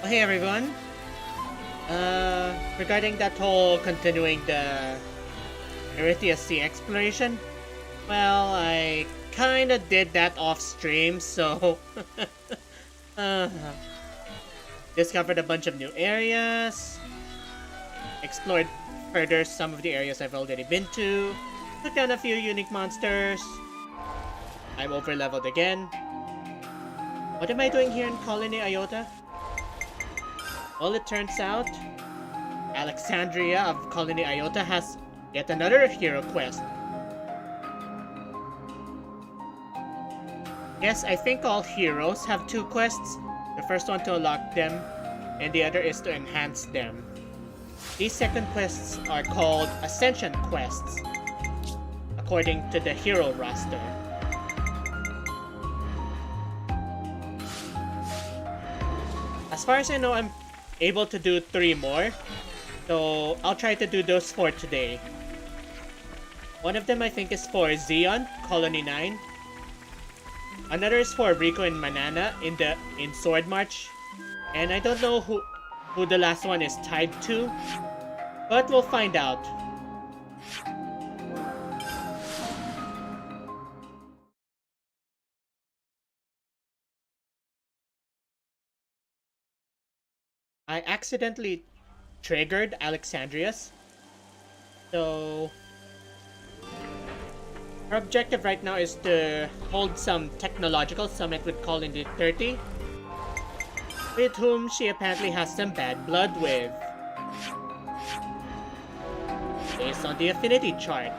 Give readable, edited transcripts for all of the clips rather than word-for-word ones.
Oh, hey everyone. Regarding that whole continuing the Erythea Sea exploration, well, I kinda did that off stream, so uh, discovered a bunch of new areas, explored further some of the areas I've already been to, took down a few unique monsters. I'm over leveled again. What am I doing here in Colony Iota? Well, it turns out Alexandria of Colony Iota has yet another hero quest. Yes, I think all heroes have two quests. The first one to unlock them, and the other is to enhance them. These second quests are called Ascension quests, according to the hero roster. As far as I know, I'm able to do 3 more, so I'll try to do those 4 today. One of them I think is for Zeon, Colony 9. Another is for Rico and Manana in Sword March. And I don't know who the last one is tied to, but we'll find out. I accidentally triggered Alexandria's. So her objective right now is to hold some technological summit with Colony 30, with whom she apparently has some bad blood with, based on the affinity chart.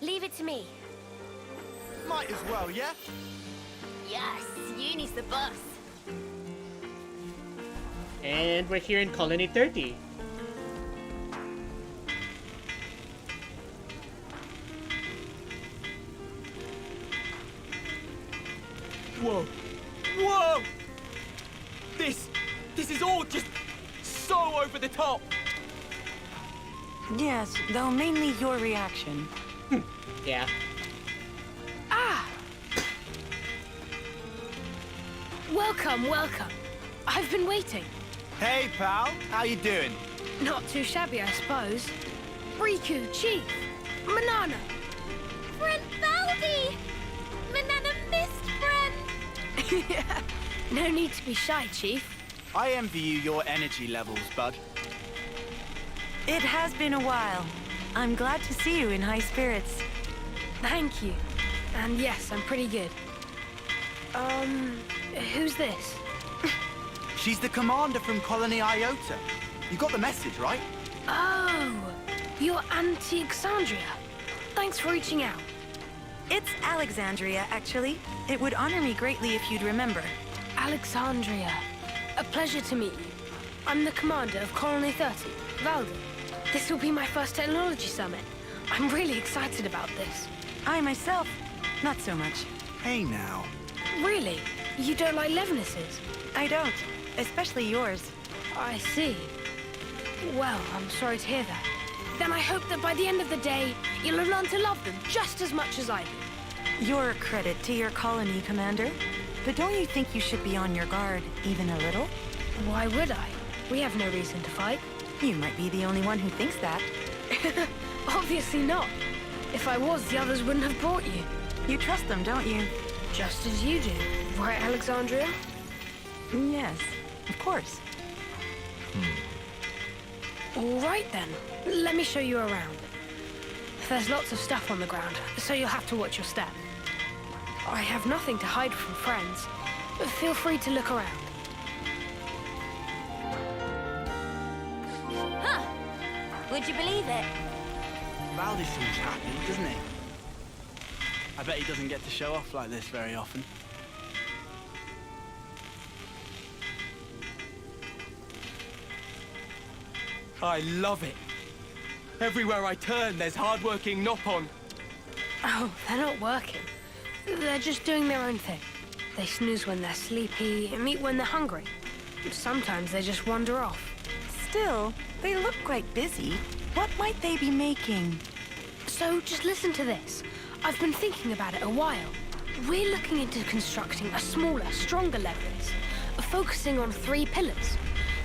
Leave it to me. Might as well, yeah? Yes, Uni's the boss. And we're here in Colony 30. Whoa! Whoa! This is all just so over the top! Yes, though mainly your reaction. Yeah. Ah! Welcome, welcome. I've been waiting. Hey, pal. How you doing? Not too shabby, I suppose. Riku, Chief, Manana. Friend Baldi! Manana missed friend! Yeah. No need to be shy, Chief. I envy you your energy levels, bud. It has been a while. I'm glad to see you in high spirits. Thank you. And yes, I'm pretty good. Who's this? She's the commander from Colony Iota. You got the message, right? Oh, you're Alexandria. Thanks for reaching out. It's Alexandria, actually. It would honor me greatly if you'd remember. Alexandria. A pleasure to meet you. I'm the commander of Colony 30, Valden. This will be my first technology summit. I'm really excited about this. I myself, not so much. Hey now. Really? You don't like Levinuses? I don't, especially yours. I see. Well, I'm sorry to hear that. Then I hope that by the end of the day, you'll have learned to love them just as much as I do. You're a credit to your colony, Commander. But don't you think you should be on your guard, even a little? Why would I? We have no reason to fight. You might be the only one who thinks that. Obviously not. If I was, the others wouldn't have brought you. You trust them, don't you? Just as you do. Right, Alexandria? Yes, of course. All right then. Let me show you around. There's lots of stuff on the ground, so you'll have to watch your step. I have nothing to hide from friends, but feel free to look around. Huh. Would you believe it? Baldi seems happy, doesn't he? I bet he doesn't get to show off like this very often. I love it. Everywhere I turn, there's hard-working Noppon. Oh, they're not working. They're just doing their own thing. They snooze when they're sleepy and eat when they're hungry. Sometimes they just wander off. Still, they look quite busy. What might they be making? So just listen to this. I've been thinking about it a while. We're looking into constructing a smaller, stronger Leviathan, focusing on 3 pillars: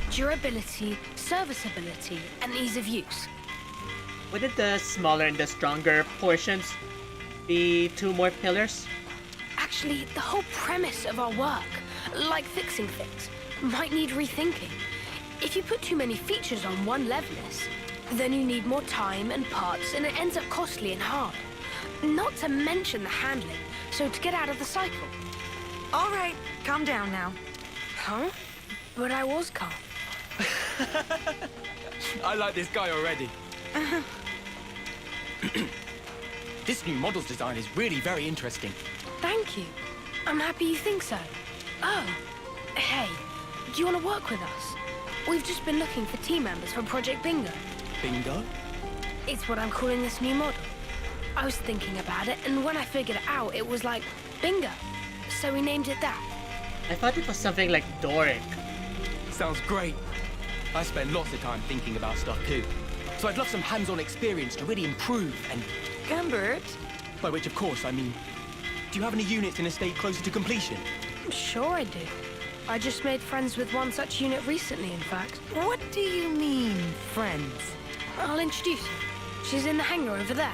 durability, serviceability, and ease of use. Wouldn't the smaller and the stronger portions be 2 more pillars? Actually, the whole premise of our work, like fixing things, might need rethinking. If you put too many features on one Leviathan, then you need more time and parts, and it ends up costly and hard. Not to mention the handling, so to get out of the cycle. All right, calm down now. Huh? But I was calm. I like this guy already. This new model's design is really very interesting. Thank you. I'm happy you think so. Oh, hey, do you want to work with us? We've just been looking for team members for Project Bingo. Bingo? It's what I'm calling this new model. I was thinking about it, and when I figured it out, it was like bingo. So we named it that. I thought it was something like Doric. Sounds great. I spend lots of time thinking about stuff too. So I'd love some hands-on experience to really improve and... Gumbert? By which, of course, I mean... Do you have any units in a state closer to completion? Sure I do. I just made friends with one such unit recently, in fact. What do you mean, friends? I'll introduce you. She's in the hangar over there.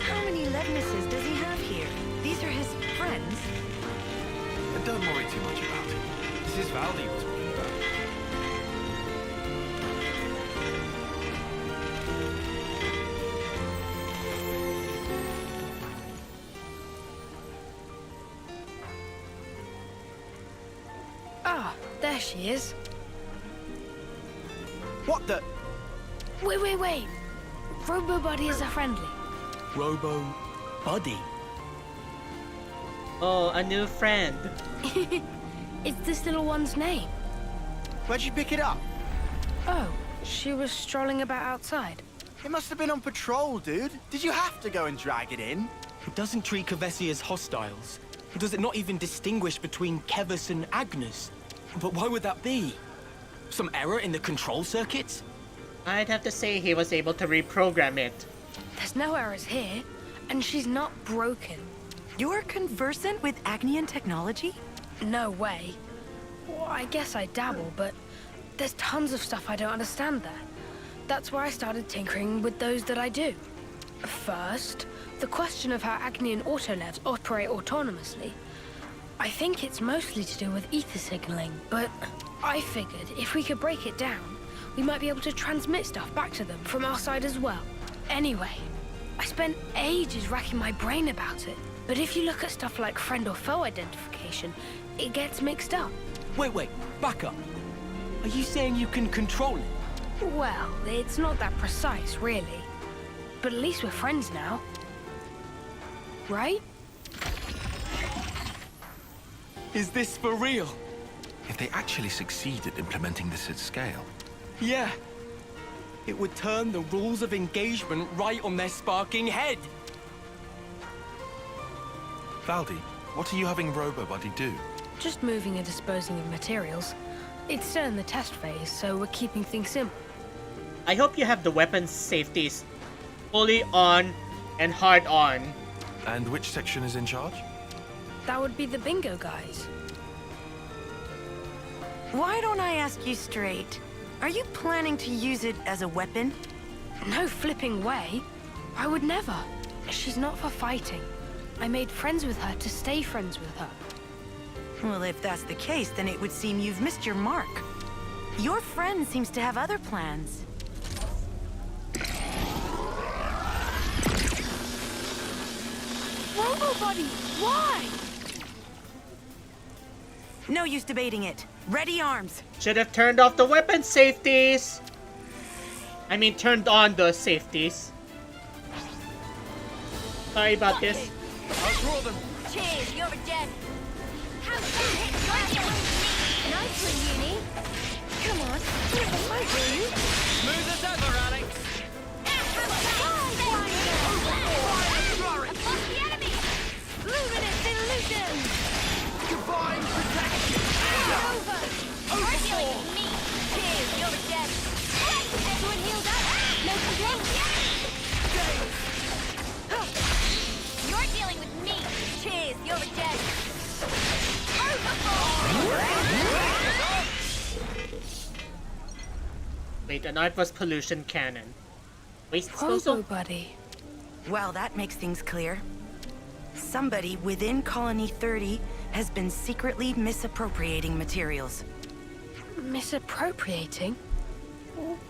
How many Levnesses does he have here? These are his friends? And don't worry too much about it. This is Valdi we're talking about. Ah, there she is. What the? Wait. Robo-Buddy is a friendly. Robo... Buddy. Oh, a new friend. It's this little one's name. Where'd you pick it up? Oh, she was strolling about outside. It must have been on patrol, dude. Did you have to go and drag it in? It doesn't treat Kevesi as hostiles. Does it not even distinguish between Kevis and Agnes? But why would that be? Some error in the control circuits? I'd have to say he was able to reprogram it. There's no errors here, and she's not broken. You're conversant with Agnian technology? No way. Well, I guess I dabble, but there's tons of stuff I don't understand there. That's where I started tinkering with those that I do. First, the question of how Agnian autolevs operate autonomously. I think it's mostly to do with ether signaling, but I figured if we could break it down, we might be able to transmit stuff back to them from our side as well. Anyway, I spent ages racking my brain about it, but if you look at stuff like friend or foe identification, it gets mixed up. Wait, back up. Are you saying you can control it? Well, it's not that precise, really. But at least we're friends now. Right? Is this for real? If they actually succeed at implementing this at scale, Yeah. It would turn the rules of engagement right on their sparking head. Valdi, what are you having Robo-Buddy do? Just moving and disposing of materials. It's still in the test phase, so we're keeping things simple. I hope you have the weapons safeties fully on and hard on. And which section is in charge? That would be the bingo guys. Why don't I ask you straight? Are you planning to use it as a weapon? No flipping way. I would never. She's not for fighting. I made friends with her to stay friends with her. Well, if that's the case, then it would seem you've missed your mark. Your friend seems to have other plans. Robo-Buddy, why? No use debating it. Ready arms. Should have turned off the weapon safeties. I mean, turned on the safeties. Sorry about this. I'll draw them. Cheers, you're a gem. Have fun. Nice one, Uni. Come on, bit of a fight, will you? Smooth as ever, Alex. Above the enemy. Luminous illusion. Divine protection! Over. Regulate me. Cheers, you're a gem. Everyone healed up. Wait, an artwork pollution cannon. Waste disposal? Buddy. Well, that makes things clear. Somebody within Colony 30 has been secretly misappropriating materials. Misappropriating?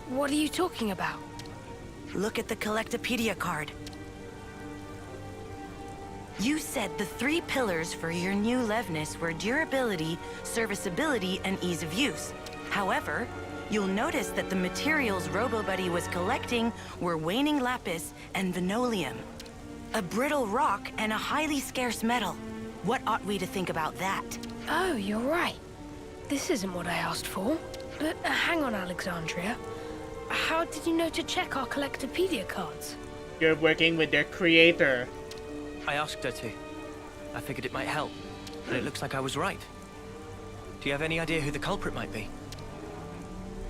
What are you talking about? Look at the Collectopedia card. You said the 3 pillars for your new Levnis were durability, serviceability, and ease of use. However, you'll notice that the materials RoboBuddy was collecting were waning lapis and vinolium. A brittle rock and a highly scarce metal. What ought we to think about that? Oh, you're right. This isn't what I asked for. But hang on, Alexandria. How did you know to check our Collectopedia cards? You're working with their creator. I asked her to. I figured it might help, but it looks like I was right. Do you have any idea who the culprit might be?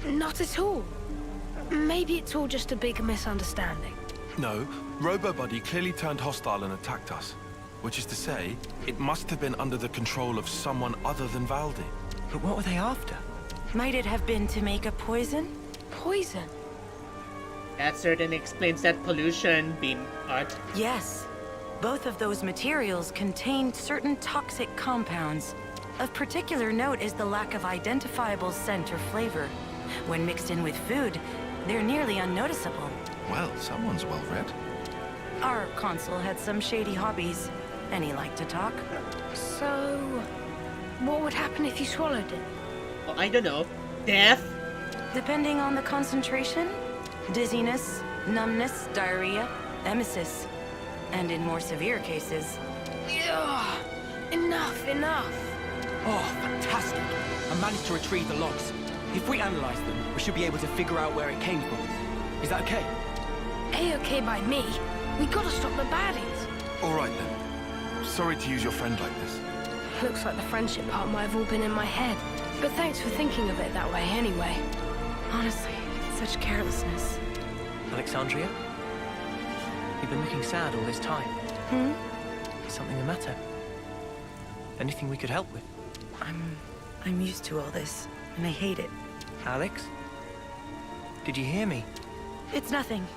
Not at all. Maybe it's all just a big misunderstanding. No, RoboBuddy clearly turned hostile and attacked us. Which is to say, it must have been under the control of someone other than Valdi. But what were they after? Might it have been to make a poison? Poison? That certainly explains that pollution beam art. Yes. Both of those materials contained certain toxic compounds. Of particular note is the lack of identifiable scent or flavor. When mixed in with food, they're nearly unnoticeable. Well, someone's well read. Our consul had some shady hobbies, and he liked to talk. So, what would happen if you swallowed it? Oh, I don't know. Death? Depending on the concentration, dizziness, numbness, diarrhea, emesis. And in more severe cases... Ugh, enough. Oh, fantastic! I managed to retrieve the logs. If we analyze them, we should be able to figure out where it came from. Is that okay? A-okay by me. We gotta stop the baddies. All right then. Sorry to use your friend like this. Looks like the friendship part might have all been in my head. But thanks for thinking of it that way anyway. Honestly, such carelessness. Alexandria? You've been looking sad all this time. Is something the matter? Anything we could help with? I'm used to all this, and I hate it. Alex? Did you hear me? It's nothing.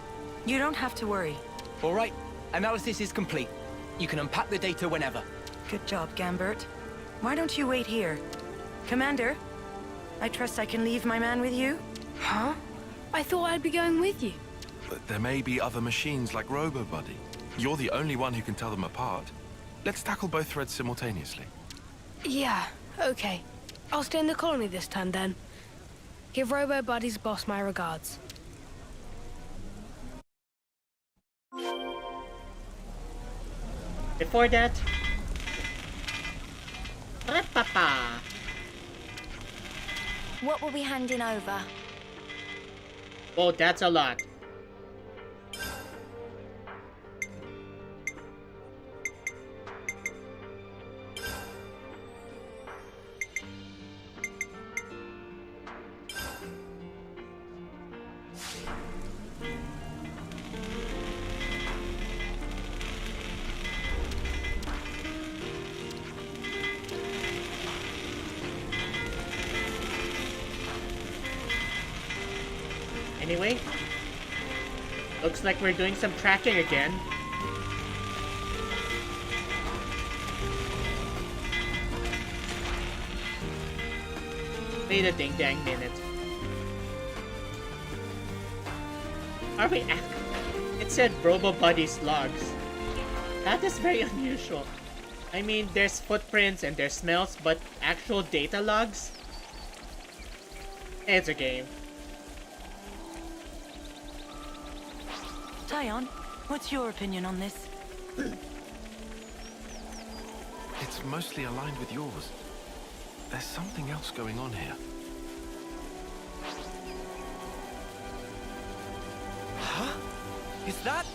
You don't have to worry. All right, analysis is complete. You can unpack the data whenever. Good job, Gambert. Why don't you wait here? Commander, I trust I can leave my man with you? Huh? I thought I'd be going with you. But there may be other machines like RoboBuddy. You're the only one who can tell them apart. Let's tackle both threads simultaneously. Yeah, okay. I'll stay in the colony this time then. Give RoboBuddy's boss my regards. Before that... Papa. What were we handing over? Oh, that's a lot. Anyway, looks like we're doing some tracking again. Wait a ding-dang minute. Are we It said RoboBuddy's logs. That is very unusual. I mean, there's footprints and there's smells, but actual data logs? It's a game. Tyon, what's your opinion on this? It's mostly aligned with yours. There's something else going on here. Huh? Is that...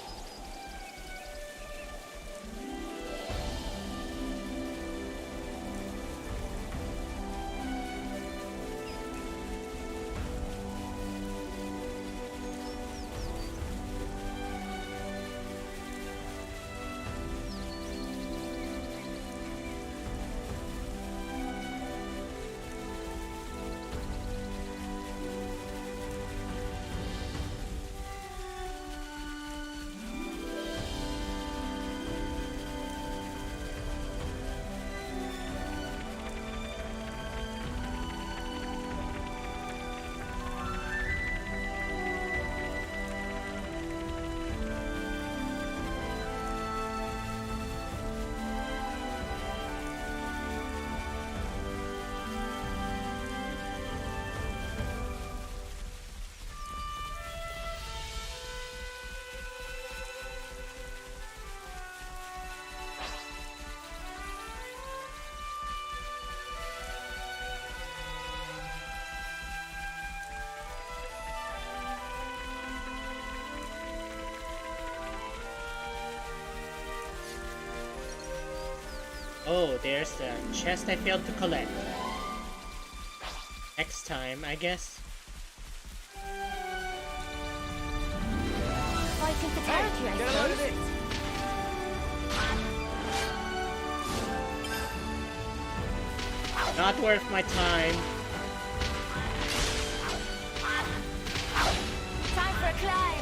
Oh, there's a chest I failed to collect. Next time, I guess. Fighting for territory, I suppose. Not worth my time. Time for a climb.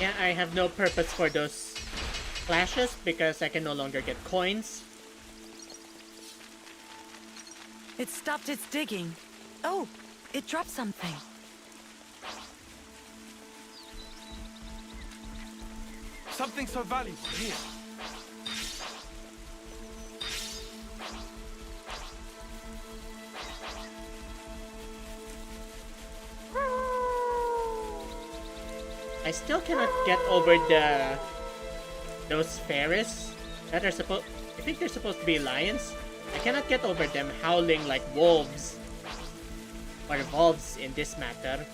Yeah, I have no purpose for those flashes because I can no longer get coins. It stopped its digging. Oh, it dropped something. Something so valuable here. I still cannot get over those fairies that are supposed. I think they're supposed to be lions. I cannot get over them howling like wolves or wolves in this matter.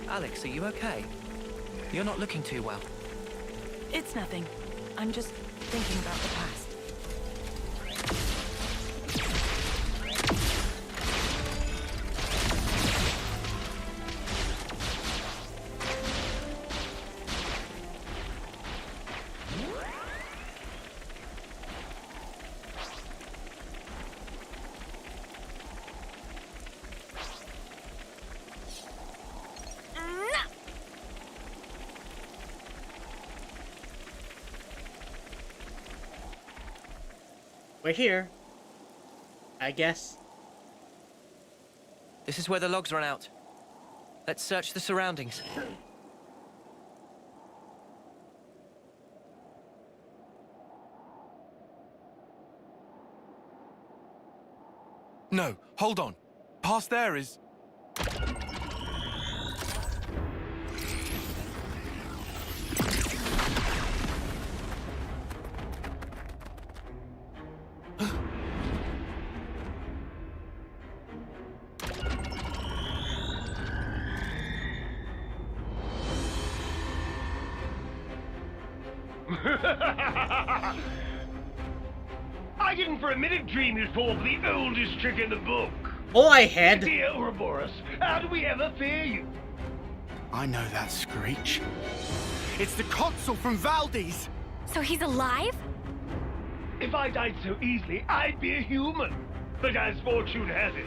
Alex, are you okay? You're not looking too well. It's nothing. I'm just thinking about the past. We're here, I guess. This is where the logs run out. Let's search the surroundings. No, hold on. Past there is... I didn't for a minute dream you'd fall for the oldest trick in the book. Oh, I had. Dear Ouroboros, how do we ever fear you? I know that screech. It's the consul from Valdez. So he's alive? If I died so easily, I'd be a human. But as fortune has it,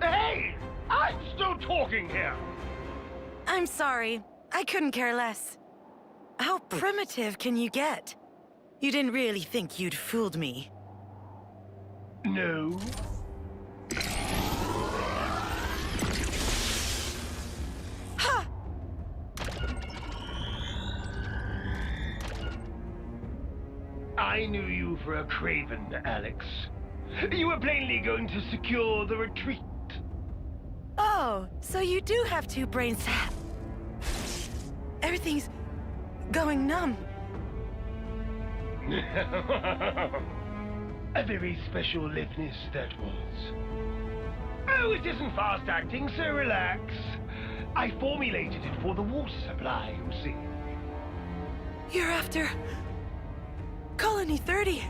Hey! I'm still talking here! I'm sorry. I couldn't care less. How primitive can you get? You didn't really think you'd fooled me. No. Ha! I knew you for a craven, Alex. You were plainly going to secure the retreat. Oh, so you do have two brains. Everything's going numb. A very special liveness that was. Oh, it isn't fast acting, so relax. I formulated it for the water supply, you see. You're after... Colony 30.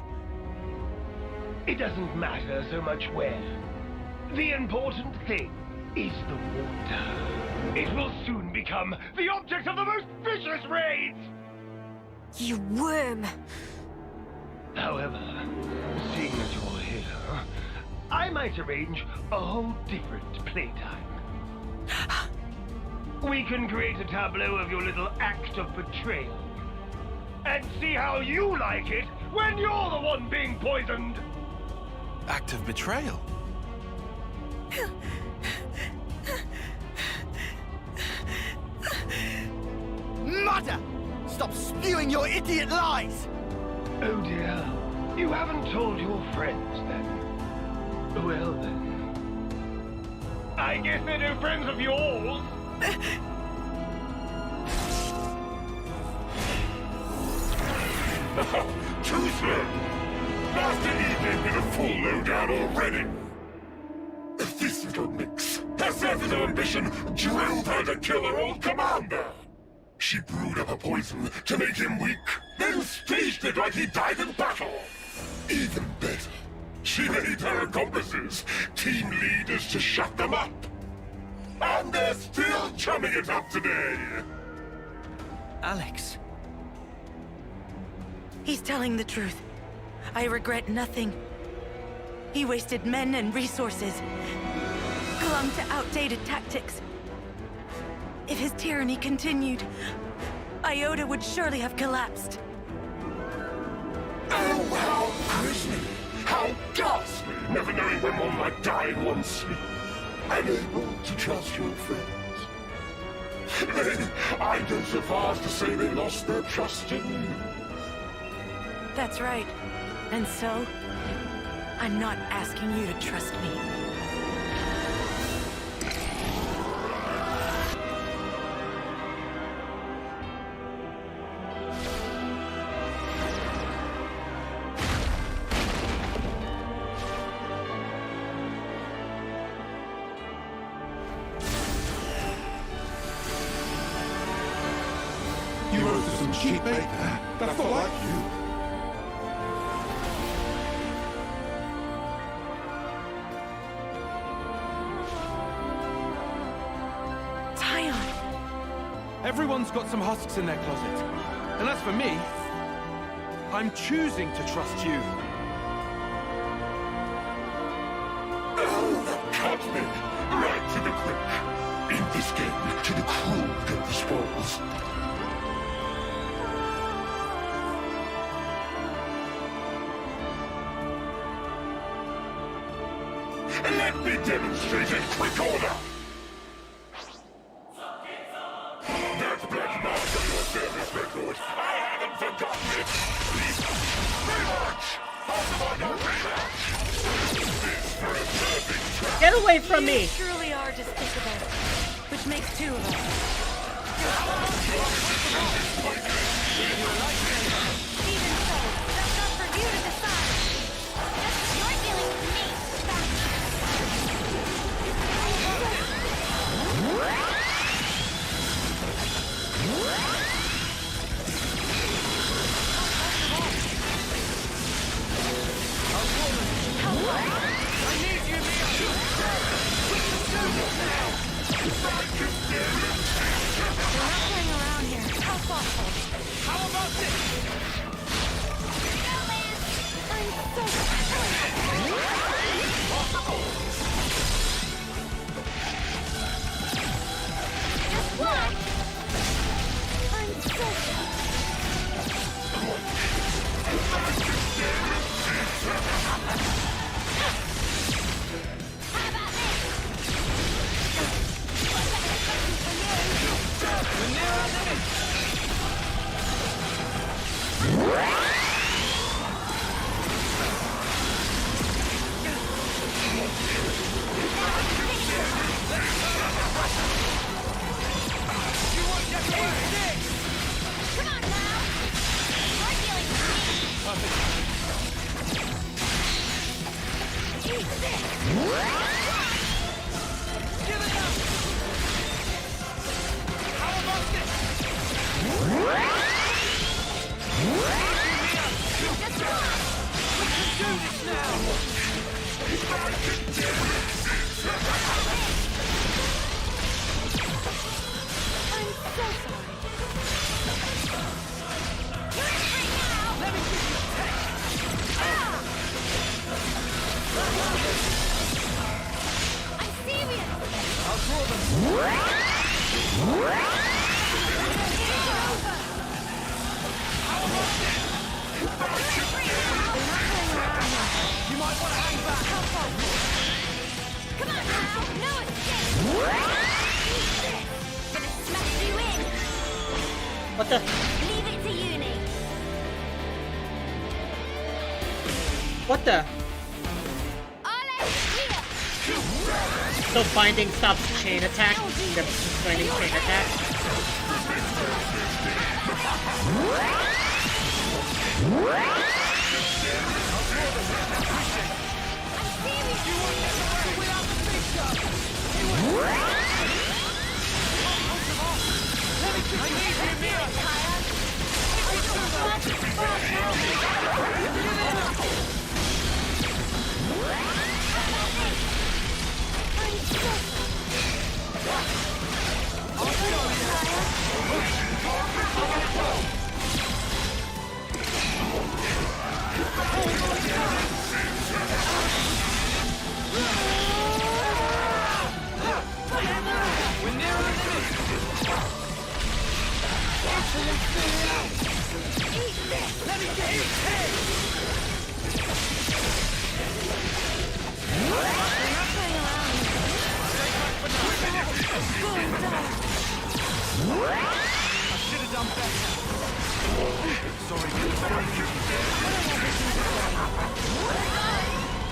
It doesn't matter so much where. The important thing is the water. It will soon become the object of the most vicious raids! You worm! However, seeing as you're here, I might arrange a whole different playtime. We can create a tableau of your little act of betrayal. And see how you like it when you're the one being poisoned! Act of betrayal? Mother! Stop spewing your idiot lies! Oh dear, you haven't told your friends then. Well then. I guess they're no friends of yours. Too slow! Master Yi gave me the full lowdown already! This little mix has served as her ambition, drilled her to kill her old commander! She brewed up a poison to make him weak, then staged it like he died in battle! Even better, she made her accomplices team leaders to shut them up! And they're still chumming it up today! Alex. He's telling the truth. I regret nothing. He wasted men and resources, clung to outdated tactics. If his tyranny continued, Iota would surely have collapsed. Oh, how grisly! How ghastly! Never knowing when one might die in one's sleep. Unable to trust your friends. Then, I'd go so far as to say they lost their trust in you. That's right. And so, I'm not asking you to trust me. You roasted some cheap bait there. That's not like you. Everyone's got some husks in their closet. And as for me, I'm choosing to trust you. Oh, cut me! Right to the quick. In this game, to the cruel go the spoils. Let me demonstrate in quick order! That's Black Master, your service record. I haven't forgotten it! Please, rematch! Possible no rematch! This for a perfect trap! Get away from me! You truly are despicable, which makes two of us. Even so, that's not for you to decide. You're dealing with me. What the? Leave it to uni. What the? So binding stops chain attack. The binding chain attack.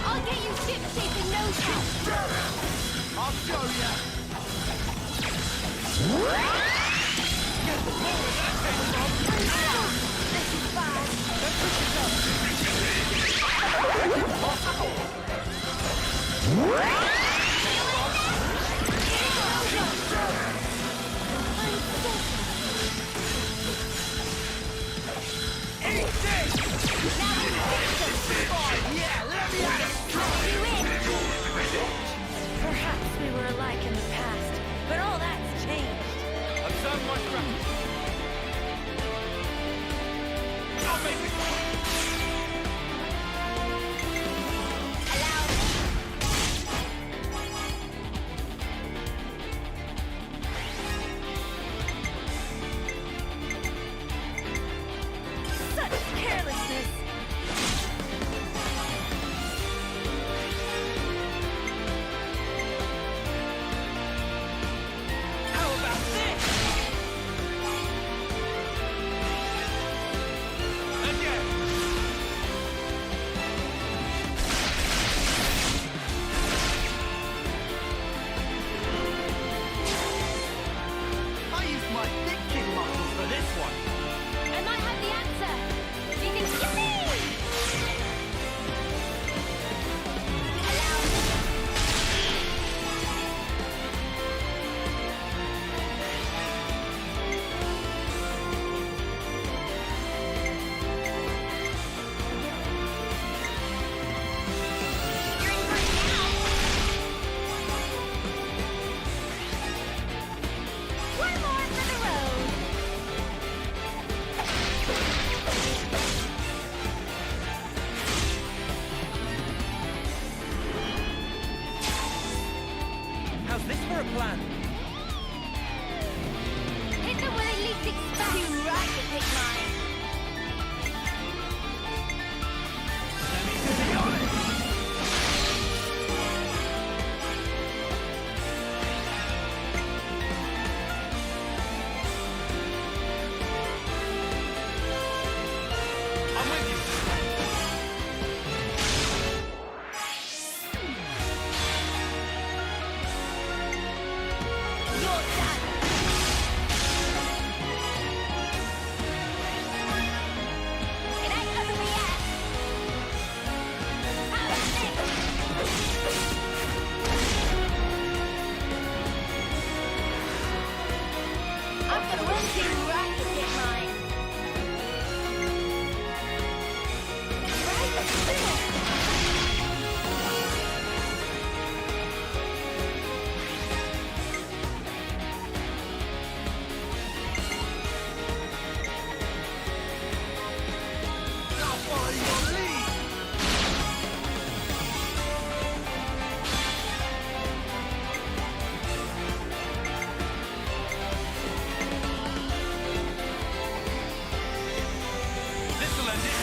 I'll get you ship shape in no time. I'll show ya. This is bad. Perhaps we were alike in the past, but all that's changed. Observe my strategy. I'll make it. Such carelessness! How about this? Again. I used my dick kick muscles for this one. I might have the answer. You can skip me. One more for the road. How's this for a plan? Hit the one it least expect. Too right to pick mine. I'm with you. You're done. It ain't over me yet. How about this? I've got one too right to pick mine. Right there. I'll follow your lead. This'll end it.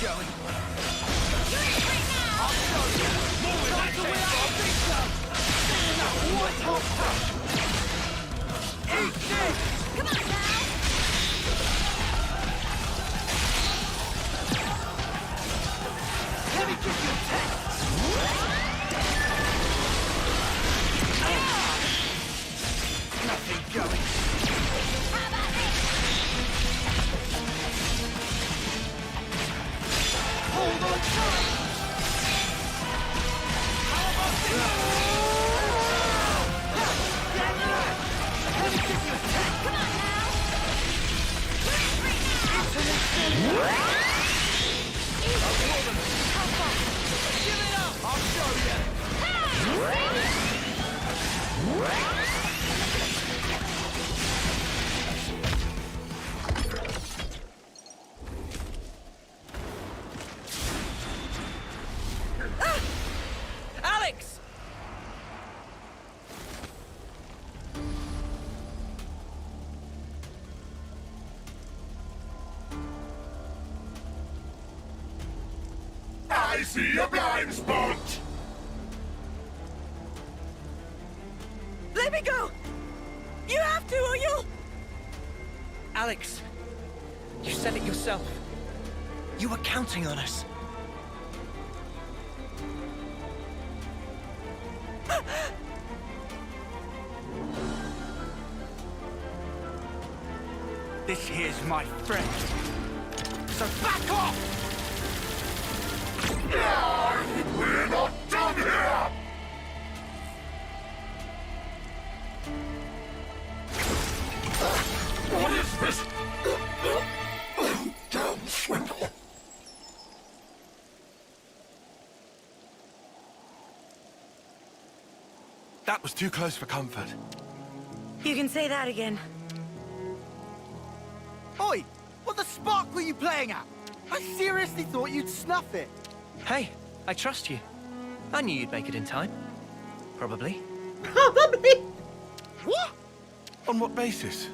going. You're in right now! I'll show you. Move with that thing, Eat this! Come on now! Let me give you a test. Nothing going. How about this? Hold on tight. How about this? Get that. Let me give you a test. Come on now! You're in right now! Give it up. I'll show you. Alex! I see a blind spot! Let me go! You have to, or you'll... Alex, you said it yourself. You were counting on us. This here's my friend. So back off! We're not done here! What is this? Damn swindle! That was too close for comfort. You can say that again. Oi! What the spark were you playing at? I seriously thought you'd snuff it. Hey, I trust you. I knew you'd make it in time. Probably. Probably. What? On what basis?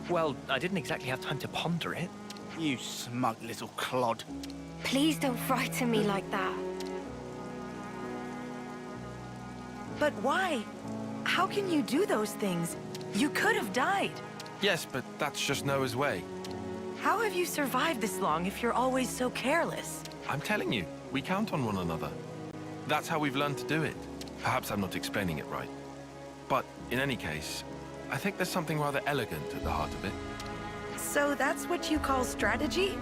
Well, I didn't exactly have time to ponder it. You smug little clod. Please don't frighten me like that. But why? How can you do those things? You could have died. Yes, but that's just Noah's way. How have you survived this long if you're always so careless? I'm telling you, we count on one another. That's how we've learned to do it. Perhaps I'm not explaining it right. But in any case, I think there's something rather elegant at the heart of it. So that's what you call strategy?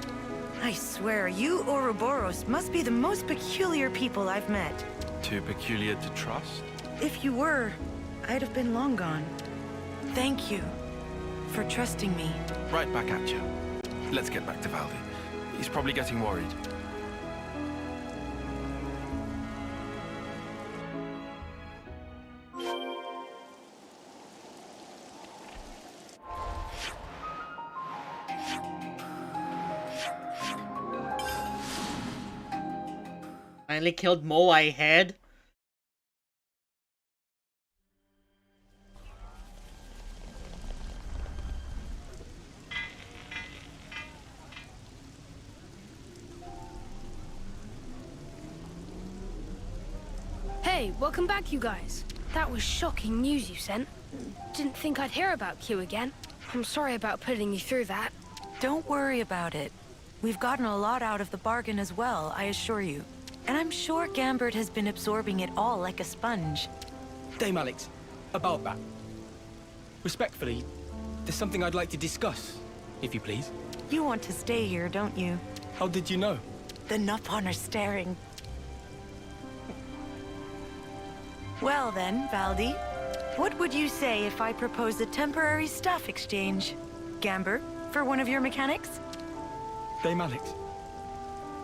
I swear, you Ouroboros must be the most peculiar people I've met. Too peculiar to trust? If you were, I'd have been long gone. Thank you for trusting me. Right back at you. Let's get back to Valdi. He's probably getting worried. Finally killed Moai Head. Hey, welcome back, you guys. That was shocking news you sent. Didn't think I'd hear about Q again. I'm sorry about putting you through that. Don't worry about it. We've gotten a lot out of the bargain as well, I assure you. And I'm sure Gambert has been absorbing it all like a sponge. Dame Alex, about that. Respectfully, there's something I'd like to discuss, if you please. You want to stay here, don't you? How did you know? The Nupon are staring. Well then, Valdi, what would you say if I proposed a temporary staff exchange? Gambert, for one of your mechanics? Dame Alex.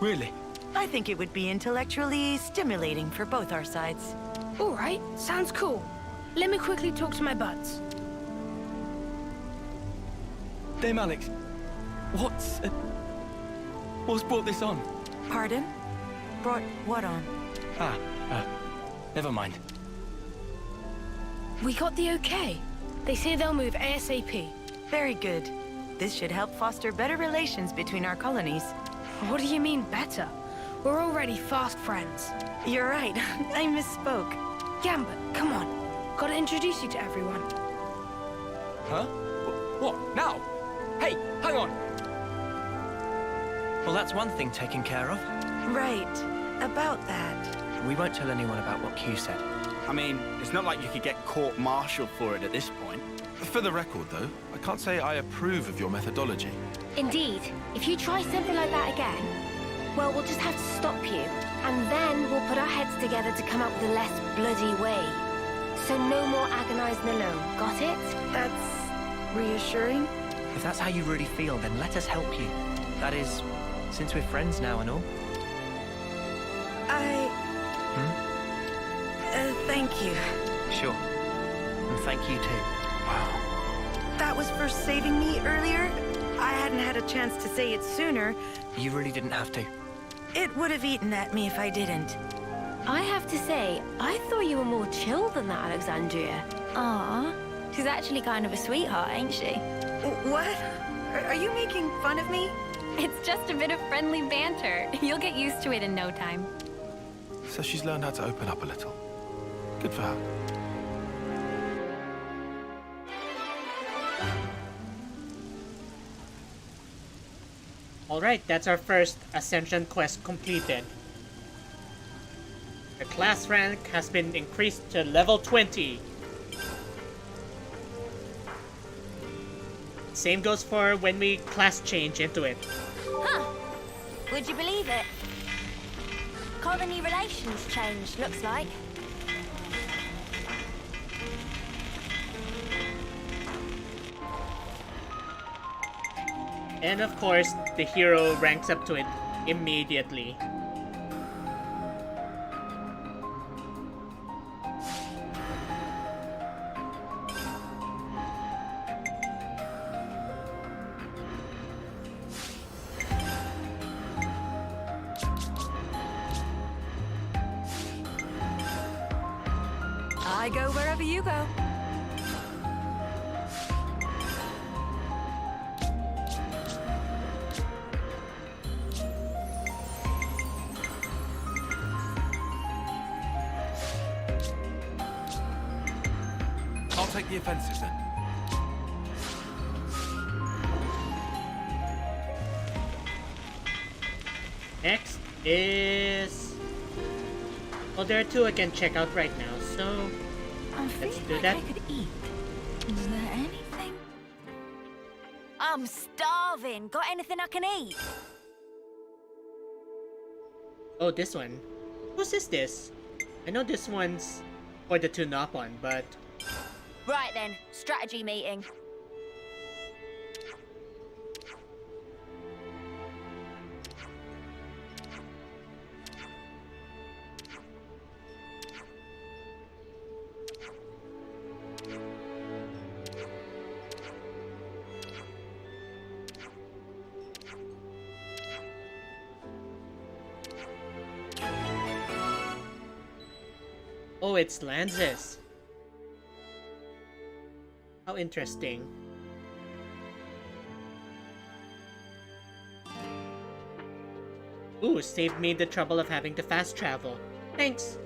Really? I think it would be intellectually stimulating for both our sides. All right, sounds cool. Let me quickly talk to my buds. Dame Alex, what's brought this on? Pardon? Brought what on? Never mind. We got the okay. They say they'll move ASAP. Very good. This should help foster better relations between our colonies. What do you mean better? We're already fast friends. You're right. I misspoke. Gambit, come on. Gotta introduce you to everyone. Huh? What? Now? Hey, hang on! Well, that's one thing taken care of. Right. About that. We won't tell anyone about what Q said. I mean, it's not like you could get court-martialed for it at this point. For the record, though, I can't say I approve of your methodology. Indeed. If you try something like that again, well, we'll just have to stop you. And then we'll put our heads together to come up with a less bloody way. So no more agonizing alone. Got it? That's reassuring. If that's how you really feel, then let us help you. That is, since we're friends now and all. Thank you. Sure. And thank you too. Wow. That was for saving me earlier. I hadn't had a chance to say it sooner. You really didn't have to. It would have eaten at me if I didn't. I have to say, I thought you were more chill than that, Alexandria. Aw. She's actually kind of a sweetheart, ain't she? What? Are you making fun of me? It's just a bit of friendly banter. You'll get used to it in no time. So she's learned how to open up a little. Good for her. Alright, that's our first Ascension quest completed. The class rank has been increased to level 20. Same goes for when we class change into it. Huh. Would you believe it? Colony relations changed, looks like. And of course, the hero ranks up to it immediately. I go wherever you go. I'll take the offensive then. Next is... well, there are two I can check out right now, so... let's do that. I could eat. Is there anything? I'm starving. Got anything I can eat? Oh, this one. Whose is this? I know this one's for the Tunapon, but... Right then, strategy meeting. Oh, it's Lances. How interesting. Ooh, saved me the trouble of having to fast travel. Thanks!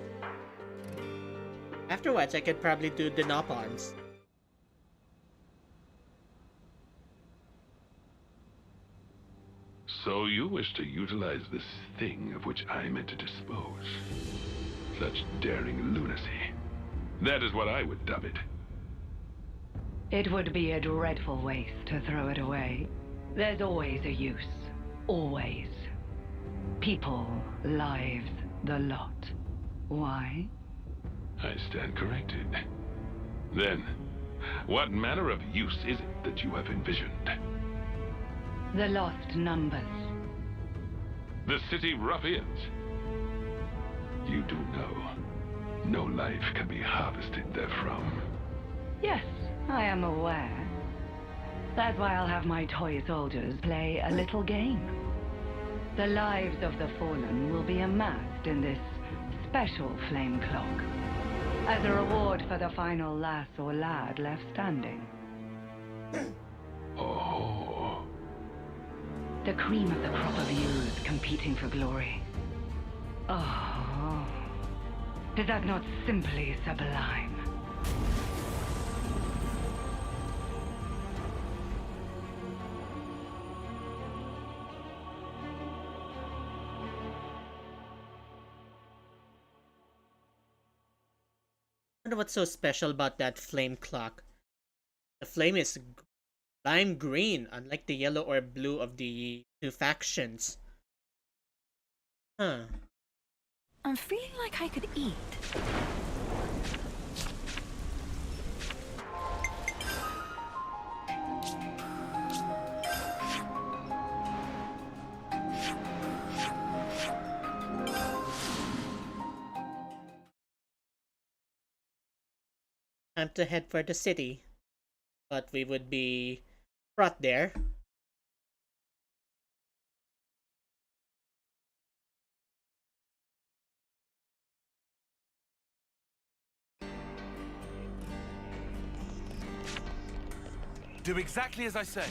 Afterwards, I could probably do the Nopons. So you wish to utilize this thing of which I meant to dispose. Such daring lunacy. That is what I would dub it. It would be a dreadful waste to throw it away. There's always a use. Always. People, lives, the lot. Why? I stand corrected. Then, what manner of use is it that you have envisioned? The lost numbers. The city ruffians. You do know, no life can be harvested therefrom. Yes, I am aware. That's why I'll have my toy soldiers play a little game. The lives of the fallen will be amassed in this special flame clock, as a reward for the final lass or lad left standing. Oh. The cream of the crop of youth competing for glory. Oh, is that not simply sublime? I wonder what's so special about that flame clock. The flame is lime green, unlike the yellow or blue of the two factions. Huh. I'm feeling like I could eat. Time to head for the city. But we would be brought there. Do exactly as I say.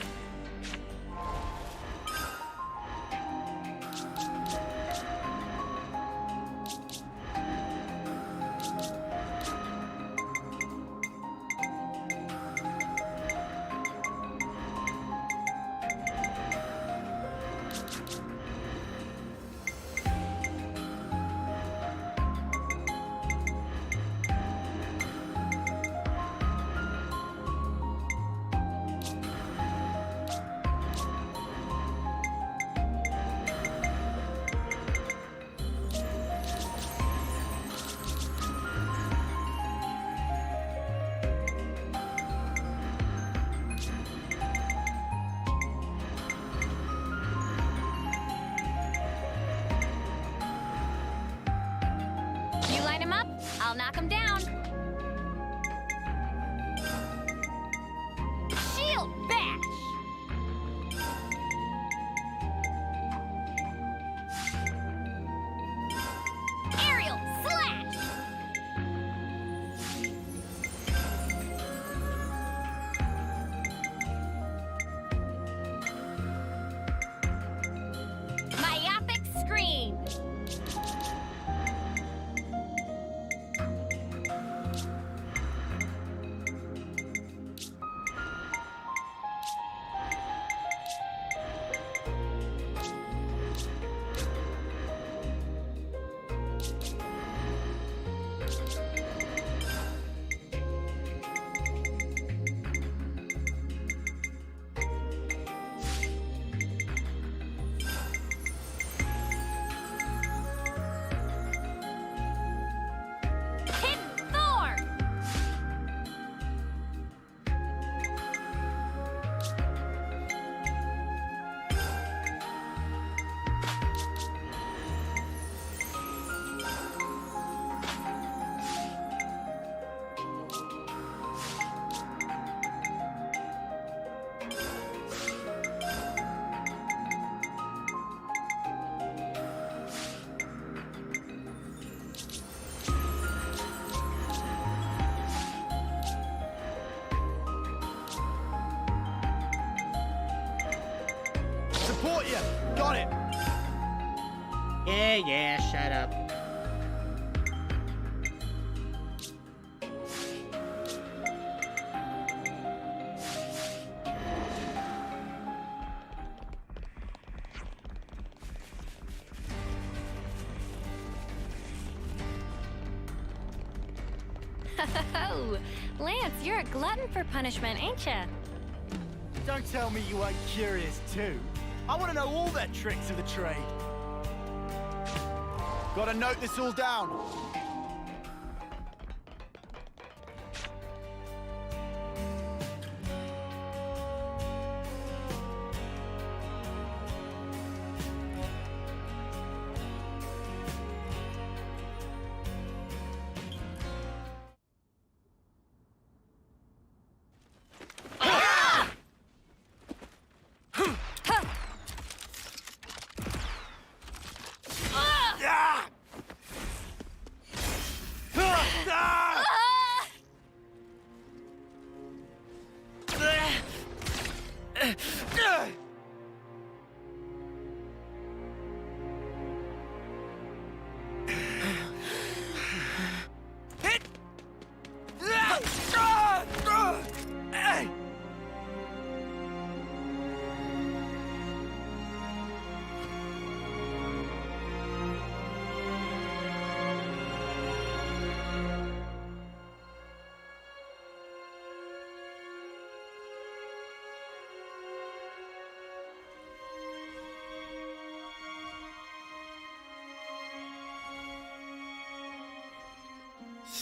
You line him up, I'll knock him down. Shield bash! Aerial slash! Myopic screen! Hidden Thorn! Support you! Got it! Yeah, shut up. Oh, Lance, you're a glutton for punishment, ain't ya? Don't tell me you ain't curious too. I want to know all their tricks of the trade. Gotta note this all down.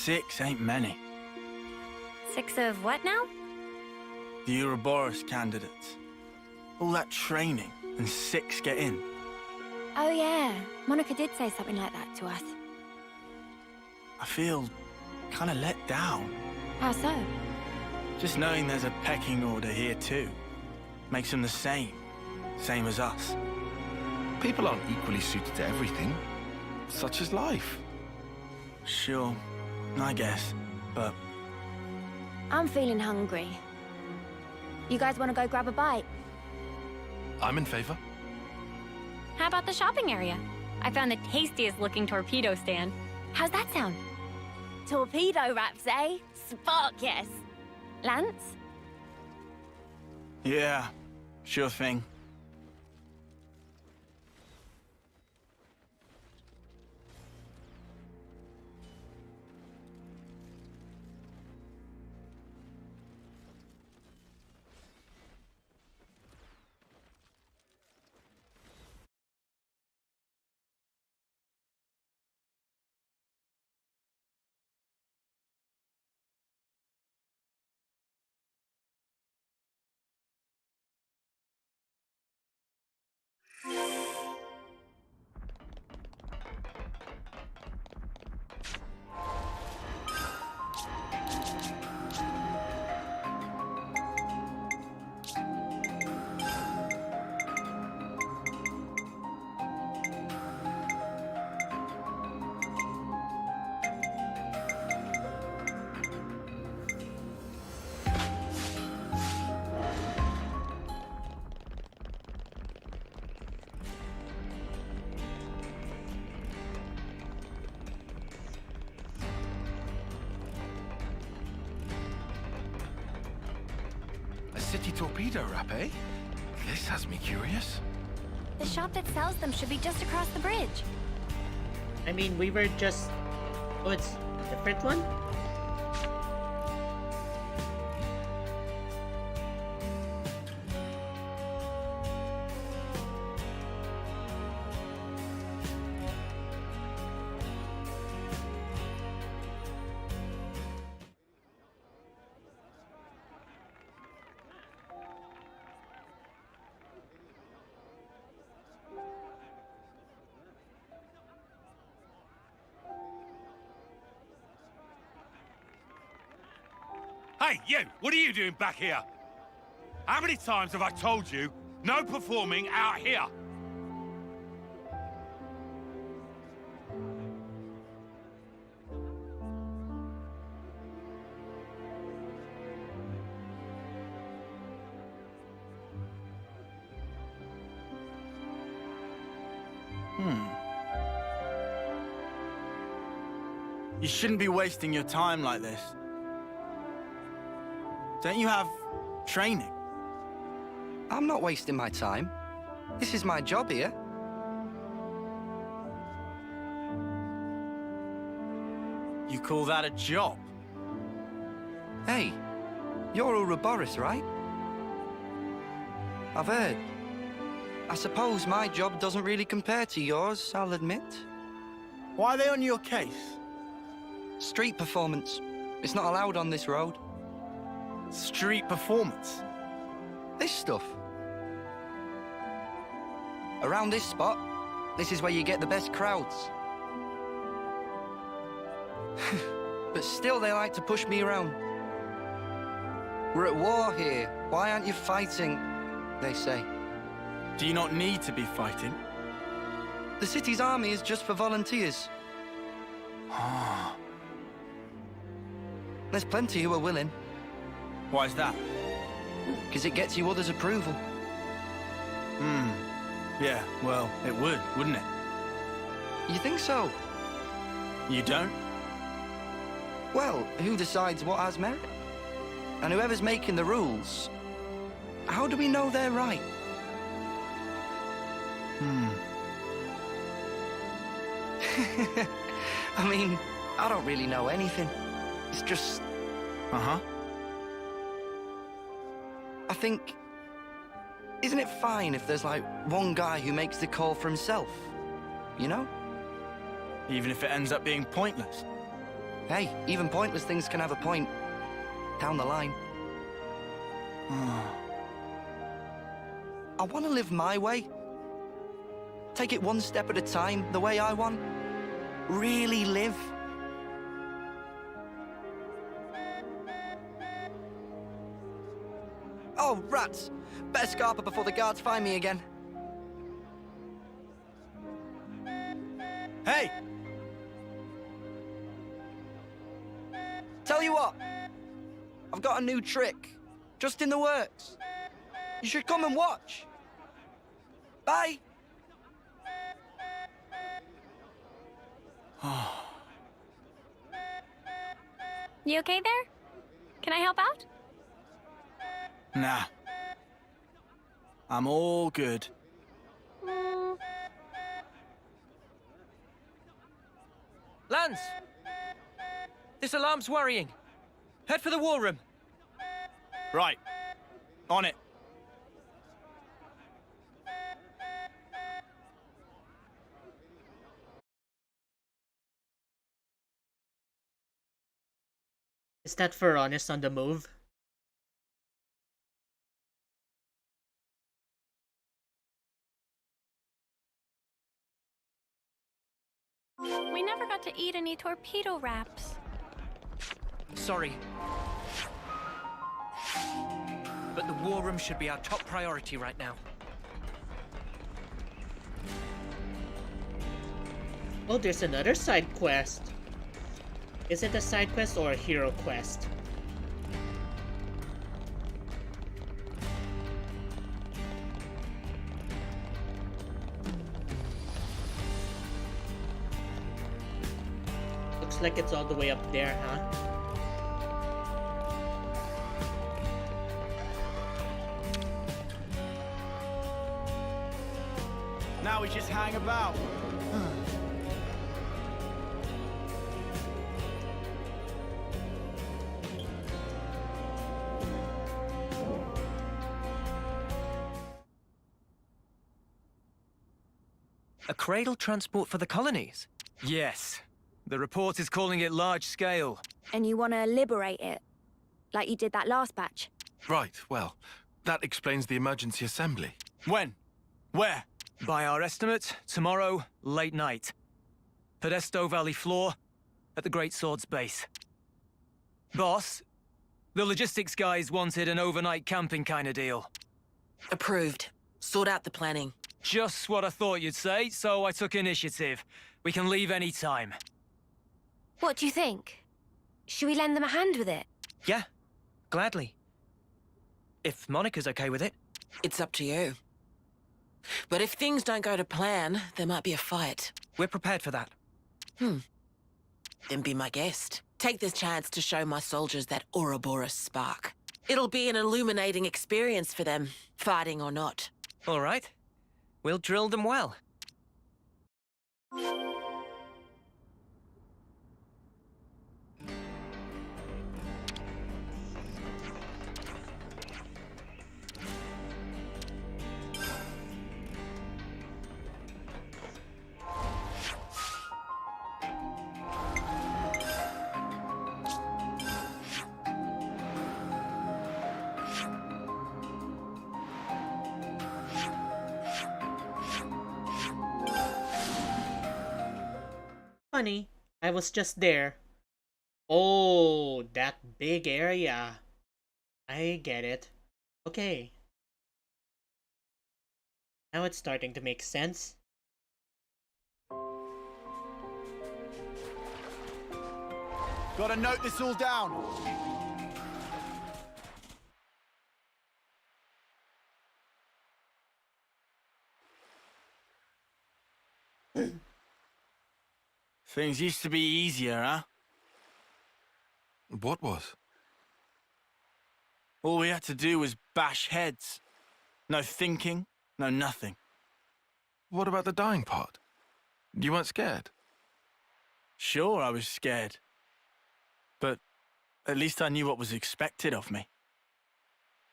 6 ain't many. 6 of what now? The Ouroboros candidates. All that training, and 6 get in. Oh yeah, Monica did say something like that to us. I feel kind of let down. How so? Just knowing there's a pecking order here too. Makes them the same as us. People aren't equally suited to everything. Such is life. Sure, I guess, but... I'm feeling hungry. You guys want to go grab a bite? I'm in favor. How about the shopping area? I found the tastiest looking torpedo stand. How's that sound? Torpedo wraps, eh? Spark, yes. Lance? Yeah, sure thing. A city torpedo wrap, eh? This has me curious. The shop that sells them should be just across the bridge. I mean, we were just... Oh, it's a different one? Hey, you! What are you doing back here? How many times have I told you, no performing out here? You shouldn't be wasting your time like this. Don't you have training? I'm not wasting my time. This is my job here. You call that a job? Hey, you're Ouroboros, right? I've heard. I suppose my job doesn't really compare to yours, I'll admit. Why are they on your case? Street performance. It's not allowed on this road. Street performance? This stuff. Around this spot, this is where you get the best crowds. But still they like to push me around. We're at war here. Why aren't you fighting? They say. Do you not need to be fighting? The city's army is just for volunteers. There's plenty who are willing. Why's that? Because it gets you others' approval. Yeah, well, it would, wouldn't it? You think so? You don't? Well, who decides what has merit? And whoever's making the rules, how do we know they're right? I mean, I don't really know anything. It's just... Uh-huh. I think... Isn't it fine if there's, like, one guy who makes the call for himself? You know? Even if it ends up being pointless? Hey, even pointless things can have a point. Down the line. I want to live my way. Take it one step at a time, the way I want. Really live. Oh, rats! Better scarper before the guards find me again. Hey! Tell you what, I've got a new trick, just in the works. You should come and watch. Bye. You okay there? Can I help out? Nah. I'm all good. Lance! This alarm's worrying. Head for the war room. Right. On it. Is that Veronis on the move? We never got to eat any torpedo wraps. Sorry. But the war room should be our top priority right now. Oh, there's another side quest. Is it a side quest or a hero quest? Looks like it's all the way up there, huh? Now we just hang about. A cradle transport for the colonies? Yes. The report is calling it large scale. And you want to liberate it, like you did that last batch? Right, well, that explains the emergency assembly. When? Where? By our estimate, tomorrow, late night. Podesto Valley floor, at the Great Sword's base. Boss, the logistics guys wanted an overnight camping kind of deal. Approved. Sort out the planning. Just what I thought you'd say, so I took initiative. We can leave any time. What do you think? Should we lend them a hand with it? Yeah, gladly. If Monica's okay with it. It's up to you. But if things don't go to plan, there might be a fight. We're prepared for that. Then be my guest. Take this chance to show my soldiers that Ouroboros spark. It'll be an illuminating experience for them, fighting or not. All right. We'll drill them well. Funny, I was just there. Oh, that big area. I get it. Okay. Now it's starting to make sense. Gotta note this all down. Things used to be easier, huh? What was? All we had to do was bash heads. No thinking, no nothing. What about the dying part? You weren't scared? Sure, I was scared. But at least I knew what was expected of me.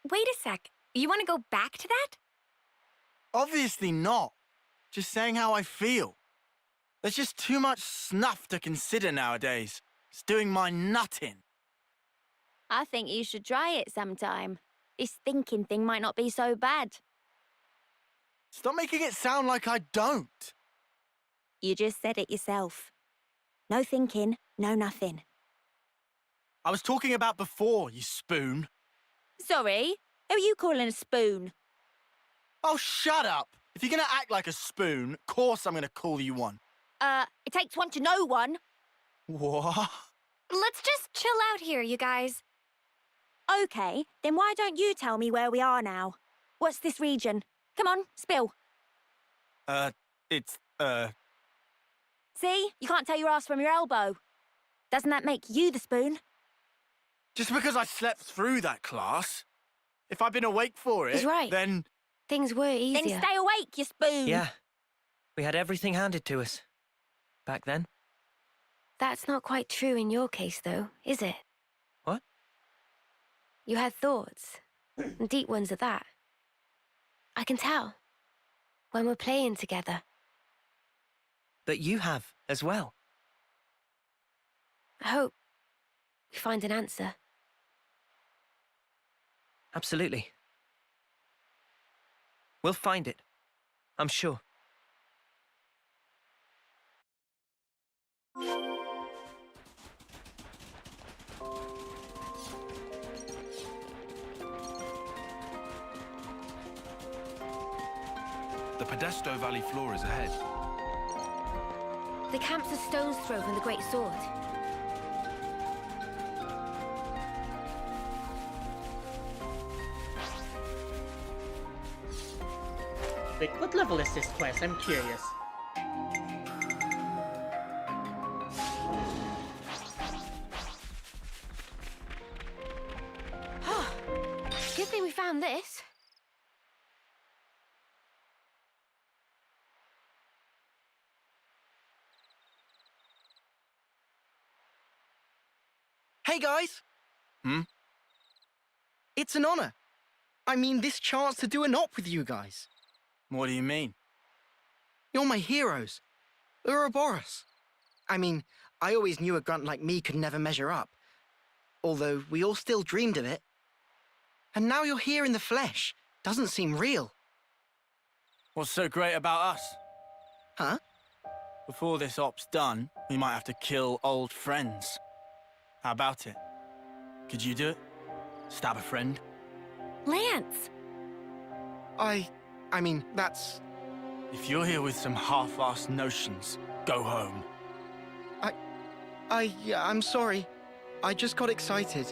Wait a sec. You want to go back to that? Obviously not. Just saying how I feel. There's just too much snuff to consider nowadays. It's doing my nutting. I think you should try it sometime. This thinking thing might not be so bad. Stop making it sound like I don't. You just said it yourself. No thinking, no nothing. I was talking about before, you spoon. Sorry? Who are you calling a spoon? Oh, shut up! If you're gonna act like a spoon, of course I'm gonna call you one. It takes one to know one. What? Let's just chill out here, you guys. Okay, then why don't you tell me where we are now? What's this region? Come on, spill. It's, See? You can't tell your ass from your elbow. Doesn't that make you the spoon? Just because I slept through that class. If I'd been awake for it, He's right. then... Things were easier. Then stay awake, you spoon. Yeah. We had everything handed to us. Back then. That's not quite true in your case, though, is it? What? You had thoughts. Deep ones at that. I can tell. When we're playing together. But you have, as well. I hope we find an answer. Absolutely. We'll find it. I'm sure. The Podesto Valley floor is ahead. The camp's a stone's throw from the Great Sword. Wait, what level is this quest? I'm curious. Good thing we found this. Hey, guys! It's an honor. I mean, this chance to do an op with you guys. What do you mean? You're my heroes. Ouroboros. I mean, I always knew a grunt like me could never measure up. Although we all still dreamed of it. And now you're here in the flesh. Doesn't seem real. What's so great about us? Huh? Before this op's done, we might have to kill old friends. How about it? Could you do it? Stab a friend? Lance! I mean, that's... If you're here with some half-assed notions, go home. I'm sorry. I just got excited.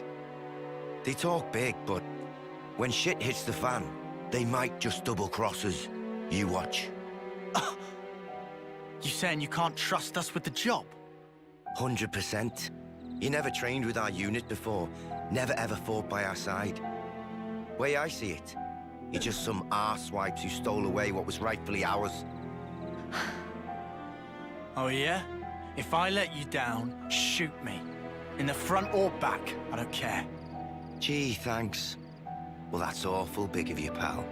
They talk big, but when shit hits the fan, they might just double-cross us. You watch. You saying you can't trust us with the job? 100%. You never trained with our unit before, never ever fought by our side. Way I see it, you're just some arsewipes who stole away what was rightfully ours. Oh yeah? If I let you down, shoot me. In the front or back, I don't care. Gee, thanks. Well, that's awful big of you, pal.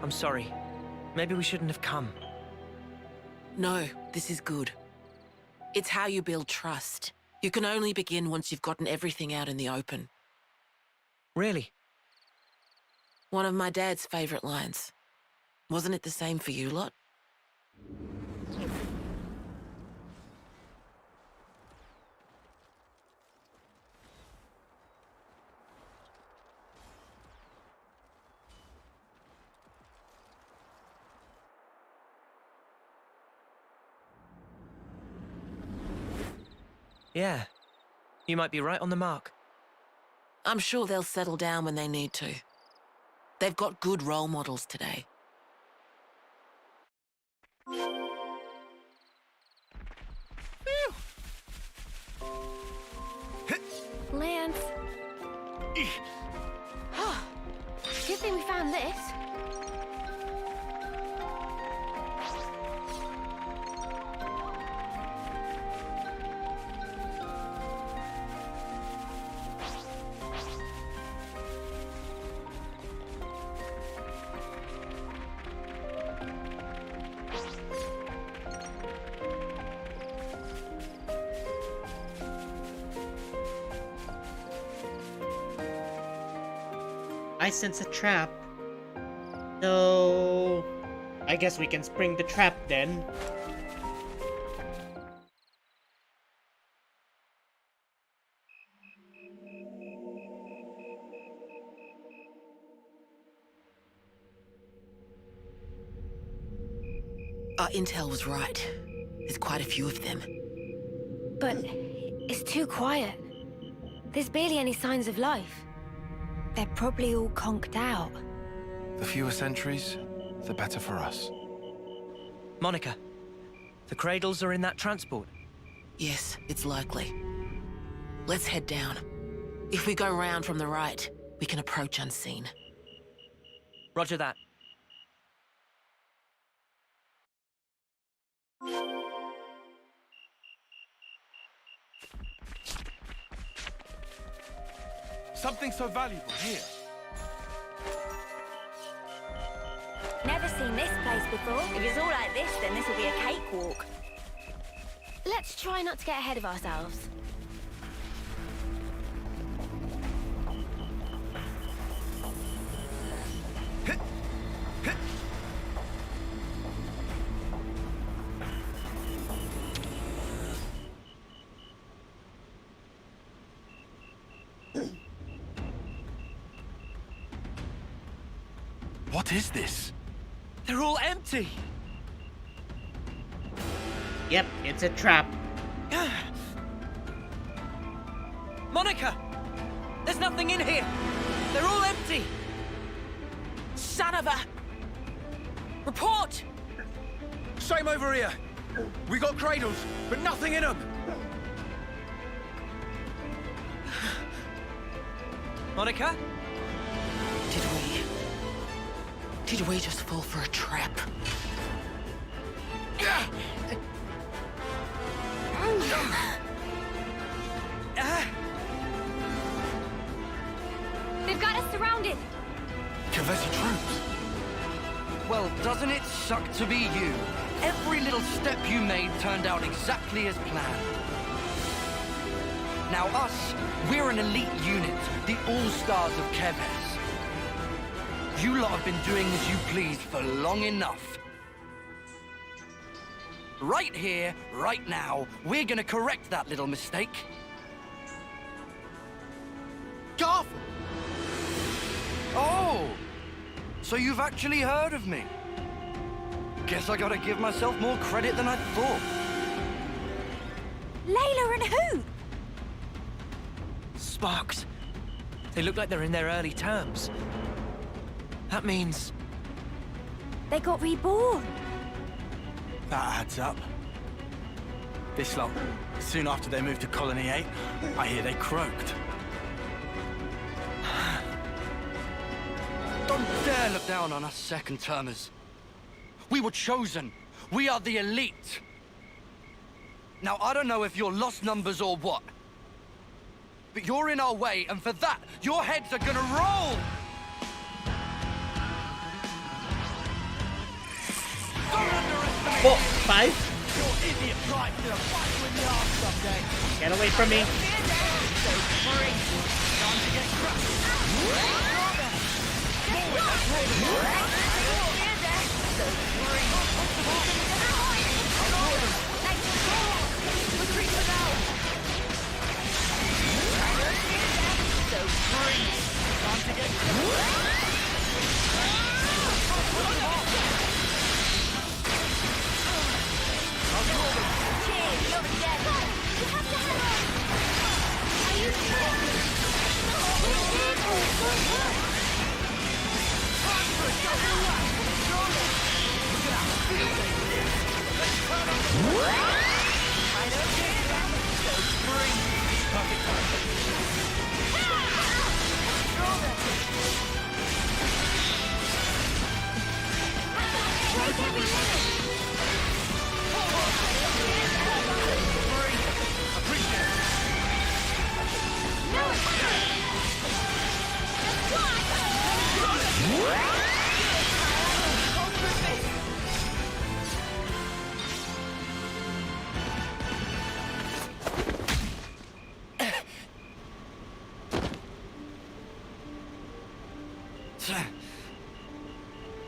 I'm sorry. Maybe we shouldn't have come. No, this is good. It's how you build trust. You can only begin once you've gotten everything out in the open. Really? One of my dad's favorite lines. Wasn't it the same for you lot? Yeah. You might be right on the mark. I'm sure they'll settle down when they need to. They've got good role models today. Lance. Good thing we found this. I sense a trap. So... I guess we can spring the trap then. Our intel was right. There's quite a few of them. But it's too quiet. There's barely any signs of life. They're probably all conked out. The fewer sentries, the better for us. Monica, the cradles are in that transport. Yes, it's likely. Let's head down. If we go round from the right, we can approach unseen. Roger that. Something so valuable here. Never seen this place before. If it's all like this, then this will be a cakewalk. Let's try not to get ahead of ourselves. What is this? They're all empty! Yep, it's a trap. Monica! There's nothing in here! They're all empty! Son of a... Report! Same over here. We got cradles, but nothing in them. Monica? Did we just fall for a trap? They've got us surrounded! Kavesi troops. Well, doesn't it suck to be you? Every little step you made turned out exactly as planned. Now us, we're an elite unit, the all-stars of Keves. You lot have been doing as you please for long enough. Right here, right now, we're gonna correct that little mistake. Garth! Oh! So you've actually heard of me? Guess I gotta give myself more credit than I thought. Layla and who? Sparks. They look like they're in their early terms. That means... They got reborn. That adds up. This lot, soon after they moved to Colony 8, I hear they croaked. Don't dare look down on us second-termers. We were chosen. We are the elite. Now, I don't know if you're lost numbers or what, but you're in our way, and for that, your heads are gonna roll! Four, five. Get away from me.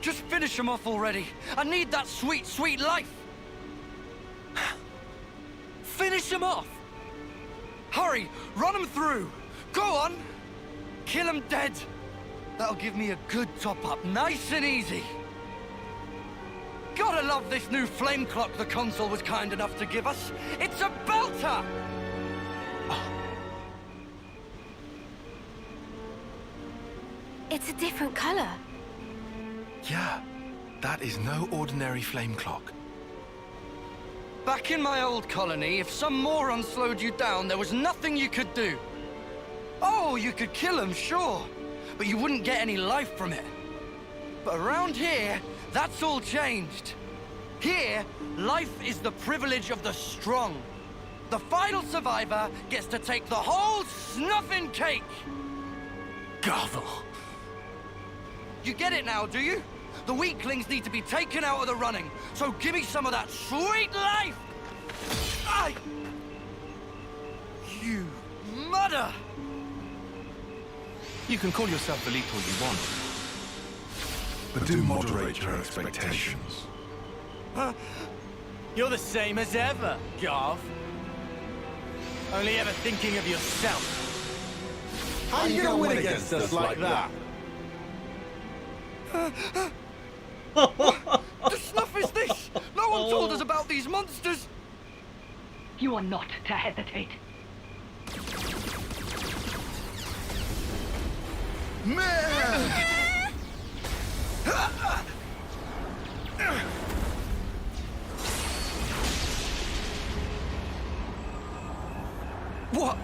Just finish him off already. I need that sweet, sweet life. Finish him off. Hurry, run him through. Go on. Kill him dead. That'll give me a good top-up, nice and easy. Gotta love this new flame clock the console was kind enough to give us. It's a belter! It's a different color. Yeah, that is no ordinary flame clock. Back in my old colony, if some moron slowed you down, there was nothing you could do. Oh, you could kill him, sure, but you wouldn't get any life from it. But around here, that's all changed. Here, life is the privilege of the strong. The final survivor gets to take the whole snuffing cake. Garvel. You get it now, do you? The weaklings need to be taken out of the running, so give me some of that sweet life! You mother! You can call yourself elite all you want, but do moderate your expectations. You're the same as ever, Garv. Only ever thinking of yourself. How you gonna win against us like that? What the snuff is this? No one told us about these monsters! You are not to hesitate. What?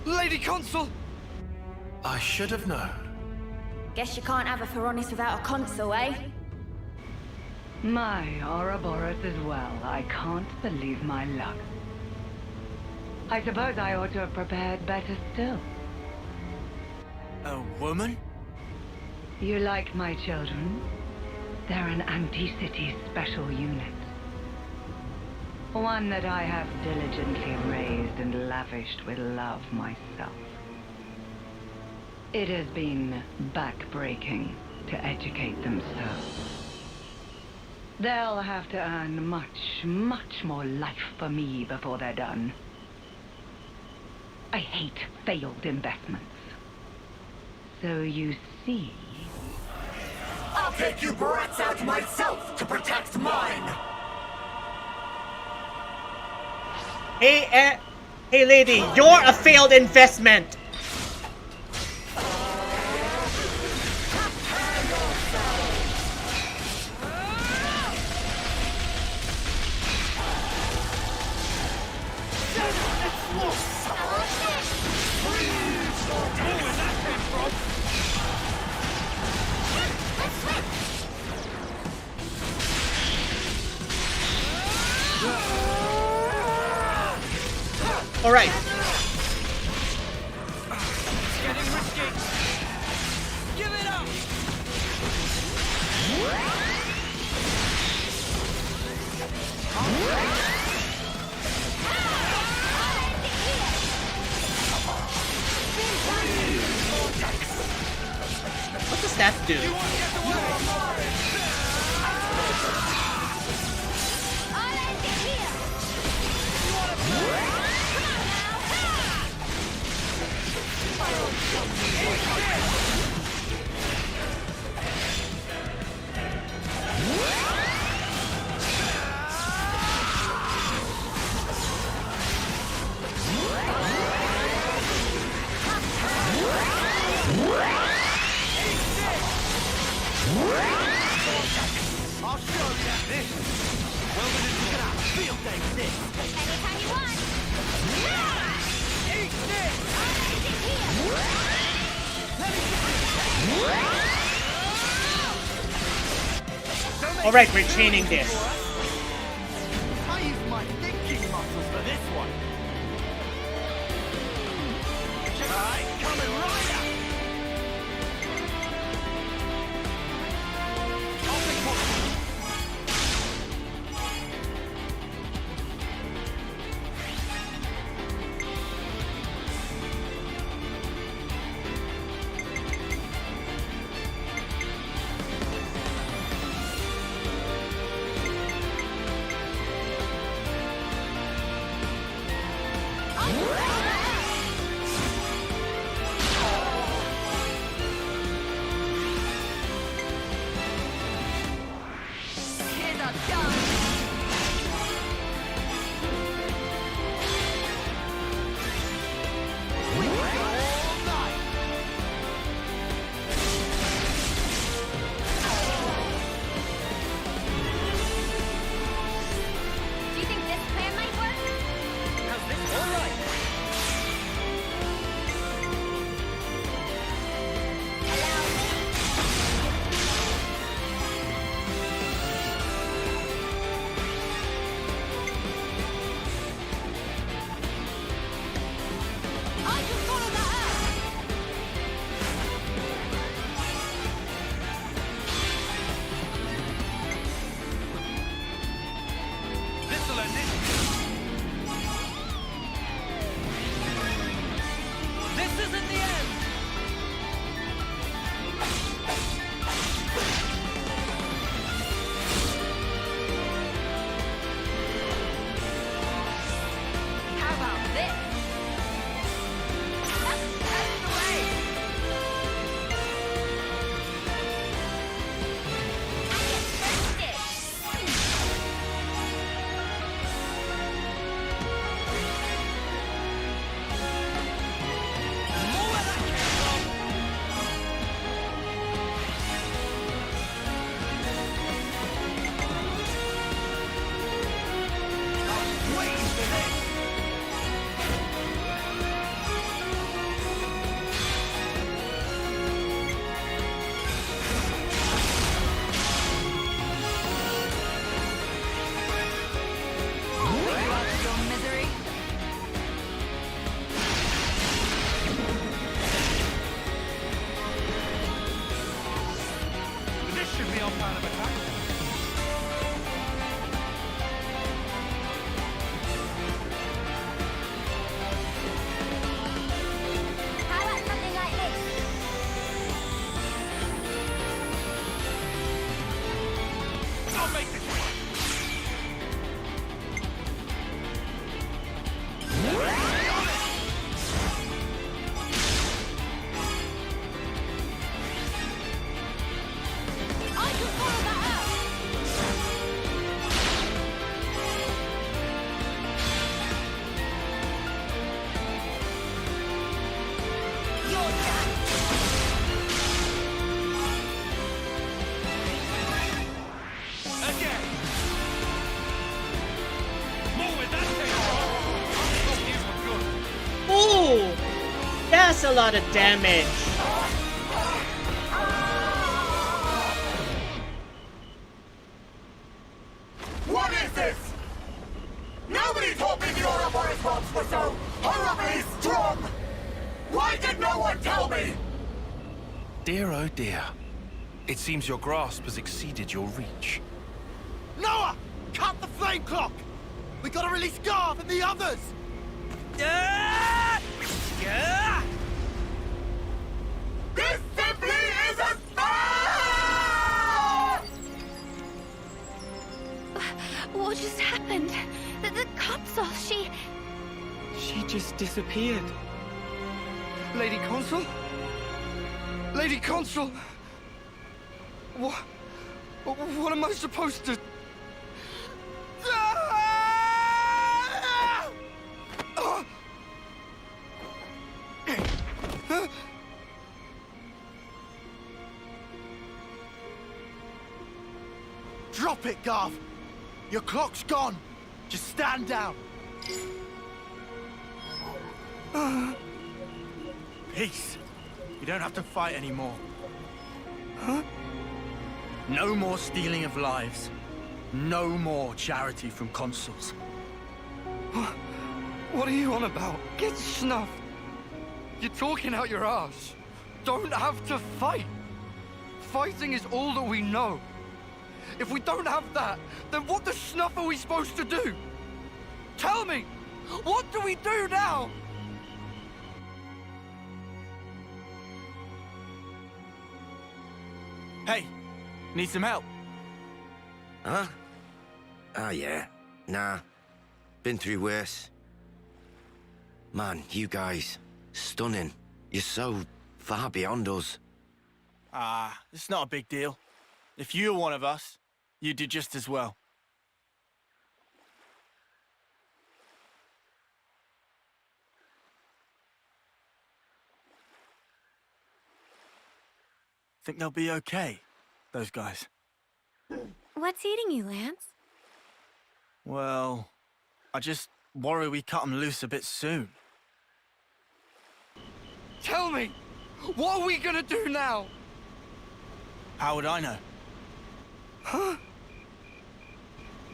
Lady Consul! I should have known. Guess you can't have a Feronis without a consul, eh? My Ouroboros as well. I can't believe my luck. I suppose I ought to have prepared better still. A woman? You like my children? They're an anti-city special unit. One that I have diligently raised and lavished with love myself. It has been back-breaking to educate them so. They'll have to earn much, much more life for me before they're done. I hate failed investments. So you see... I'll take you brats out myself to protect mine! Hey, hey lady, you're a failed investment! All right. It's getting risky. Give it up. What does that do? I'll show you this. Well, we're just gonna have a field day with this. Anytime you want. Eat this. All right, we're chaining this. I use my thinking muscles for this one. Right, coming right up. I'll take one. Again! More with that thing! Ooh! That's a lot of damage. What is this? Nobody told me the Ouroboros bombs were so horribly strong! Why did no one tell me? Dear oh dear. It seems your grasp has exceeded your reach. Noah! Cut the flame clock! We gotta release Garv and the others! This simply isn't What just happened? The console, she just disappeared. Lady Consul? Lady Consul! What am I supposed to... Drop it, Garv! Your clock's gone! Just stand down! Peace. You don't have to fight anymore. Huh? No more stealing of lives. No more charity from consuls. What are you on about? Get snuffed! You're talking out your ass. Don't have to fight. Fighting is all that we know. If we don't have that, then what the snuff are we supposed to do? Tell me! What do we do now? Hey, need some help? Huh? Ah, yeah. Nah. Been through worse. Man, you guys. Stunning. You're so far beyond us. Ah, it's not a big deal. If you were one of us, you'd do just as well. Think they'll be okay, those guys? What's eating you, Lance? Well, I just worry we cut them loose a bit soon. Tell me! What are we gonna do now? How would I know? Huh?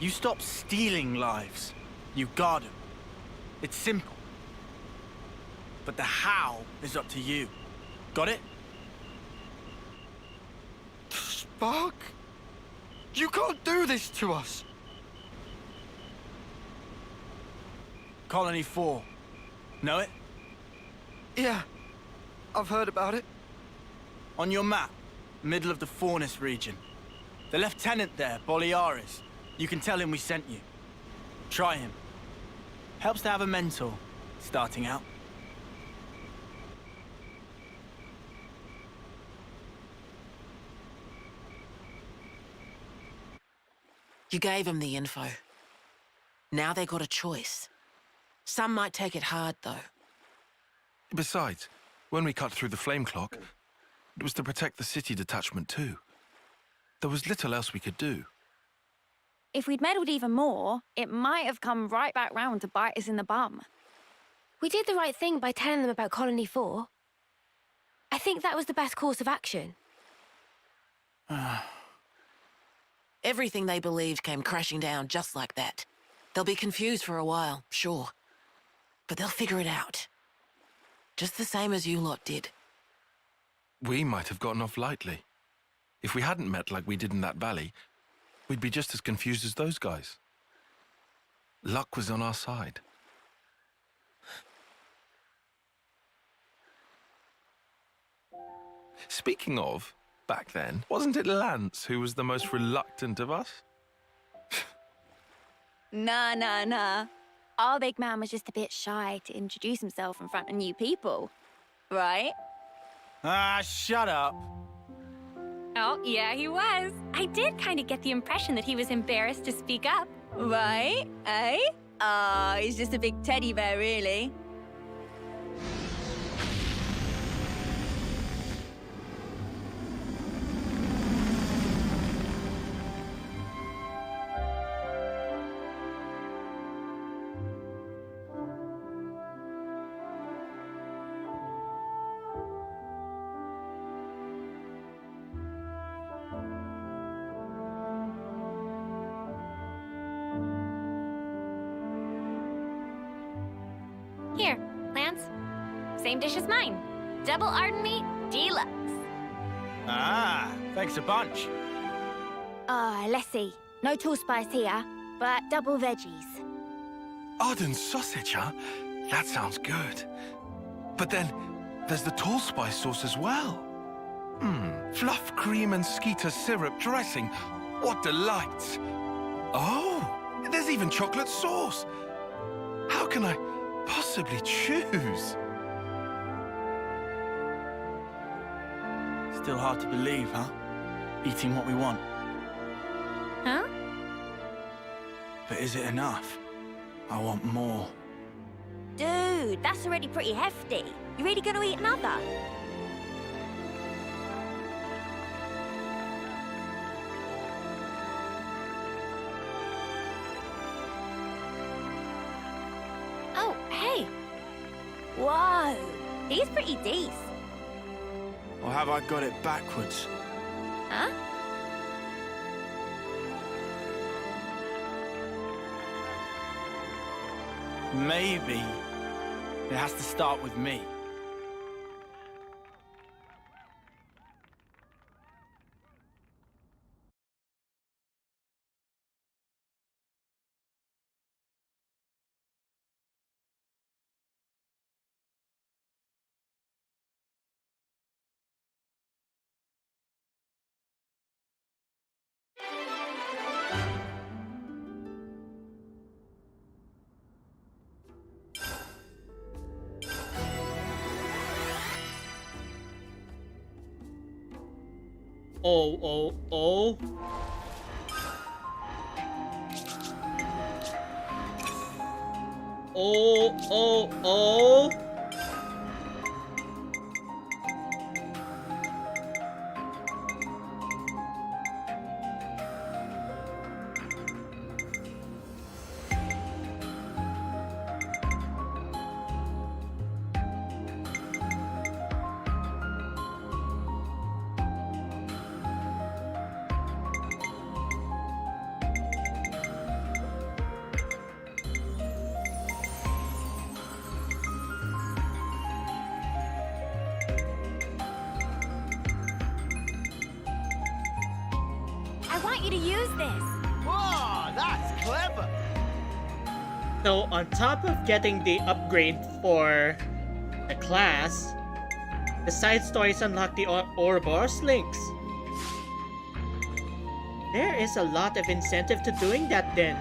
You stop stealing lives. You guard them. It's simple. But the how is up to you. Got it? Spark? You can't do this to us! Colony 4. Know it? Yeah, I've heard about it. On your map, middle of the Faunus region. The lieutenant there, Boliaris. You can tell him we sent you. Try him. Helps to have a mentor, starting out. You gave them the info. Now they got a choice. Some might take it hard, though. Besides, when we cut through the flame clock, it was to protect the city detachment too. There was little else we could do. If we'd meddled even more, it might have come right back round to bite us in the bum. We did the right thing by telling them about Colony 4. I think that was the best course of action. Everything they believed came crashing down just like that. They'll be confused for a while, sure. But they'll figure it out. Just the same as you lot did. We might have gotten off lightly. If we hadn't met like we did in that valley, we'd be just as confused as those guys. Luck was on our side. Speaking of, back then, wasn't it Lance who was the most reluctant of us? Nah. Our big man was just a bit shy to introduce himself in front of new people. Right? Ah, shut up. Oh, yeah, he was. I did kind of get the impression that he was embarrassed to speak up. Right? Eh? He's just a big teddy bear, really. Same dish as mine. Double Arden meat deluxe. Ah, thanks a bunch. Let's see. No tall spice here, but double veggies. Arden sausage, huh? That sounds good. But then, there's the tall spice sauce as well. Fluff cream and skeeter syrup dressing. What delights. Oh, there's even chocolate sauce. How can I possibly choose? Still hard to believe, huh? Eating what we want. Huh? But is it enough? I want more. Dude, that's already pretty hefty. You really gonna eat another? Oh, hey. Whoa, he's pretty decent. Or have I got it backwards? Huh? Maybe it has to start with me. Oh. Oh. I want you to use this. Whoa, that's clever. So on top of getting the upgrade for the class, the side stories unlock the Ouroboros links. There is a lot of incentive to doing that then.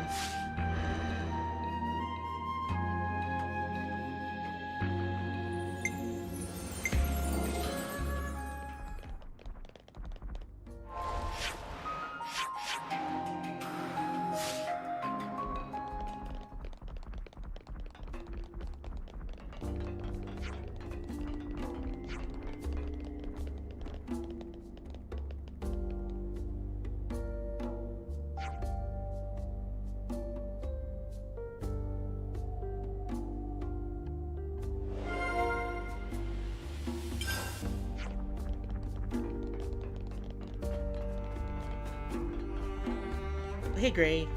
Hey, Gray.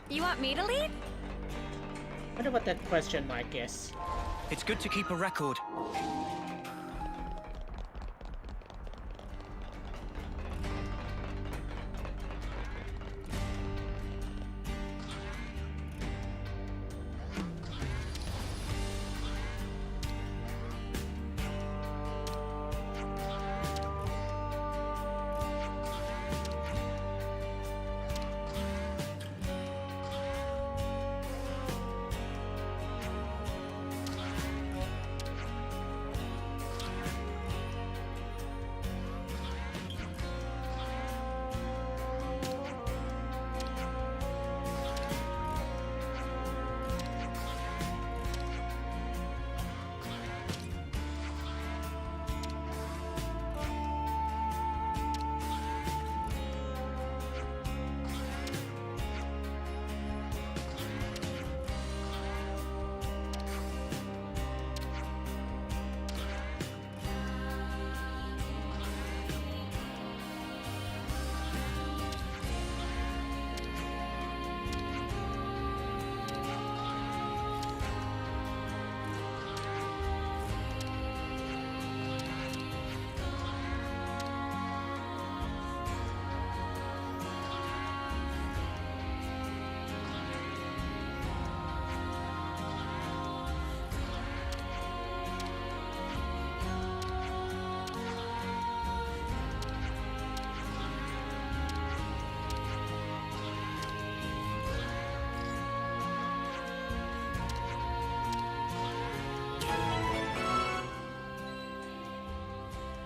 You want me to lead? Wonder what that question mark is. It's good to keep a record.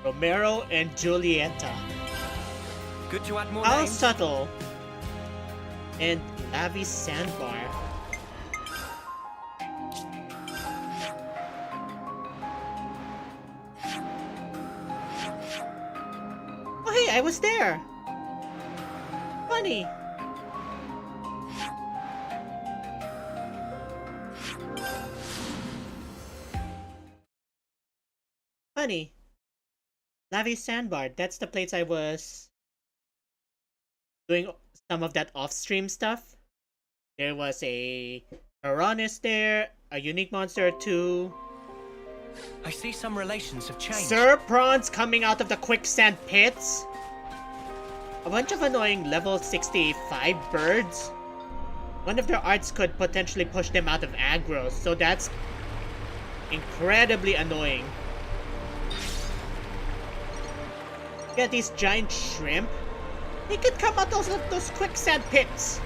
Romero and Julieta. Good to add more How names. subtle. And Lavi Sandbar. Oh hey, I was there! Funny! Funny. Lavi Sandbar, that's the place I was doing some of that off-stream stuff. There was a Uranus there, a unique monster or two. I see some relations have changed. Sir Prawns coming out of the quicksand pits. A bunch of annoying level 65 birds. One of their arts could potentially push them out of aggro, so that's incredibly annoying. Yeah, these giant shrimp. They could come out of those quicksand pits.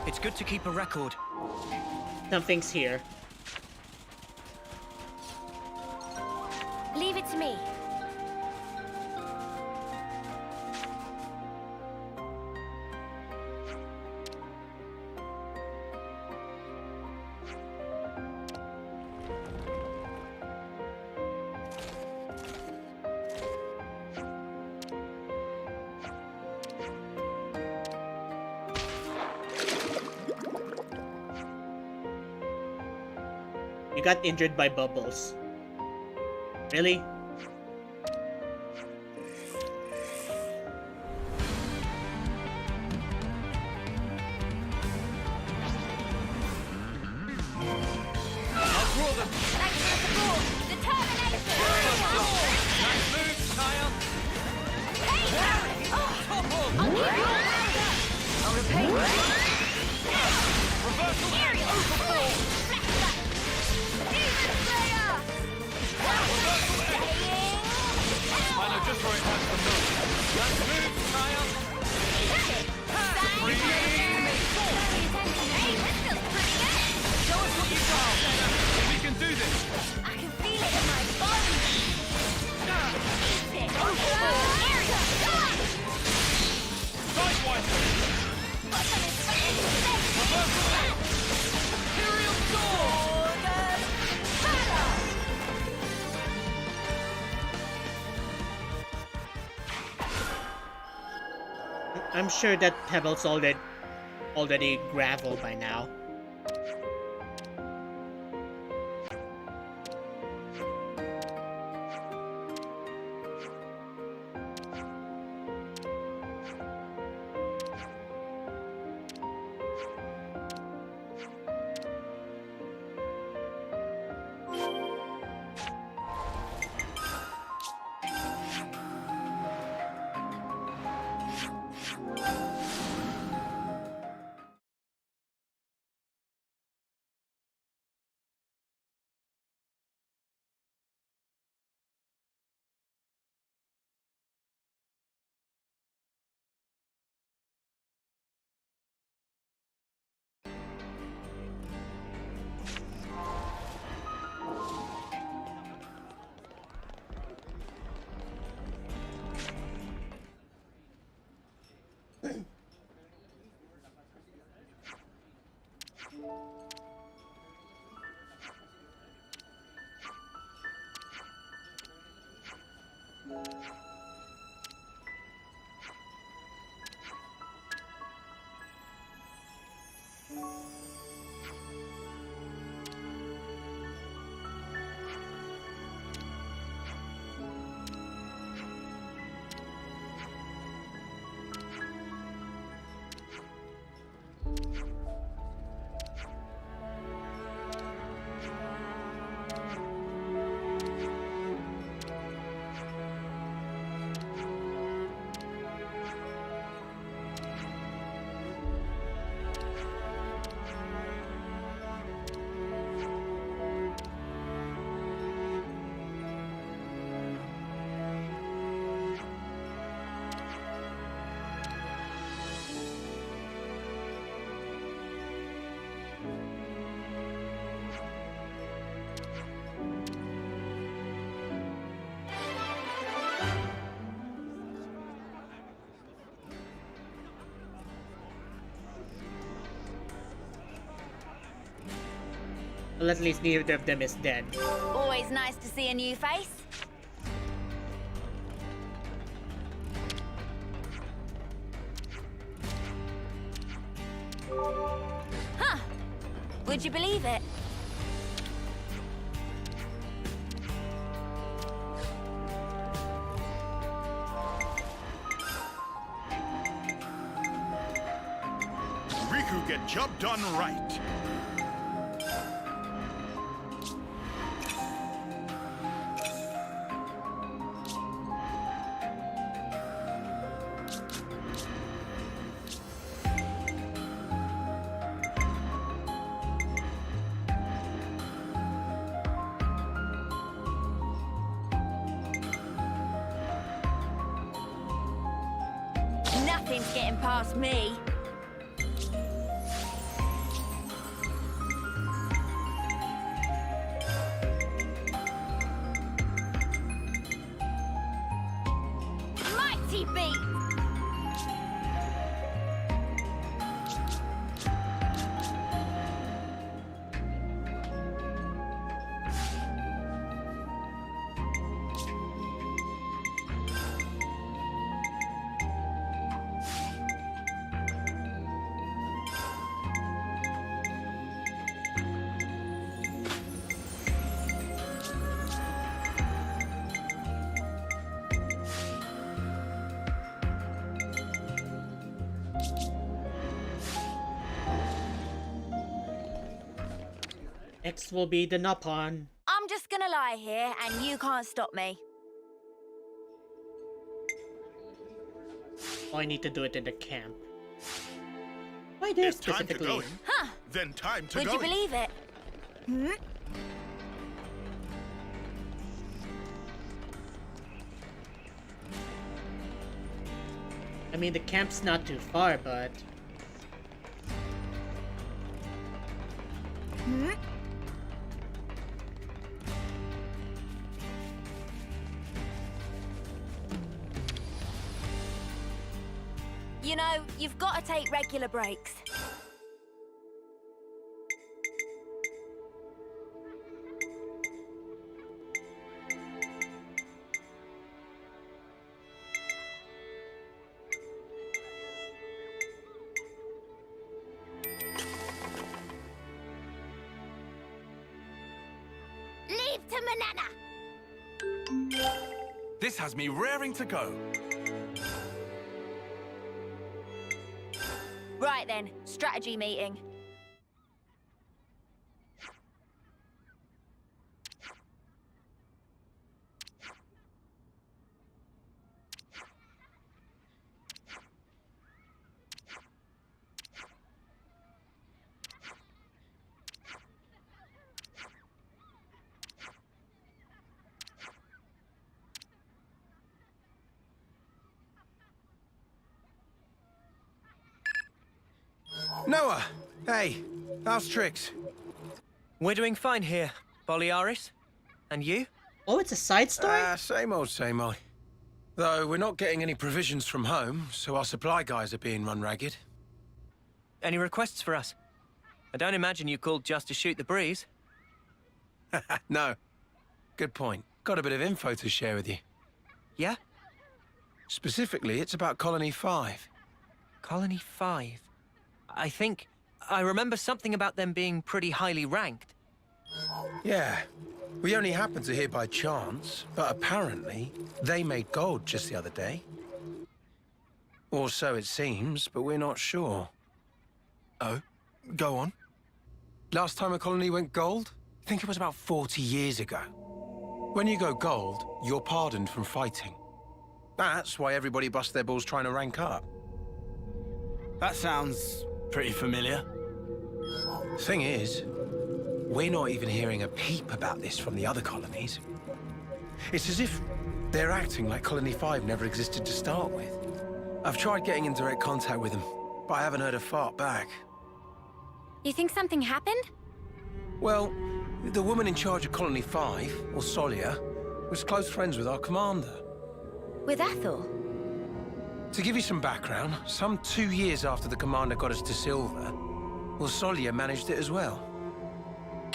It's good to keep a record. Something's here. Leave it to me. You got injured by bubbles. Really? I'm sure that Pebble's already gravel by now. Well, at least neither of them is dead. Always nice to see a new face. Huh. Would you believe it? Riku get job done right. Nothing's getting past me. Mighty beat! Next will be the Napon. I'm just gonna lie here and you can't stop me. Oh, I need to do it in the camp. Why there If time to specifically? go in, Huh. then time to Would go you in. believe it? Hmm? I mean, the camp's not too far, but... Hmm? You know, you've got to take regular breaks. Leave to Manana! This has me raring to go. Right then, strategy meeting. Noah! Hey, how's tricks? We're doing fine here, Boliaris. And you? Oh, it's a side story? Same old, same old. Though we're not getting any provisions from home, so our supply guys are being run ragged. Any requests for us? I don't imagine you called just to shoot the breeze. No. Good point. Got a bit of info to share with you. Yeah? Specifically, it's about Colony 5. Colony 5? I remember something about them being pretty highly ranked. Yeah. We only happened to hear by chance, but apparently they made gold just the other day. Or so it seems, but we're not sure. Oh, go on. Last time a colony went gold? I think it was about 40 years ago. When you go gold, you're pardoned from fighting. That's why everybody busts their balls trying to rank up. That sounds pretty familiar. Thing is, we're not even hearing a peep about this from the other colonies. It's as if they're acting like Colony 5 never existed to start with. I've tried getting in direct contact with them, but I haven't heard a fart back. You think something happened? Well, the woman in charge of Colony 5, or Solia, was close friends with our commander. With Ethel? To give you some background, some 2 years after the commander got us to Silver, well, Solia managed it as well.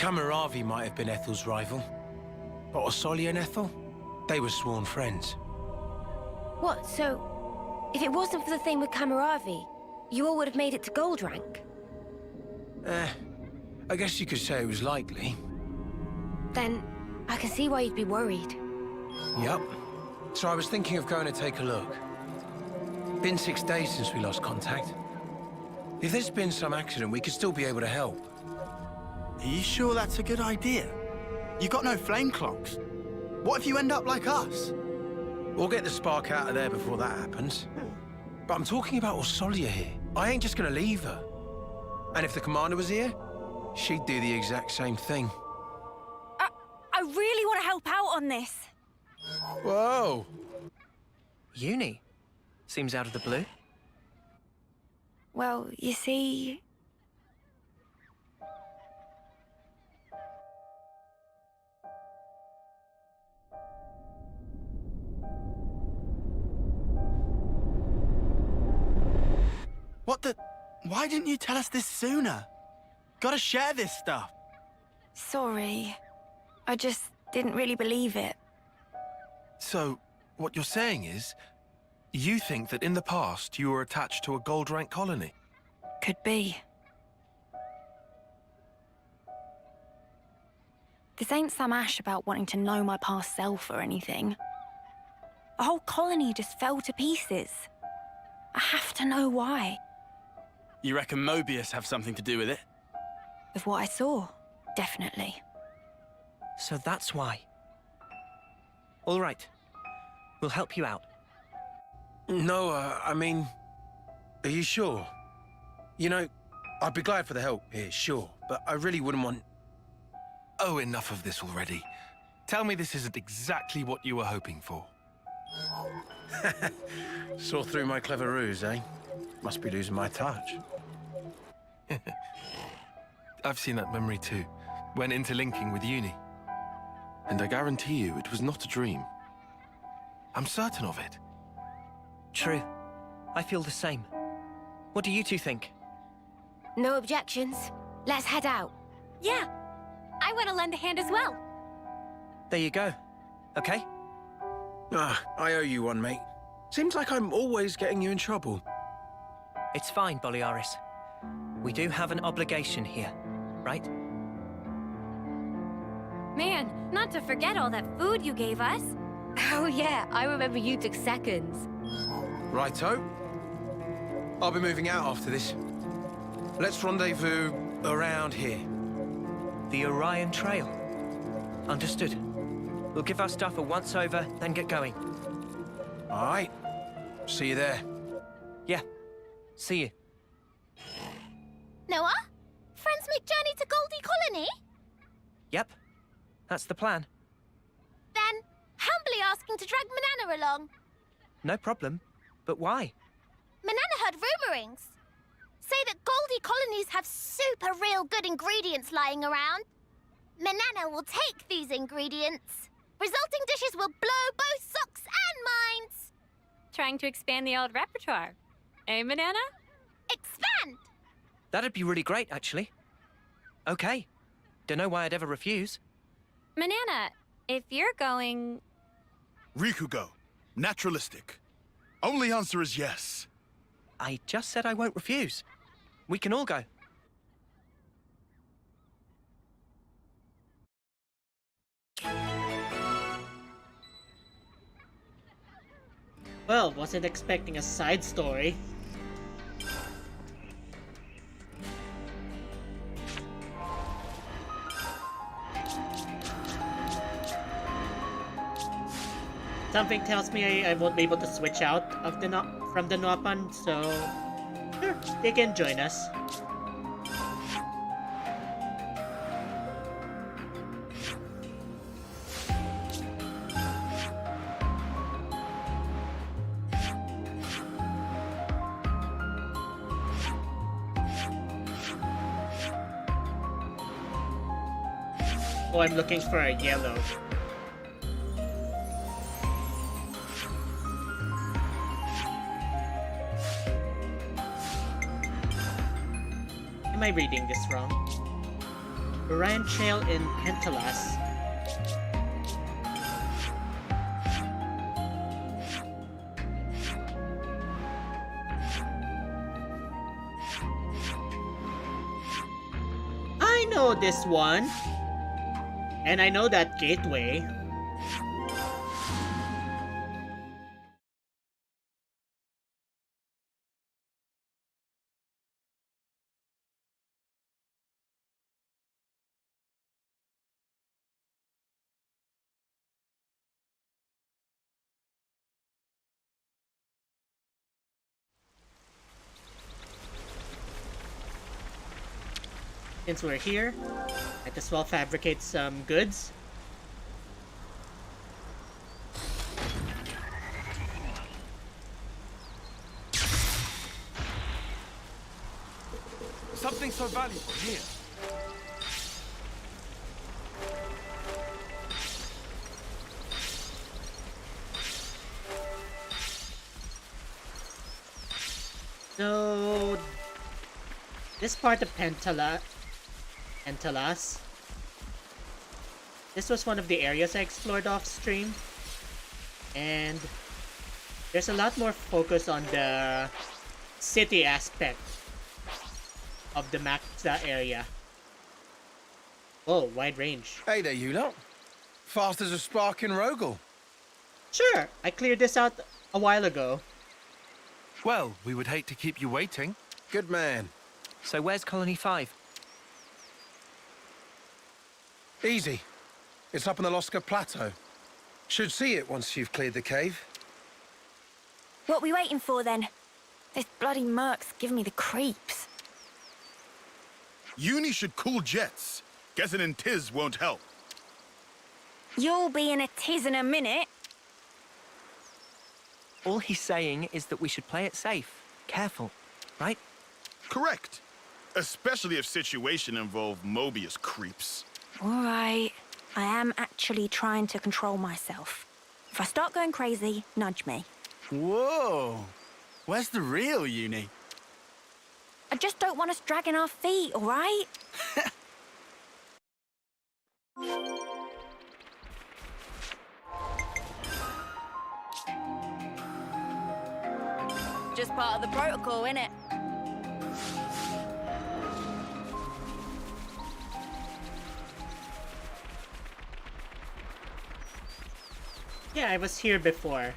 Kamaravi might have been Ethel's rival. But Osolia and Ethel? They were sworn friends. What, so... If it wasn't for the thing with Kamaravi, you all would have made it to gold rank? I guess you could say it was likely. Then, I can see why you'd be worried. Yep. So I was thinking of going to take a look. Been 6 days since we lost contact. If there's been some accident, we could still be able to help. Are you sure that's a good idea? You got no flame clocks. What if you end up like us? We'll get the spark out of there before that happens. But I'm talking about Osolia here. I ain't just gonna leave her. And if the commander was here, she'd do the exact same thing. I really want to help out on this. Whoa! Uni? Seems out of the blue. Well, you see... What the... Why didn't you tell us this sooner? Gotta share this stuff. Sorry. I just didn't really believe it. So, what you're saying is, you think that in the past you were attached to a gold rank colony? Could be. This ain't some ash about wanting to know my past self or anything. The whole colony just fell to pieces. I have to know why. You reckon Mobius have something to do with it? With what I saw, definitely. So that's why. All right. We'll help you out. No, I mean... Are you sure? You know, I'd be glad for the help here, sure. But I really wouldn't want... Oh, enough of this already. Tell me this isn't exactly what you were hoping for. Saw through my clever ruse, eh? Must be losing my touch. I've seen that memory too, when interlinking with Uni. And I guarantee you it was not a dream. I'm certain of it. True. I feel the same. What do you two think? No objections. Let's head out. Yeah. I want to lend a hand as well. There you go. Okay? I owe you one, mate. Seems like I'm always getting you in trouble. It's fine, Boliaris. We do have an obligation here, right? Man, not to forget all that food you gave us. Oh yeah, I remember you took seconds. Righto. I'll be moving out after this. Let's rendezvous around here. The Orion Trail. Understood. We'll give our stuff a once-over, then get going. All right. See you there. Yeah. See you. Noah? Friends make journey to Goldie Colony? Yep. That's the plan. Then, humbly asking to drag Manana along. No problem. But why? Manana heard rumorings. Say that Goldie colonies have super real good ingredients lying around. Manana will take these ingredients. Resulting dishes will blow both socks and minds. Trying to expand the old repertoire. Eh, Manana? Expand! That'd be really great, actually. Okay. Don't know why I'd ever refuse. Manana, if you're going... Rikugo. Naturalistic. Only answer is yes. I just said I won't refuse. We can all go. Well, wasn't expecting a side story. Something tells me I won't be able to switch out of the from the Nopan, so sure, they can join us. Oh, I'm looking for a yellow. Am I reading this wrong? Orion Trail in Pentalas. I know this one. And I know that gateway. Since we're here, might as well fabricate some goods. Something so valuable here. So, this part of Pentalas, this was one of the areas I explored off stream, and there's a lot more focus on the city aspect of the Maxa area. Oh, wide range. Hey there, you lot. Fast as a spark in Rogel. Sure, I cleared this out a while ago. Well, we would hate to keep you waiting. Good man. So where's Colony 5? Easy. It's up on the Loska Plateau. Should see it once you've cleared the cave. What we waiting for then? This bloody Merc's giving me the creeps. Uni should cool jets. Guessing in Tiz won't help. You'll be in a tiz in a minute. All he's saying is that we should play it safe. Careful, right? Correct. Especially if situation involve Mobius creeps. All right. I am actually trying to control myself. If I start going crazy, nudge me. Whoa! Where's the real Uni? I just don't want us dragging our feet, all right? Just part of the protocol, innit? Yeah, I was here before.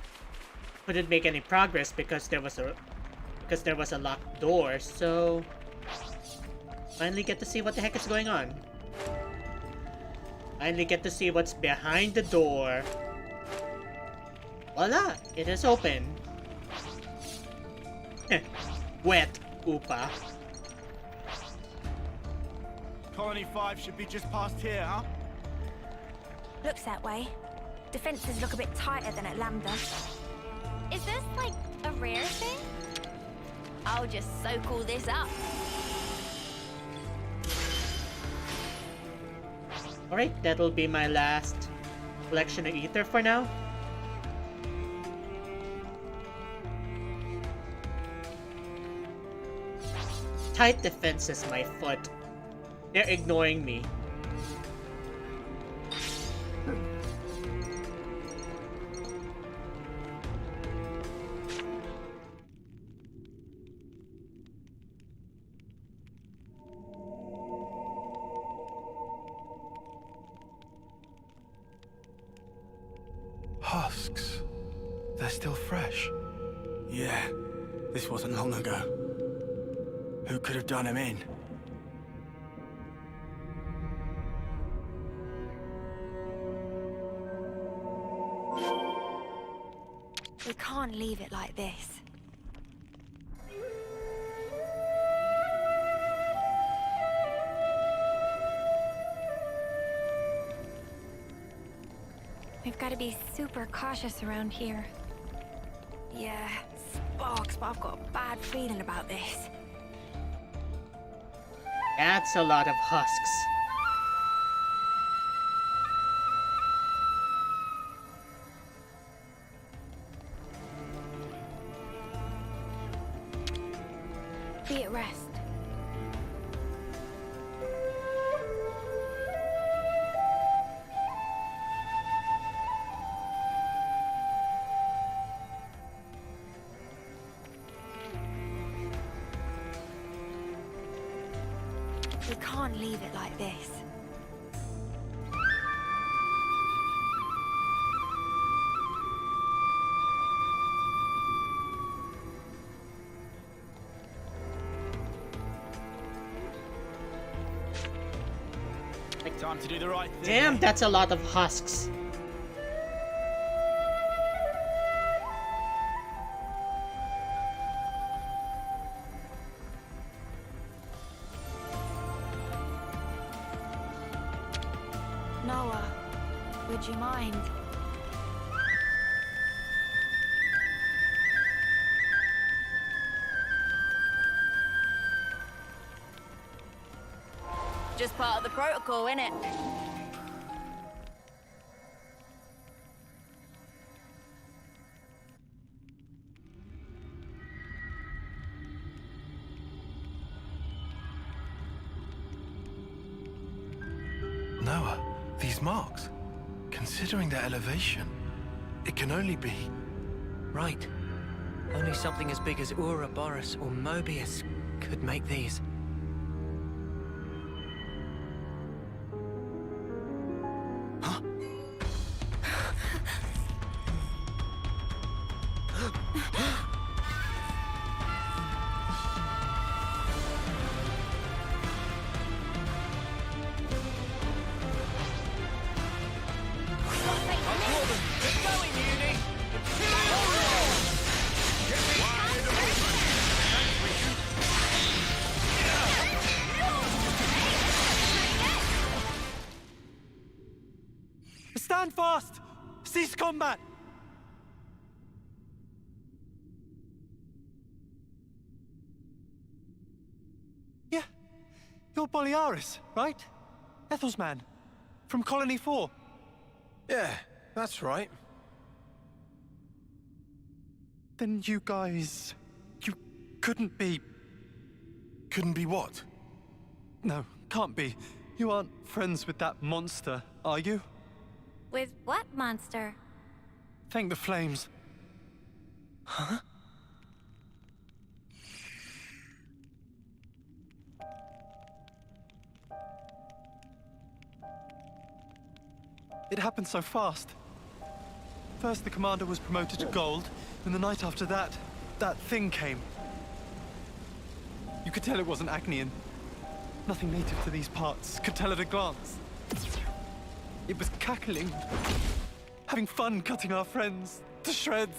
Couldn't make any progress because there was a locked door, so finally get to see what the heck is going on. Finally get to see what's behind the door. Voila! It is open. Wet, Oopa. Colony 5 should be just past here, huh? Looks that way. Defenses look a bit tighter than at Lambda. Is this, like, a rare thing? I'll just soak all this up. Alright, that'll be my last collection of ether for now. Tight defenses, my foot. They're ignoring me. Husks. They're still fresh. Yeah, this wasn't long ago. Who could have done him in? We can't leave it like this. We've got to be super cautious around here. Yeah, sparks, but I've got a bad feeling about this. That's a lot of husks. Be at rest. can't leave it like this. Time to do the right thing. Damn, that's a lot of husks. Noah, would you mind? Just part of the protocol, innit? Noah, these marks, considering their elevation, it can only be... Right. Only something as big as Ouroboros or Mobius could make these. Stand fast! Cease combat! Yeah, you're Boliaris, right? Ethel's man, from Colony 4. Yeah, that's right. Then you guys... you couldn't be... Couldn't be what? No, can't be. You aren't friends with that monster, are you? With what monster? Thank the flames. Huh? It happened so fast. First, the commander was promoted to gold, and the night after that, that thing came. You could tell it wasn't Agnian. Nothing native to these parts. Could tell at a glance. It was cackling, having fun cutting our friends to shreds.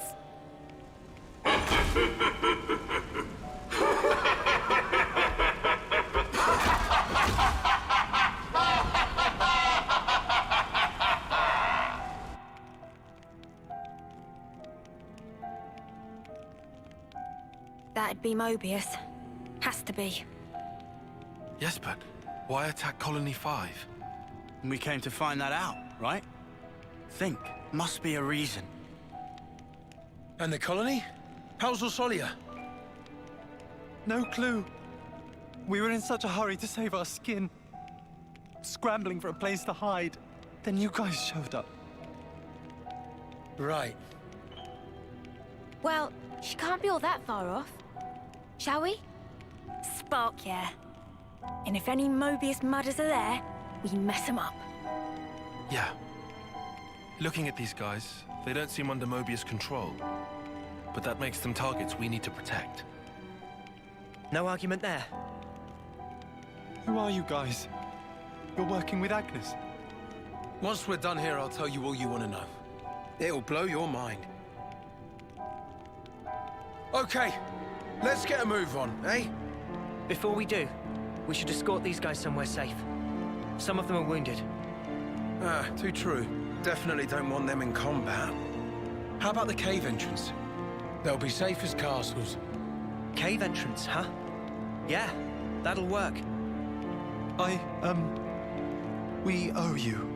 That'd be Mobius. Has to be. Yes, but why attack Colony 5? We came to find that out, right? Think. Must be a reason. And the colony? How's Orsolia? No clue. We were in such a hurry to save our skin. Scrambling for a place to hide. Then you guys showed up. Right. Well, she can't be all that far off. Shall we? Spark, yeah. And if any Mobius mudders are there, we mess them up. Yeah. Looking at these guys, they don't seem under Mobius control. But that makes them targets we need to protect. No argument there. Who are you guys? You're working with Agnes. Once we're done here, I'll tell you all you want to know. It'll blow your mind. Okay, let's get a move on, eh? Before we do, we should escort these guys somewhere safe. Some of them are wounded. Ah, too true. Definitely don't want them in combat. How about the cave entrance? They'll be safe as castles. Cave entrance, huh? Yeah, that'll work. We owe you.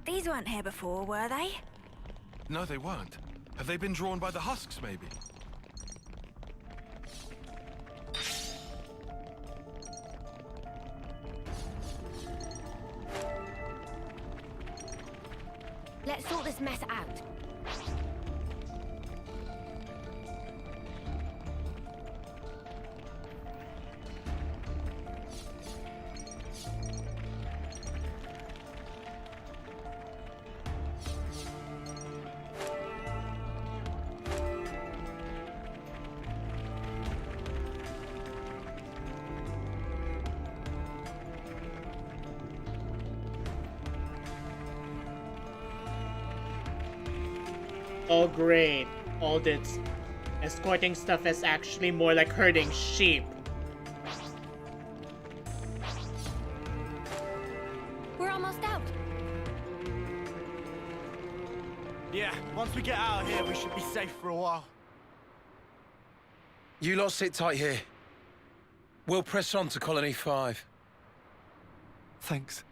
These weren't here before, were they? No, they weren't. Have they been drawn by the husks, maybe? Let's sort this mess out. Oh great, all this escorting stuff is actually more like herding sheep. We're almost out. Yeah, once we get out of here, we should be safe for a while. You lot sit tight here. We'll press on to Colony 5. Thanks.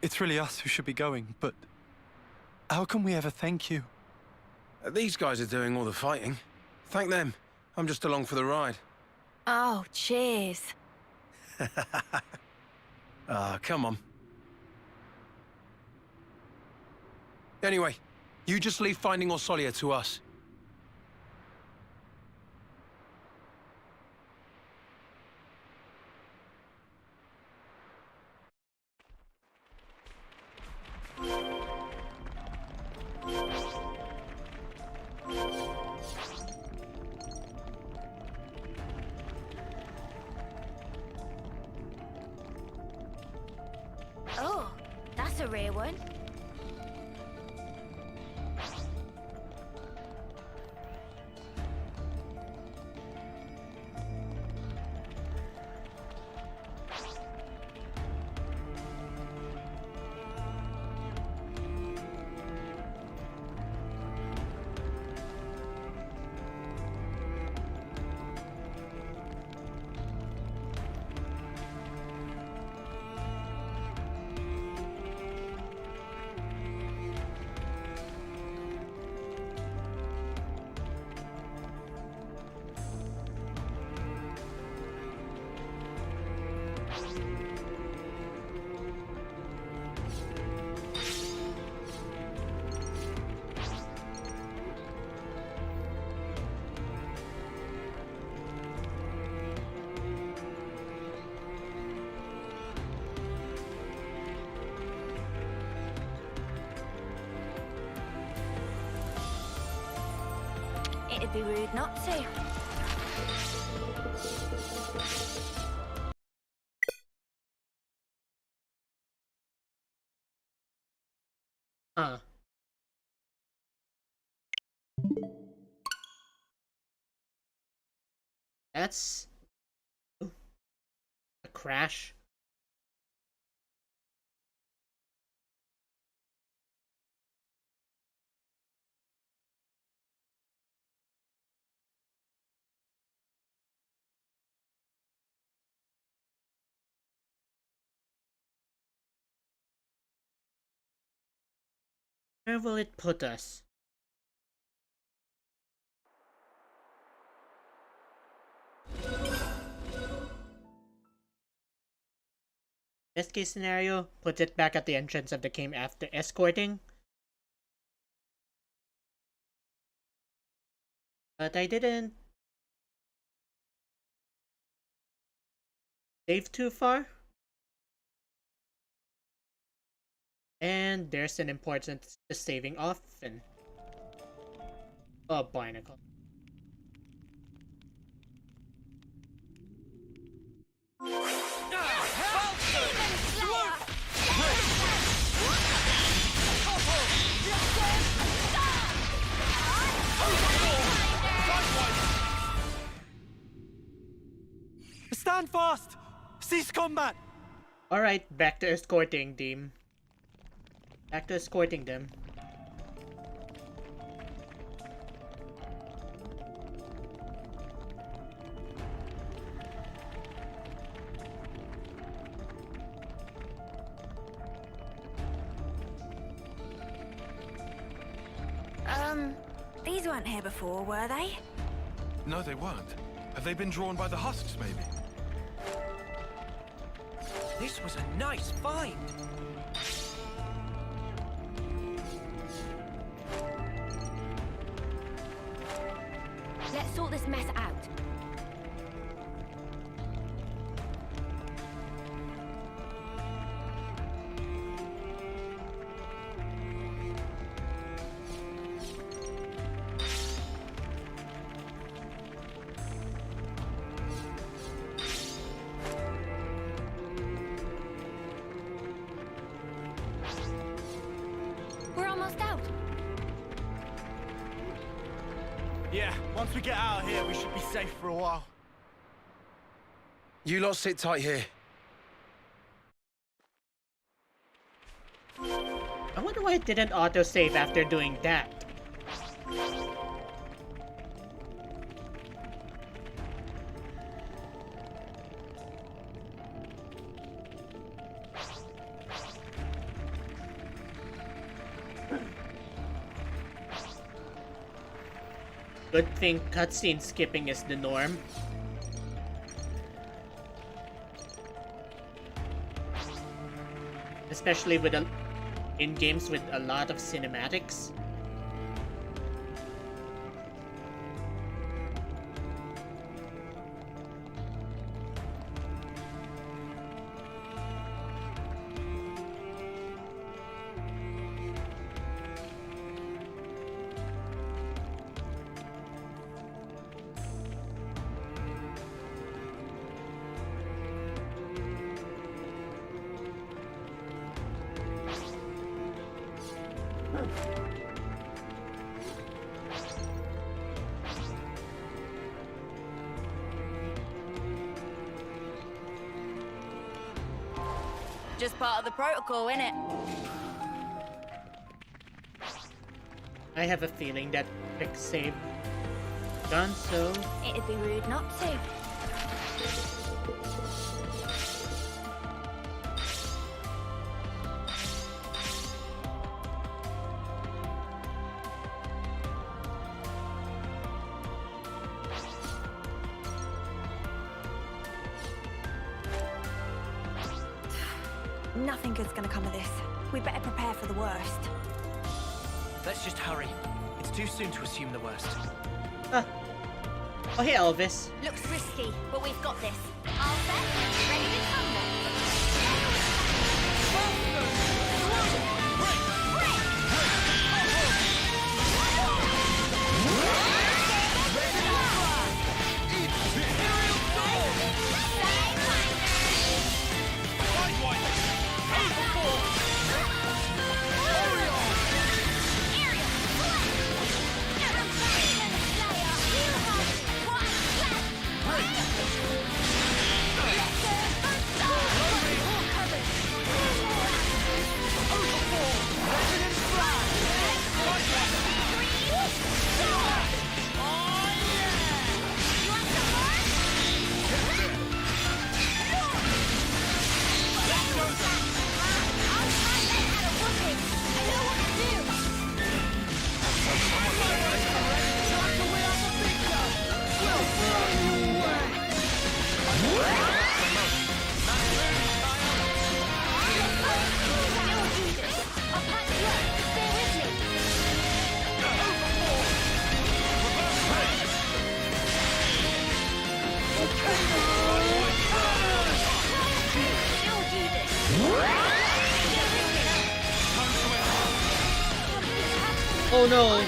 It's really us who should be going, but how can we ever thank you? These guys are doing all the fighting. Thank them. I'm just along for the ride. Oh, cheers. Ah, come on. Anyway, you just leave finding Orsolia to us. Oh, that's a rare one. It'd be rude not to. Huh. That's a crash. Where will it put us? Best case scenario, puts it back at the entrance of the cave after escorting. But I didn't save too far. And there's an importance to saving often. Oh, barnacle. Stand fast! Cease combat! Alright, back to escorting team. Back to escorting them. These weren't here before, were they? No, they weren't. Have they been drawn by the husks, maybe? This was a nice find. Let's sort this mess out. We're almost out. Yeah, once we get out of here, we should be safe for a while. You lot sit tight here. I wonder why it didn't autosave after doing that. Good thing cutscene skipping is the norm. Especially with in games with a lot of cinematics. Just part of the protocol, innit? I have a feeling that quick save done, so It'd be rude not to. Nothing good's gonna come of this. We better prepare for the worst. Let's just hurry. It's too soon to assume the worst. Oh, hey, Elvis. Looks risky, but we've got this. All set? Ready to tumble? Oh no!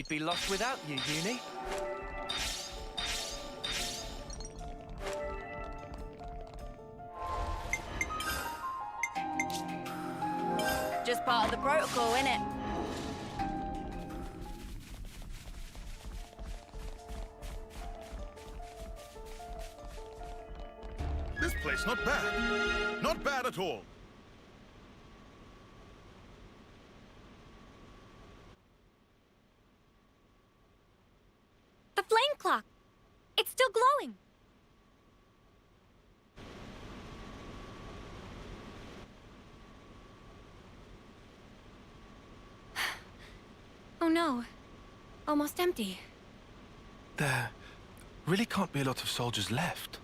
we'd be lost without you, Uni. Just part of the protocol, innit? This place not bad. Not bad at all. The flame clock. It's still glowing. Oh no. Almost empty. There really can't be a lot of soldiers left.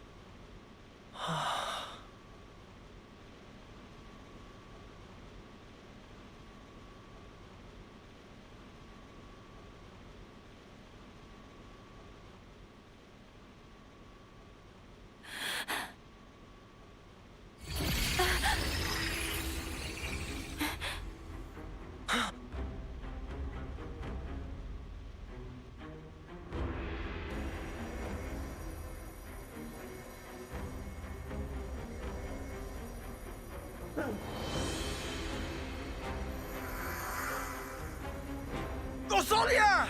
Osolia!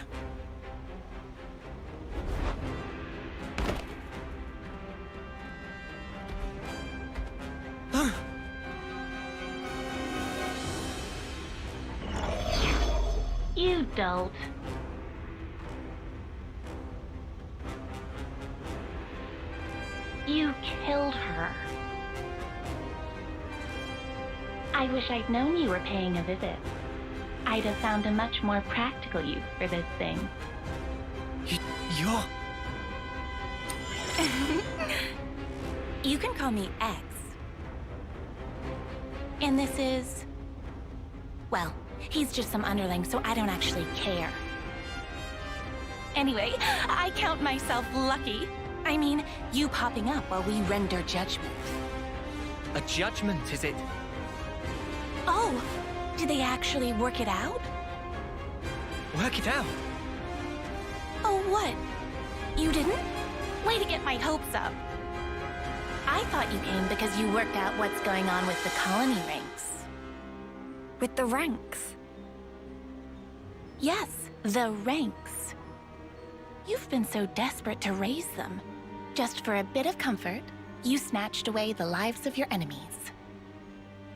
You dolt. You killed her. I wish I'd known you were paying a visit. I'd have found a much more practical use for this thing. You're... You can call me X. And this is... well, he's just some underling, so I don't actually care. Anyway, I count myself lucky. I mean, you popping up while we render judgment. A judgment, is it? Oh, did they actually work it out? Work it out? Oh, what? You didn't? Way to get my hopes up. I thought you came because you worked out what's going on with the colony ranks. With the ranks? Yes, the ranks. You've been so desperate to raise them. Just for a bit of comfort, you snatched away the lives of your enemies.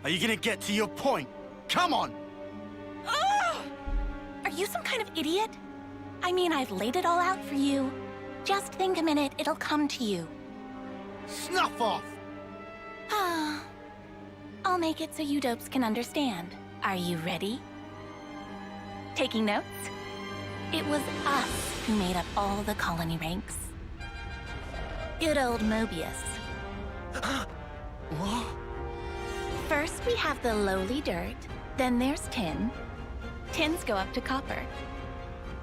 Are you gonna get to your point? Come on! Ugh! Are you some kind of idiot? I mean, I've laid it all out for you. Just think a minute, it'll come to you. Snuff off! I'll make it so you dopes can understand. Are you ready? Taking notes? It was us who made up all the colony ranks. Good old Mobius. What? First, we have the lowly dirt. Then there's tin. Tins go up to copper.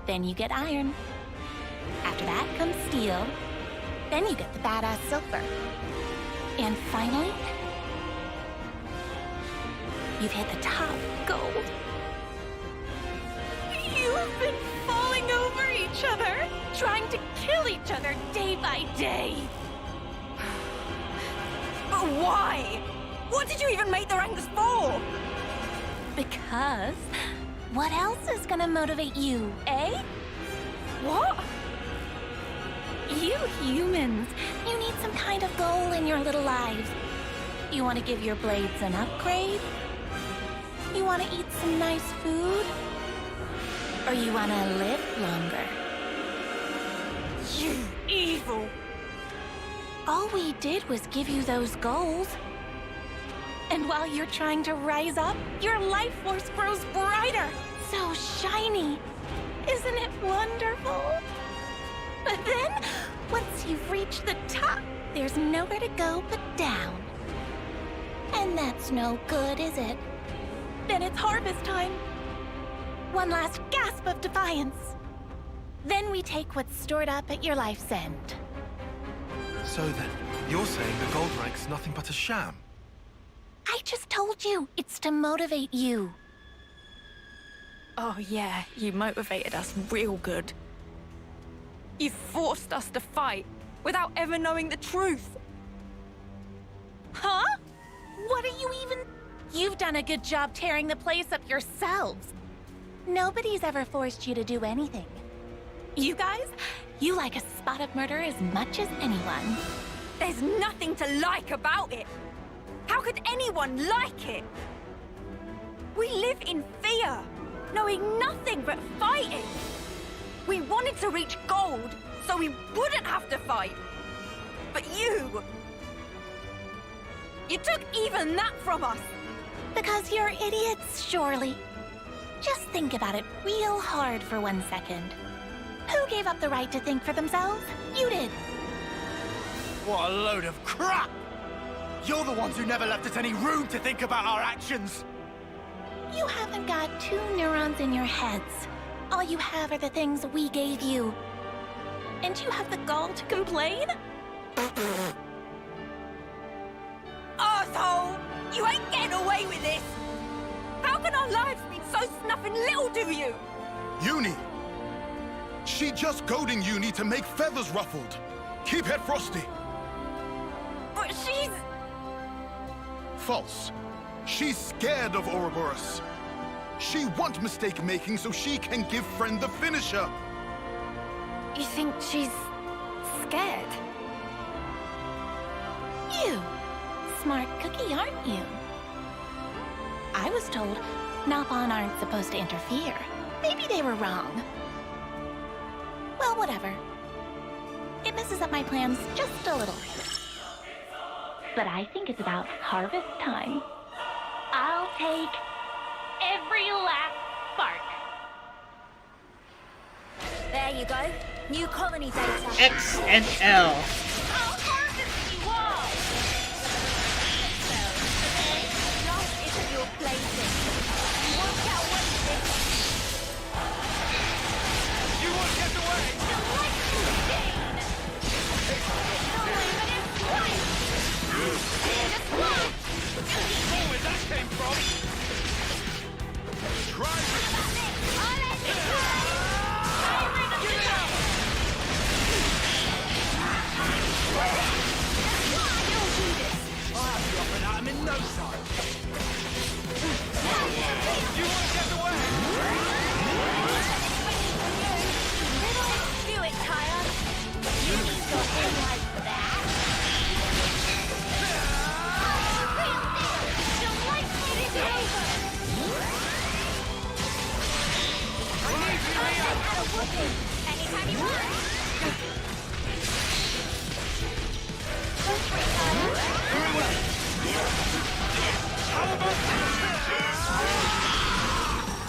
Then you get iron. After that comes steel. Then you get the badass silver. And finally, you've hit the top, gold. You've been falling over each other, trying to kill each other day by day. But why? What did you even make the ranks for? Because what else is gonna motivate you, eh? What? You humans, you need some kind of goal in your little lives. You want to give your blades an upgrade? You want to eat some nice food? Or you want to live longer? You evil! All we did was give you those goals. And while you're trying to rise up, your life force grows brighter. So shiny. Isn't it wonderful? But then, once you've reached the top, there's nowhere to go but down. And that's no good, is it? Then it's harvest time. One last gasp of defiance. Then we take what's stored up at your life's end. So then, you're saying the gold rank's nothing but a sham? I just told you, it's to motivate you. Oh yeah, you motivated us real good. You forced us to fight without ever knowing the truth. Huh? What are you even... You've done a good job tearing the place up yourselves. Nobody's ever forced you to do anything. You guys, you like a spot of murder as much as anyone. There's nothing to like about it. How could anyone like it? We live in fear, knowing nothing but fighting. We wanted to reach gold, so we wouldn't have to fight. But you took even that from us. Because you're idiots, surely. Just think about it real hard for 1 second. Who gave up the right to think for themselves? You did. What a load of crap! You're the ones who never left us any room to think about our actions! You haven't got 2 neurons in your heads. All you have are the things we gave you. And you have the gall to complain? Arsehole! You ain't getting away with this! How can our lives mean so snuffing little to you? Uni! She just goading Uni to make feathers ruffled. Keep it frosty. But she's... False. She's scared of Ouroboros. She want mistake-making so she can give friend the finisher. You think she's... scared? You. Smart cookie, aren't you? I was told Nalpon aren't supposed to interfere. Maybe they were wrong. Well, whatever. It messes up my plans just a little. But I think it's about harvest time. I'll take every last spark. There you go. New colony data. X and L. I'll harvest you all! So, today, life isn't your plaything. You won't get away with this. You won't get away! Delightful gain! No way, but it's right! Just one! Oh, where that came from? Try I'll let you try! You'll do this! I'll have you up and at him in no time. You won't get away! Do it, Tyler. You need your own like that. Delightful is over. I'll take a whooping anytime you want. Go for it, Tyler. Very well. How about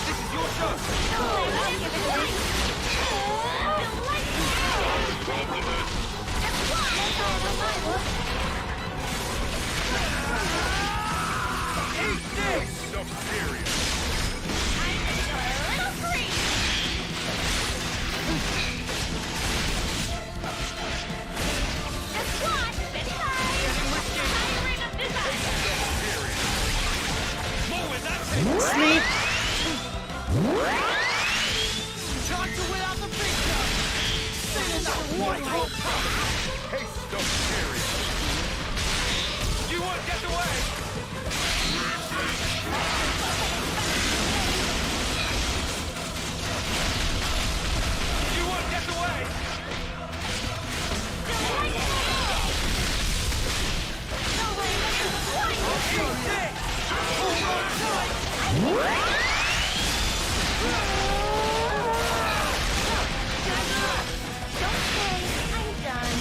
this is your show. I'll give it away. Eat this! So serious. A little free. Just watch this time. Tyrant of disaster. More with that Sleep. Time to win out the picture! Singing that white hot cup! Hey, so serious. You won't get away! You won't get away! Don't worry, I'm done.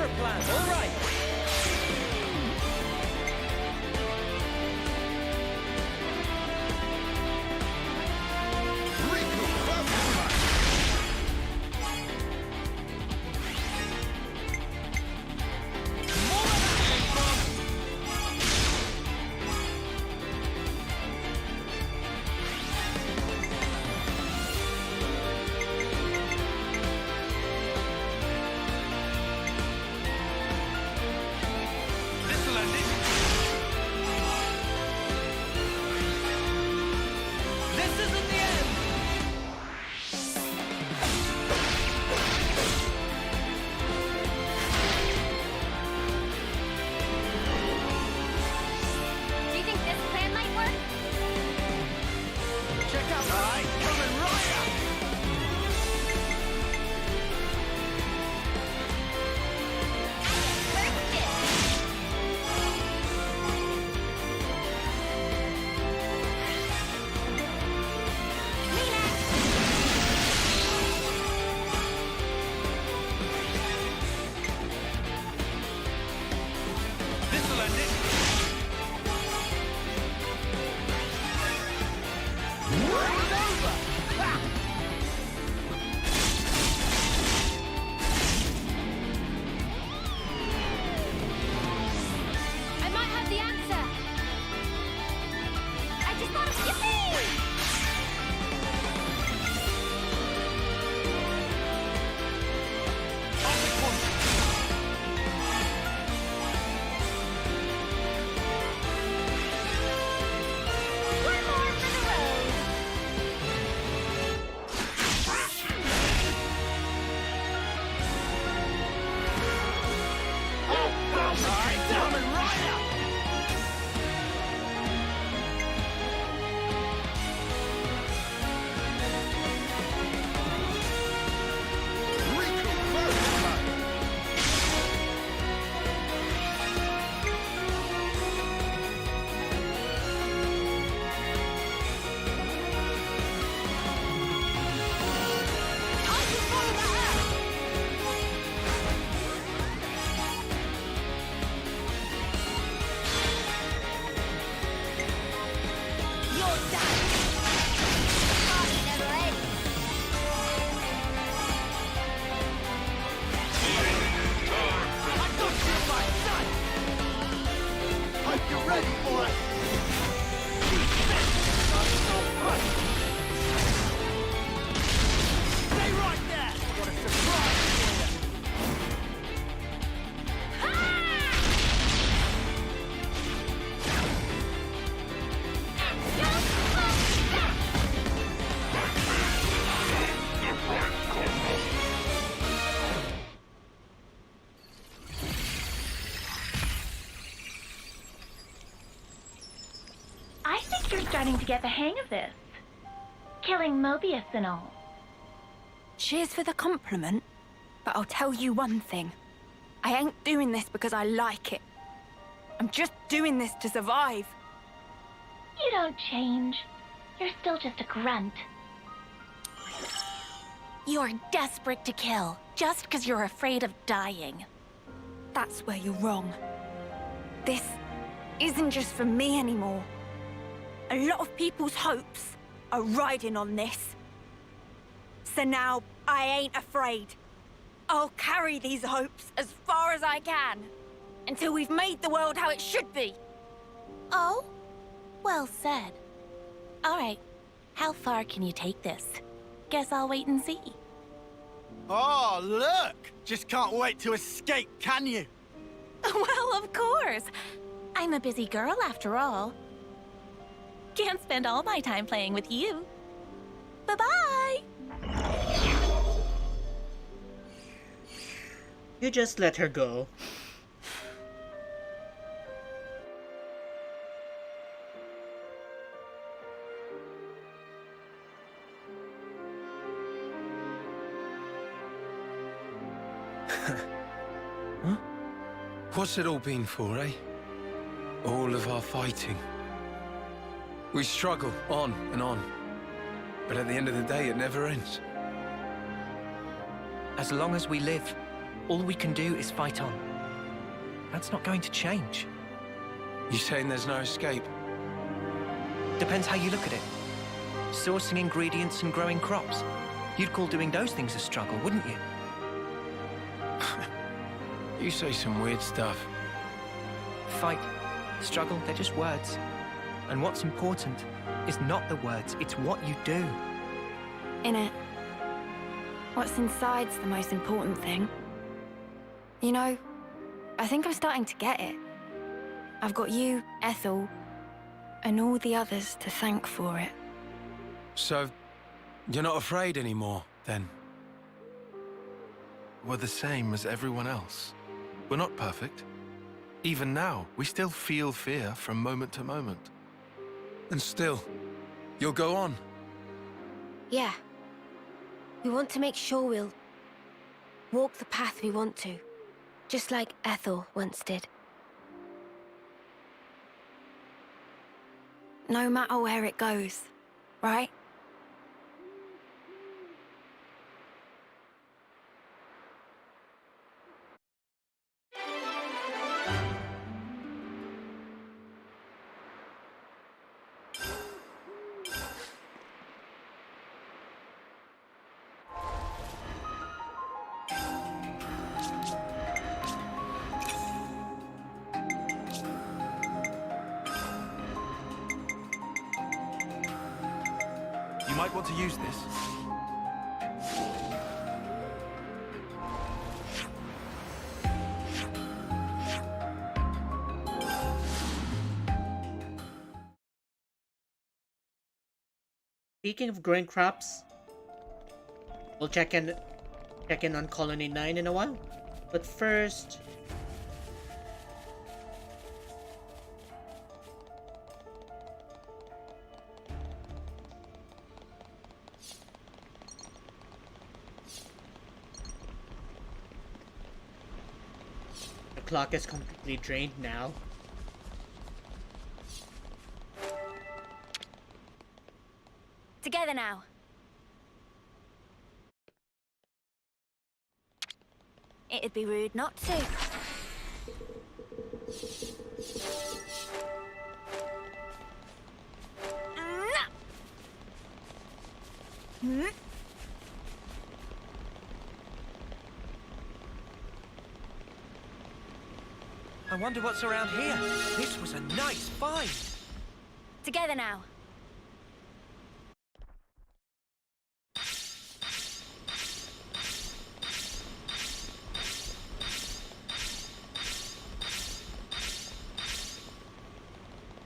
power plant, all right. Do you think this plan might work? Check out the light coming right up! This'll end it. I might have the answer. I just thought of yippee! One more for the road. Coming right up! I think you're starting to get the hang of this. Killing Mobius and all. Cheers for the compliment, but I'll tell you one thing. I ain't doing this because I like it. I'm just doing this to survive. You don't change. You're still just a grunt. You're desperate to kill, just because you're afraid of dying. That's where you're wrong. This isn't just for me anymore. A lot of people's hopes are riding on this. So now I ain't afraid. I'll carry these hopes as far as I can, until we've made the world how it should be. Oh? Well said. All right. How far can you take this? Guess I'll wait and see. Oh, look! Just can't wait to escape, can you? Well, of course. I'm a busy girl after all. Can't spend all my time playing with you. Bye-bye! You just let her go. Huh? What's it all been for, eh? All of our fighting. We struggle on and on. But at the end of the day, it never ends. As long as we live, all we can do is fight on. That's not going to change. You saying there's no escape? Depends how you look at it. Sourcing ingredients and growing crops. You'd call doing those things a struggle, wouldn't you? You say some weird stuff. Fight, struggle, they're just words. And what's important is not the words, it's what you do. Innit? What's inside's the most important thing. You know, I think I'm starting to get it. I've got you, Ethel, and all the others to thank for it. So, you're not afraid anymore, then? We're the same as everyone else. We're not perfect. Even now, we still feel fear from moment to moment. And still, you'll go on? Yeah. We want to make sure we'll walk the path we want to, just like Ethel once did. No matter where it goes, right? You might want to use this. Speaking of growing crops, we'll check in on Colony 9 in a while. But first, the clock is completely drained now. Together now. It'd be rude not to. I wonder what's around here. This was a nice find. Together now.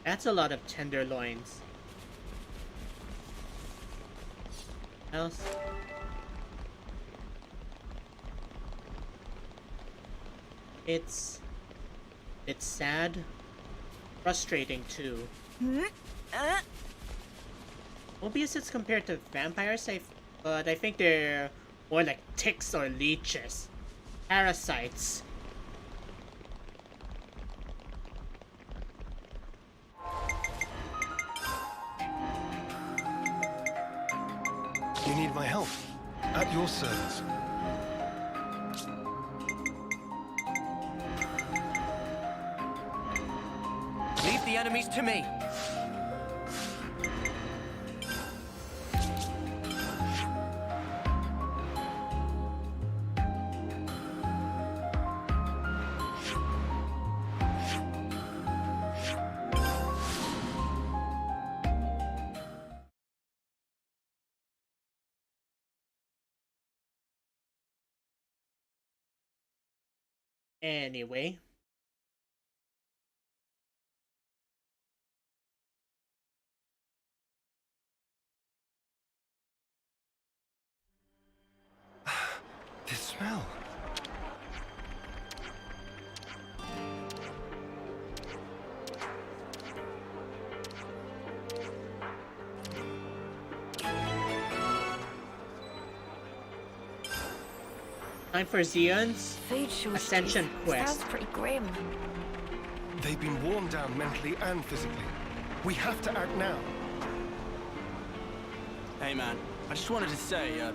That's a lot of tenderloins. Else? It's sad, frustrating too. Mobiuses compared to vampires, but I think they're more like ticks or leeches, parasites. You need my help. At your service. Leave the enemies to me. Anyway. This smell. Time for Xeon's Ascension quest. Sounds pretty grim. They've been worn down mentally and physically. We have to act now. Hey man, I just wanted to say, you're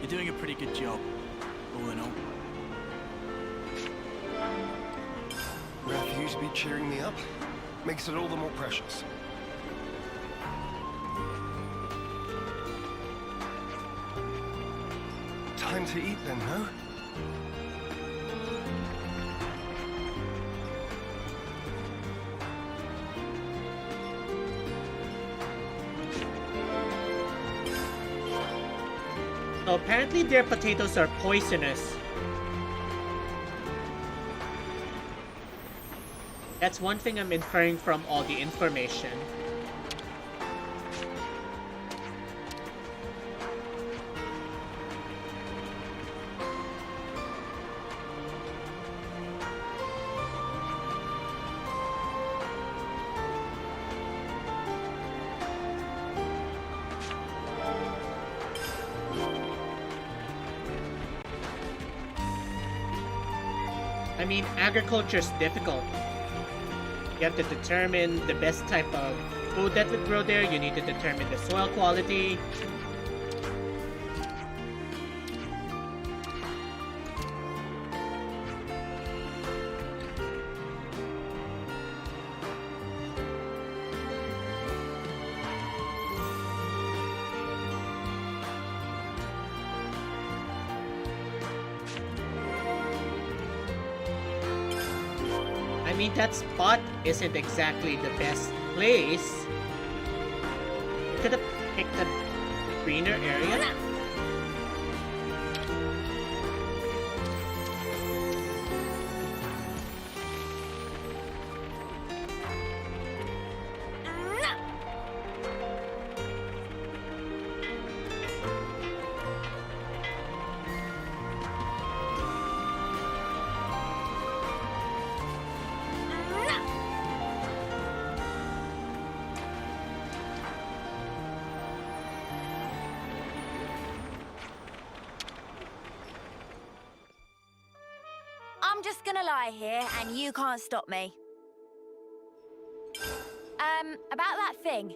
doing a pretty good job, all in all. Refuse be cheering me up. Makes it all the more precious. Time to eat then, huh? So apparently their potatoes are poisonous. That's one thing I'm inferring from all the information. I mean, agriculture's difficult. You have to determine the best type of food that would grow there. You need to determine the soil quality. I mean, that spot isn't exactly the best place. You could have picked a greener area. I'm just gonna lie here, and you can't stop me. About that thing.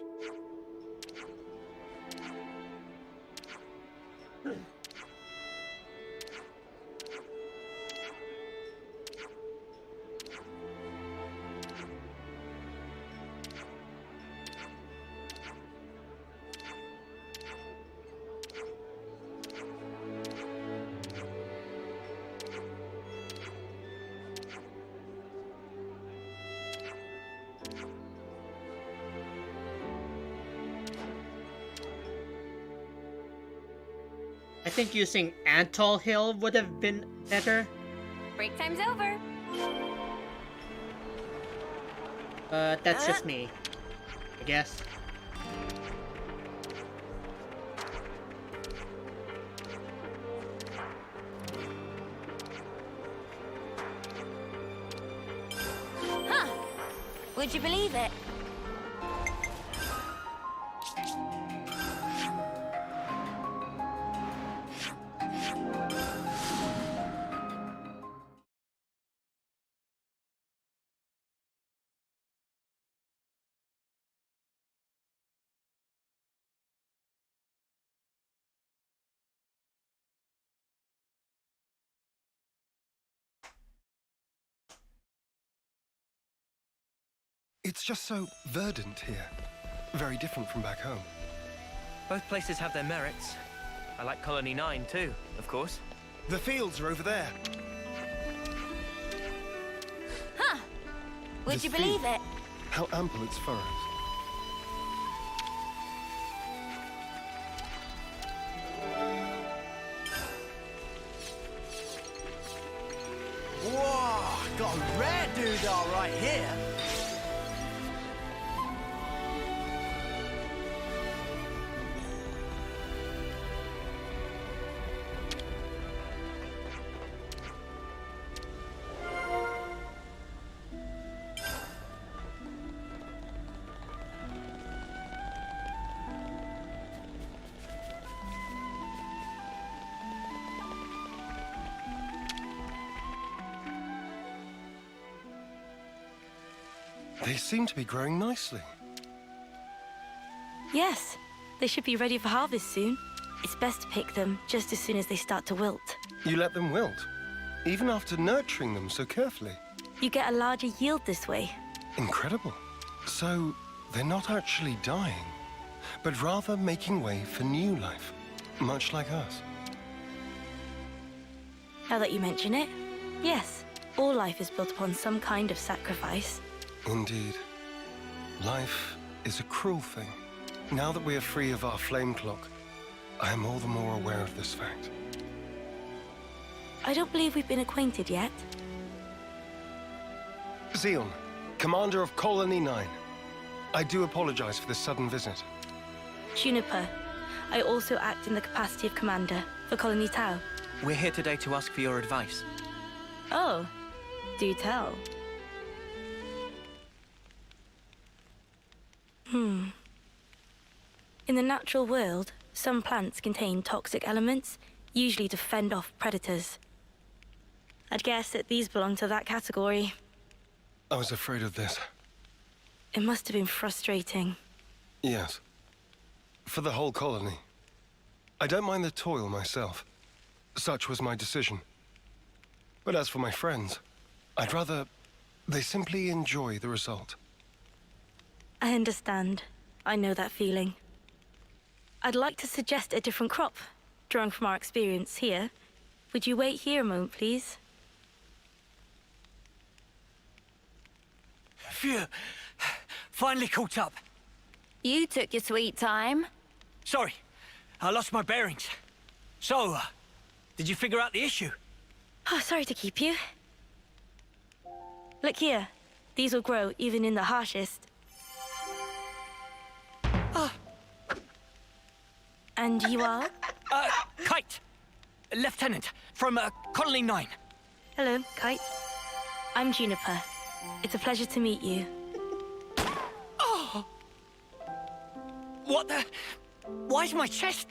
I think using Antol Hill would have been better. Break time's over. But that's just me, I guess. Huh. Would you believe it? It's just so verdant here. Very different from back home. Both places have their merits. I like Colony 9 too, of course. The fields are over there. Huh. Would This you believe field, it? How ample its furrows. Whoa, got a rare doodah right here. They seem to be growing nicely. Yes, they should be ready for harvest soon. It's best to pick them just as soon as they start to wilt. You let them wilt? even after nurturing them so carefully. You get a larger yield this way. Incredible. So, they're not actually dying, but rather making way for new life, much like us. Now that you mention it, yes, all life is built upon some kind of sacrifice. Indeed. Life is a cruel thing. Now that we are free of our flame clock, I am all the more aware of this fact. I don't believe we've been acquainted yet. Xeon, commander of Colony 9. I do apologize for this sudden visit. Juniper, I also act in the capacity of commander for Colony Tau. We're here today to ask for your advice. Oh, do tell. In the natural world, some plants contain toxic elements, usually to fend off predators. I'd guess that these belong to that category. I was afraid of this. It must have been frustrating. Yes. For the whole colony. I don't mind the toil myself. Such was my decision. But as for my friends, I'd rather they simply enjoy the result. I understand. I know that feeling. I'd like to suggest a different crop, drawing from our experience here. Would you wait here a moment, please? Phew. Finally caught up. You took your sweet time. Sorry, I lost my bearings. So, did you figure out the issue? Oh, sorry to keep you. Look here. These will grow even in the harshest. And you are? Kite. Lieutenant from Colony 9. Hello, Kite. I'm Juniper. It's a pleasure to meet you. Oh! What the? Why's my chest?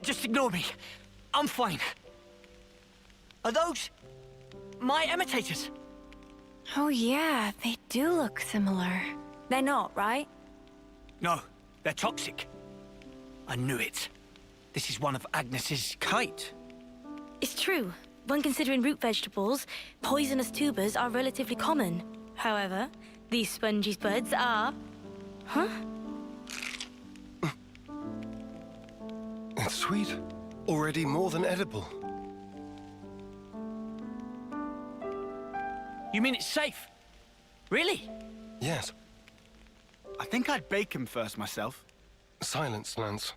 Just ignore me. I'm fine. Are those my imitators? Oh yeah, they do look similar. They're not, right? No, they're toxic. I knew it. This is one of Agnes's Kite. It's true. When considering root vegetables, poisonous tubers are relatively common. However, these spongy buds are... Huh? It's sweet. Already more than edible. You mean it's safe? Really? Yes. I think I'd bake him first myself. Silence, Lance.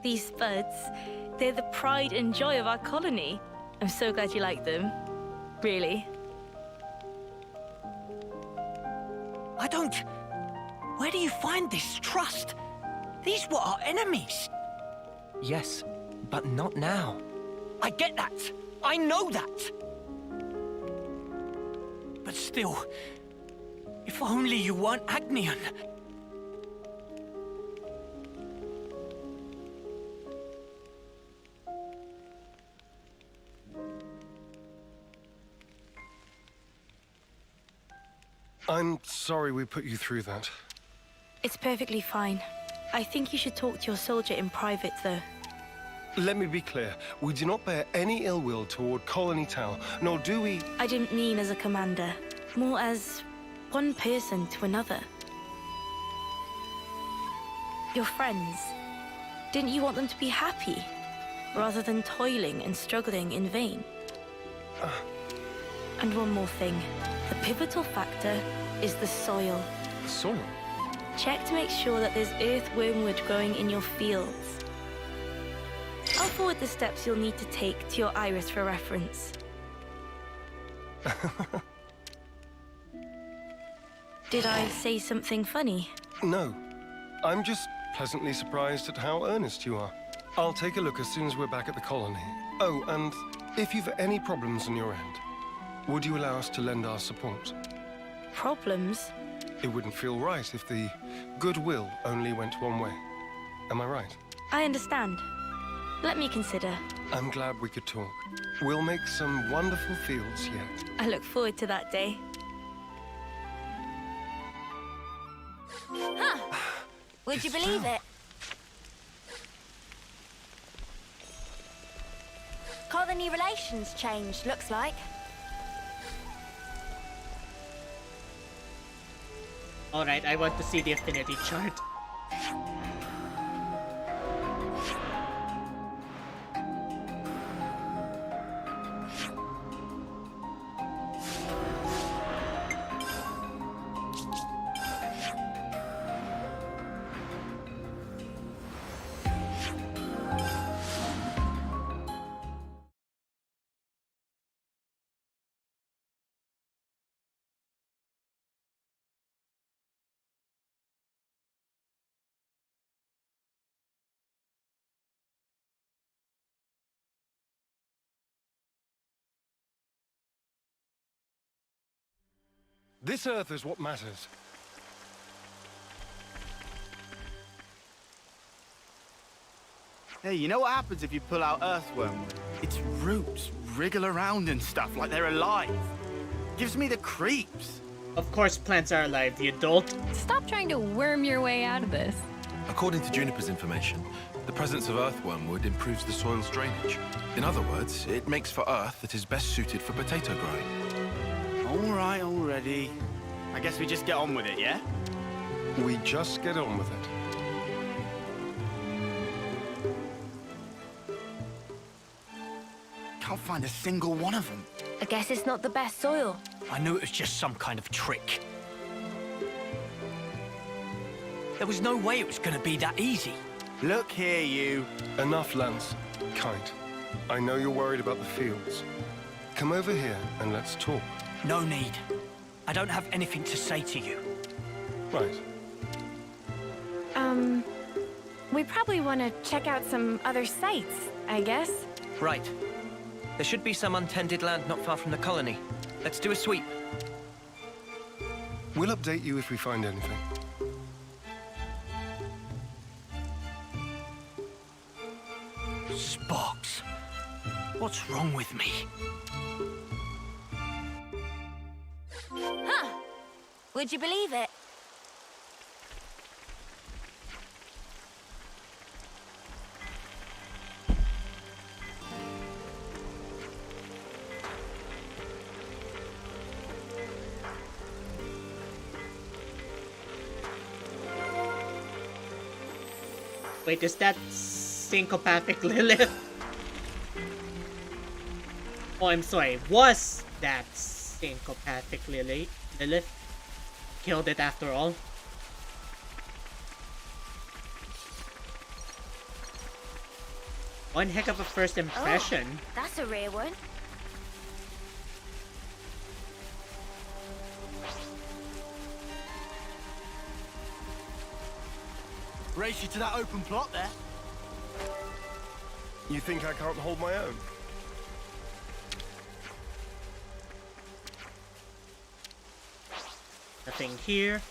These buds, they're the pride and joy of our colony. I'm so glad you like them. Really. I don't... Where do you find this trust? These were our enemies. Yes, but not now. I get that. I know that. But still, if only you weren't Agnian. I'm sorry we put you through that. It's perfectly fine. I think you should talk to your soldier in private, though. Let me be clear. We do not bear any ill will toward Colony Tau, nor do we... I didn't mean as a commander. More as one person to another. Your friends. Didn't you want them to be happy, rather than toiling and struggling in vain? And one more thing. The pivotal factor is the soil. Soil? Check to make sure that there's earthwormwood growing in your fields. I'll forward the steps you'll need to take to your iris for reference. Did I say something funny? No. I'm just pleasantly surprised at how earnest you are. I'll take a look as soon as we're back at the colony. Oh, and if you've any problems on your end, would you allow us to lend our support? Problems? It wouldn't feel right if the goodwill only went one way. Am I right? I understand. Let me consider. I'm glad we could talk. We'll make some wonderful fields yet. I look forward to that day. Huh. Would you believe it? colony relations changed, looks like. Alright, I want to see the affinity chart. This Earth is what matters. Hey, you know what happens if you pull out earthwormwood? Its roots wriggle around and stuff like they're alive. Gives me the creeps. Of course plants are alive, you dolt. Stop trying to worm your way out of this. According to Juniper's information, the presence of earthwormwood improves the soil's drainage. In other words, it makes for earth that is best suited for potato growing. All right, already. I guess we just get on with it, yeah? We just get on with it. Can't find a single one of them. I guess it's not the best soil. I knew it was just some kind of trick. There was no way it was going to be that easy. Look here, you. Enough, Lance. Kite. I know you're worried about the fields. Come over here and let's talk. No need. I don't have anything to say to you. Right. We probably want to check out some other sites, I guess. Right. There should be some untended land not far from the colony. Let's do a sweep. We'll update you if we find anything. Sparks. What's wrong with me? Huh. Would you believe it? Wait, is that syncopathic Lilith? Oh, I'm sorry. Was that syncopathic Lilith? Killed it after all. One heck of a first impression. Oh, that's a rare one. Race you to that open plot there. You think I can't hold my own? Nothing here.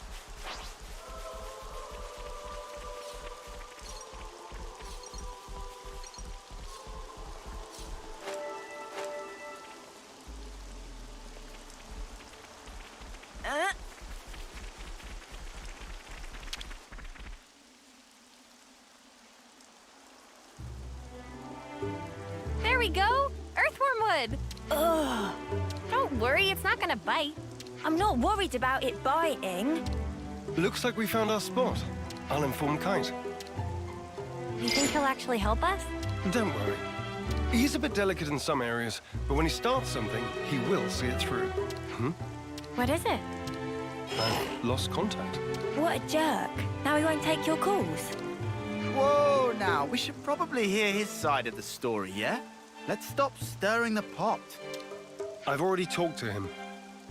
There we go! Earthwormwood! Ugh. Don't worry, it's not gonna bite. I'm not worried about it biting. Looks like we found our spot. I'll inform Kite. You think he'll actually help us? Don't worry. He's a bit delicate in some areas, but when he starts something, he will see it through. What is it? I've lost contact. What a jerk. Now he won't take your calls. Whoa, now, we should probably hear his side of the story, yeah? Let's stop stirring the pot. I've already talked to him,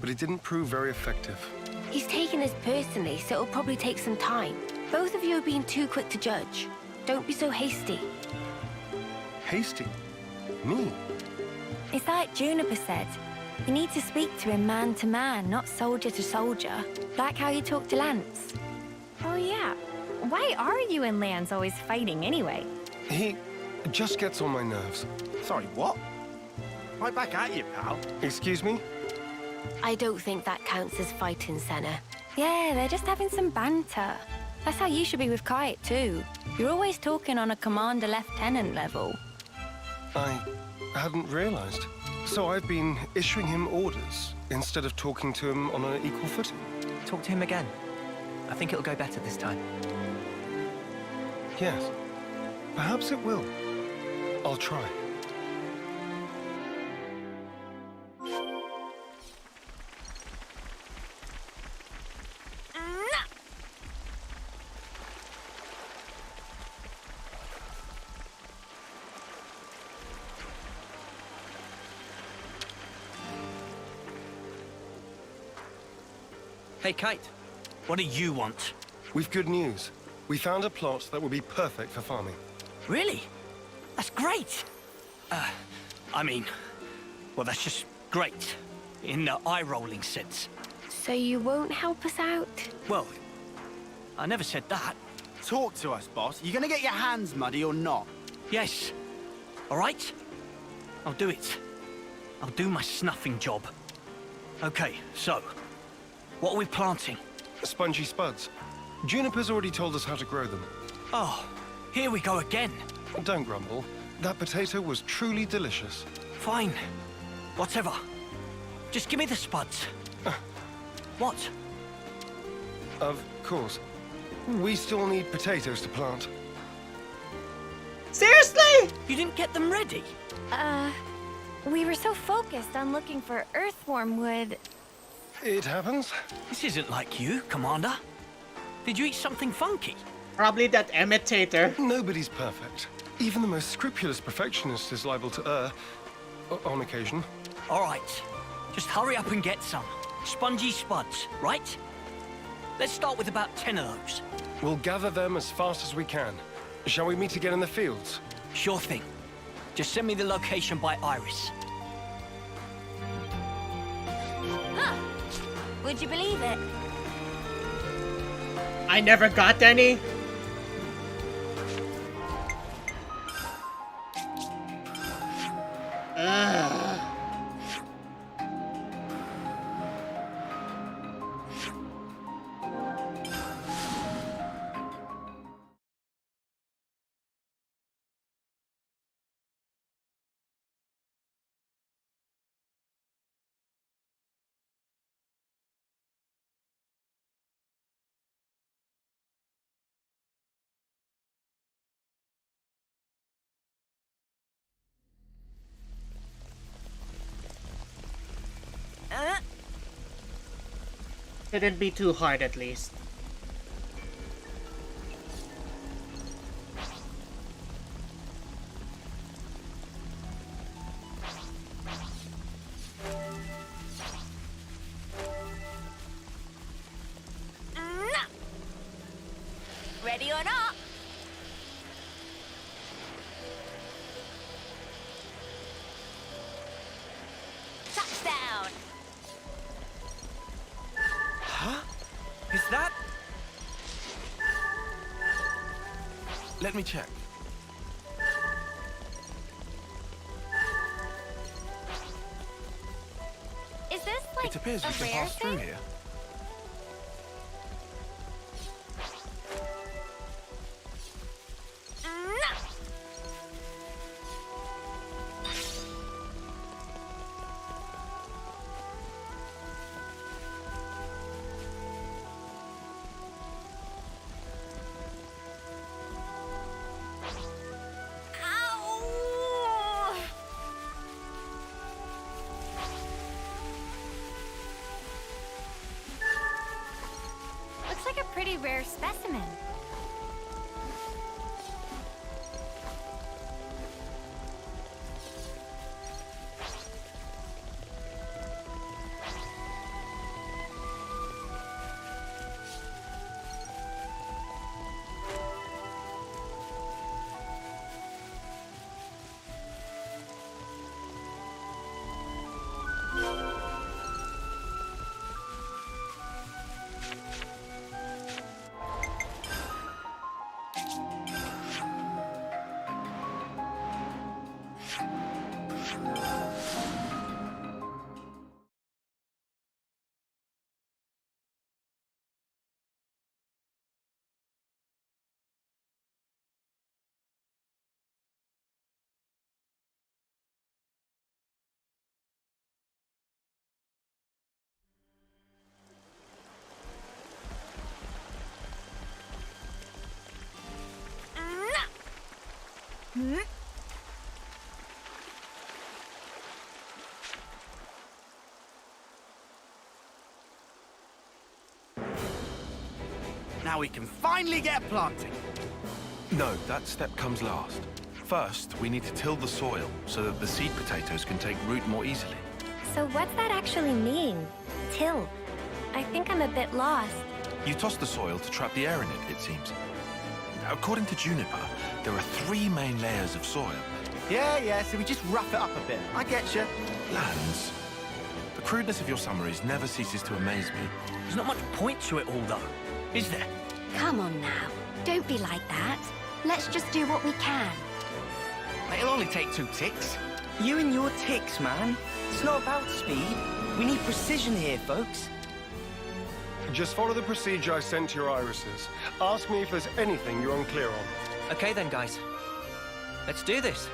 but it didn't prove very effective. He's taken this personally, so it'll probably take some time. Both of you are being too quick to judge. Don't be so hasty. Hasty? Me? It's like Juniper said. You need to speak to him man to man, not soldier to soldier. Like how you talk to Lance. Oh, yeah. Why are you and Lance always fighting anyway? He just gets on my nerves. Sorry, what? Right back at you, pal. Excuse me? I don't think that counts as fighting, Senna. Yeah, they're just having some banter. That's how you should be with Kite, too. You're always talking on a commander-lieutenant level. I hadn't realized. So I've been issuing him orders instead of talking to him on an equal footing. Talk to him again. I think it'll go better this time. Yes. Perhaps it will. I'll try. Hey, Kite. What do you want? We've good news. We found a plot that will be perfect for farming. Really? That's great! Well, that's just great. In the eye-rolling sense. So you won't help us out? Well, I never said that. Talk to us, boss. You gonna get your hands muddy or not? Yes. All right? I'll do it. I'll do my snuffing job. Okay, so, what are we planting? Spongy spuds. Juniper's already told us how to grow them. Oh, here we go again. Don't grumble. That potato was truly delicious. Fine. Whatever. Just give me the spuds. What? Of course. We still need potatoes to plant. Seriously? You didn't get them ready? We were so focused on looking for earthworm wood. It happens. This isn't like you, Commander. Did you eat something funky? Probably that imitator. Nobody's perfect. Even the most scrupulous perfectionist is liable to err. On occasion. All right. Just hurry up and get some. Spongy spuds, right? Let's start with about 10 of those. We'll gather them as fast as we can. Shall we meet again in the fields? Sure thing. Just send me the location by Iris. Huh. Would you believe it? I never got any. Ugh. Shouldn't be too hard, at least. Ready or not? Touchdown! Huh? Is that... Let me check. Is this like It appears we a can rare pass through thing? here. Looks like a pretty rare specimen. Now we can finally get planting. No, that step comes last. First, we need to till the soil so that the seed potatoes can take root more easily. So what's that actually mean? Till? I think I'm a bit lost. You toss the soil to trap the air in it, it seems. According to Juniper, there are 3 main layers of soil. Yeah, so we just rough it up a bit. I get you. Lance, the crudeness of your summaries never ceases to amaze me. There's not much point to it all, though, is there? Come on now. Don't be like that. Let's just do what we can. It'll only take 2 ticks. You and your ticks, man. It's not about speed. We need precision here, folks. Just follow the procedure I sent to your irises. Ask me if there's anything you're unclear on. Okay then, guys. Let's do this.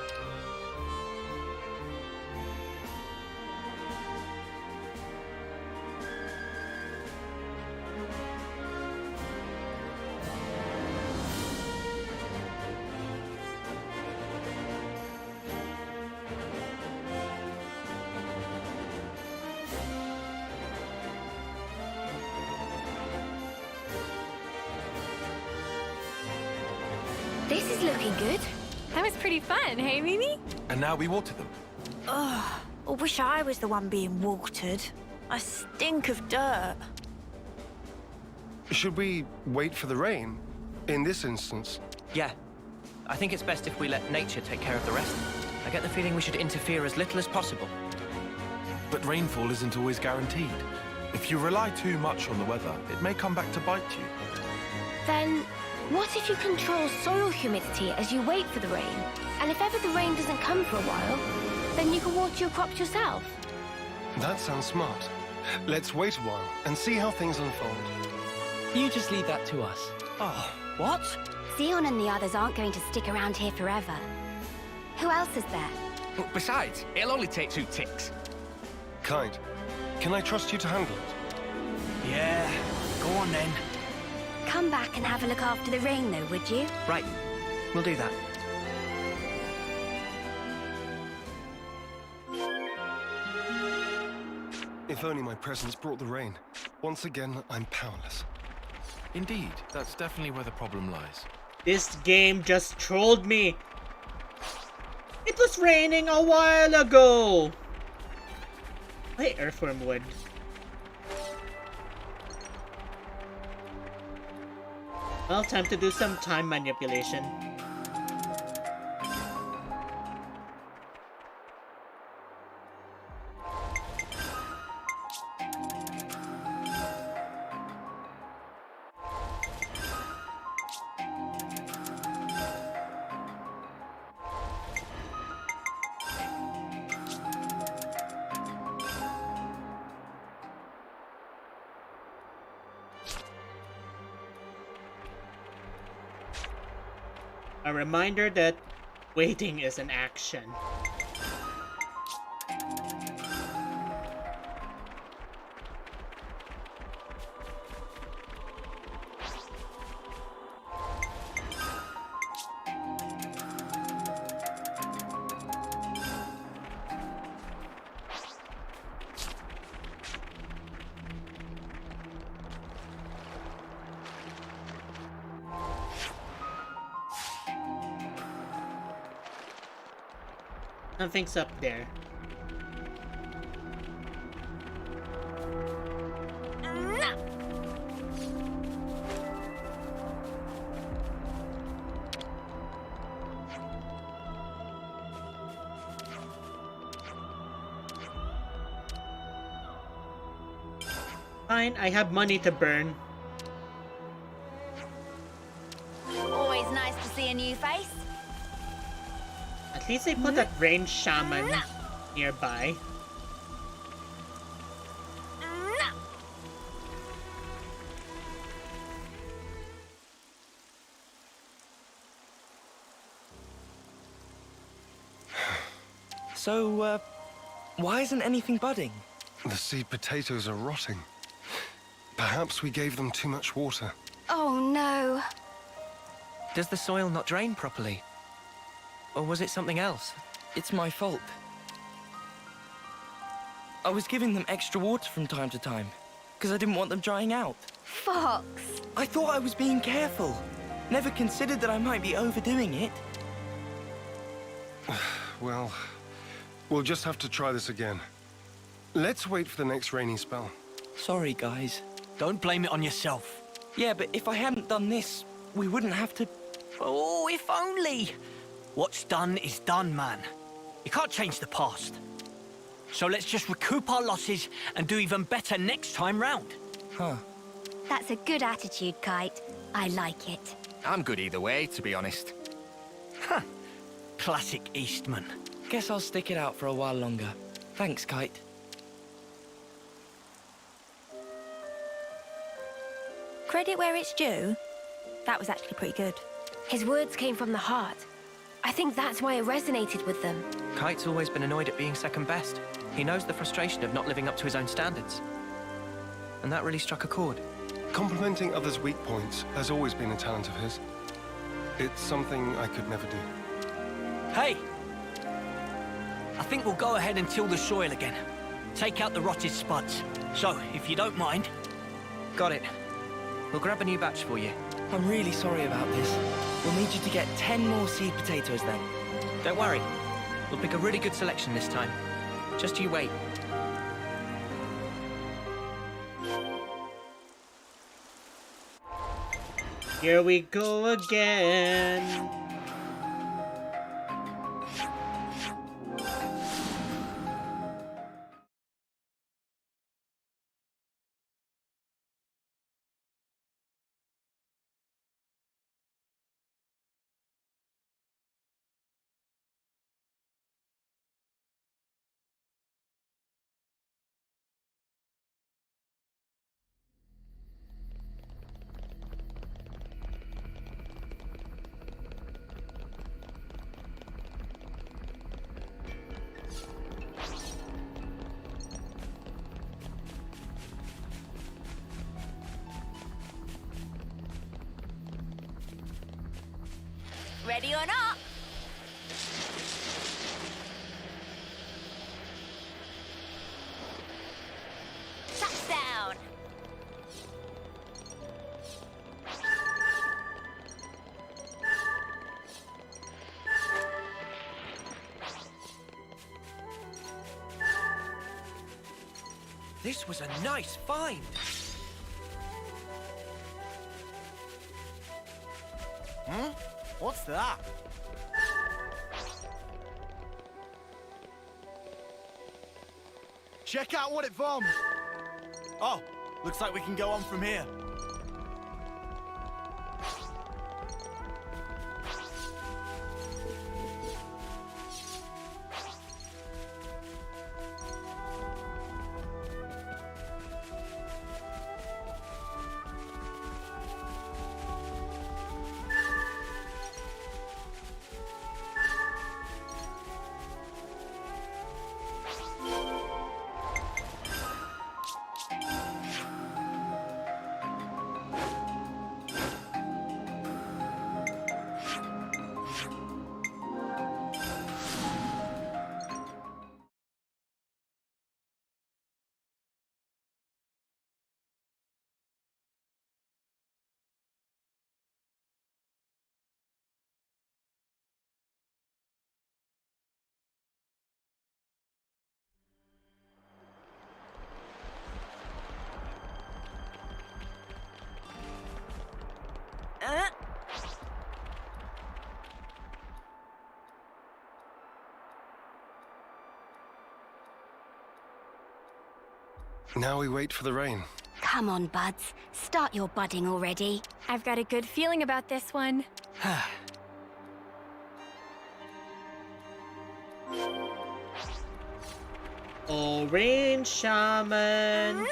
This is looking good. That was pretty fun, hey, Mimi? And now we water them. Ugh, I wish I was the one being watered. I stink of dirt. Should we wait for the rain? In this instance? Yeah. I think it's best if we let nature take care of the rest. I get the feeling we should interfere as little as possible. But rainfall isn't always guaranteed. If you rely too much on the weather, it may come back to bite you. Then, what if you control soil humidity as you wait for the rain? And if ever the rain doesn't come for a while, then you can water your crops yourself. That sounds smart. Let's wait a while and see how things unfold. You just leave that to us. Oh, what? Xeon and the others aren't going to stick around here forever. Who else is there? Besides, it'll only take 2 ticks. Kind. Can I trust you to handle it? Yeah, go on then. Come back and have a look after the rain, though, would you? Right. We'll do that. If only my presence brought the rain. Once again, I'm powerless. Indeed, that's definitely where the problem lies. This game just trolled me. It was raining a while ago. Hey, earthworm wood. Well, time to do some time manipulation. A reminder that waiting is an action. Something's up there. Fine, I have money to burn. Always nice to see a new face. At least they put that range shaman nearby. So, why isn't anything budding? The seed potatoes are rotting. Perhaps we gave them too much water. Oh no. Does the soil not drain properly? Or was it something else? It's my fault. I was giving them extra water from time to time, because I didn't want them drying out. Fox! I thought I was being careful. Never considered that I might be overdoing it. Well, we'll just have to try this again. Let's wait for the next rainy spell. Sorry, guys. Don't blame it on yourself. Yeah, but if I hadn't done this, we wouldn't have to... Oh, if only! What's done is done, man. You can't change the past. So let's just recoup our losses and do even better next time round. Huh. That's a good attitude, Kite. I like it. I'm good either way, to be honest. Huh. Classic Eastman. Guess I'll stick it out for a while longer. Thanks, Kite. Credit where it's due. That was actually pretty good. His words came from the heart. I think that's why it resonated with them. Kite's always been annoyed at being second best. He knows the frustration of not living up to his own standards. And that really struck a chord. Complimenting others' weak points has always been a talent of his. It's something I could never do. Hey! I think we'll go ahead and till the soil again. Take out the rotted spuds. So, if you don't mind... Got it. We'll grab a new batch for you. I'm really sorry about this. We'll need you to get 10 more seed potatoes then. Don't worry. We'll pick a really good selection this time. Just you wait. Here we go again. Ready or not? Touchdown! This was a nice find. Huh? What's that? Check out what it bombed! Oh, looks like we can go on from here. Now we wait for the rain. Come on, buds. Start your budding already. I've got a good feeling about this one. Oh, Rain Shaman.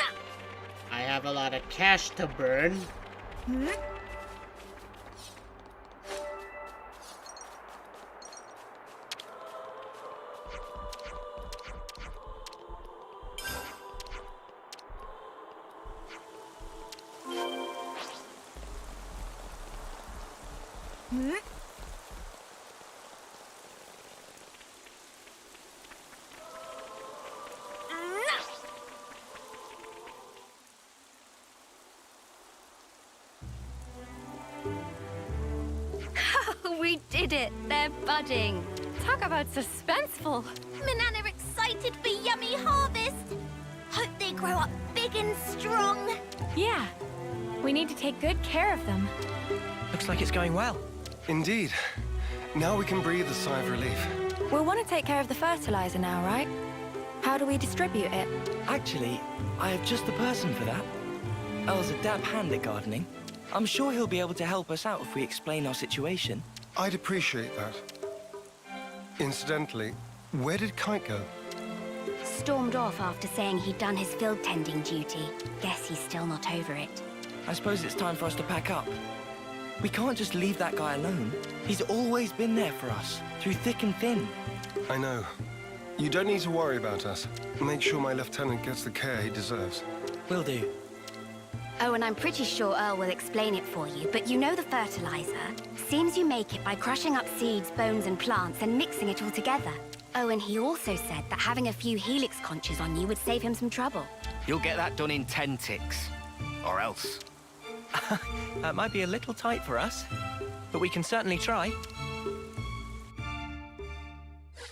I have a lot of cash to burn. did it! They're budding. Talk about suspenseful. Manana excited for yummy harvest. Hope they grow up big and strong. Yeah. We need to take good care of them. Looks like it's going well. Indeed. Now we can breathe a sigh of relief. We'll want to take care of the fertilizer now, right? How do we distribute it? Actually, I have just the person for that. El's a dab hand at gardening. I'm sure he'll be able to help us out if we explain our situation. I'd appreciate that. Incidentally, where did Kite go? Stormed off after saying he'd done his field tending duty. Guess he's still not over it. I suppose it's time for us to pack up. We can't just leave that guy alone. He's always been there for us, through thick and thin. I know. You don't need to worry about us. Make sure my lieutenant gets the care he deserves. Will do. Oh, and I'm pretty sure Earl will explain it for you, but you know the fertilizer? Seems you make it by crushing up seeds, bones, and plants and mixing it all together. Oh, and he also said that having a few helix conches on you would save him some trouble. You'll get that done in 10 ticks. Or else. That might be a little tight for us, but we can certainly try.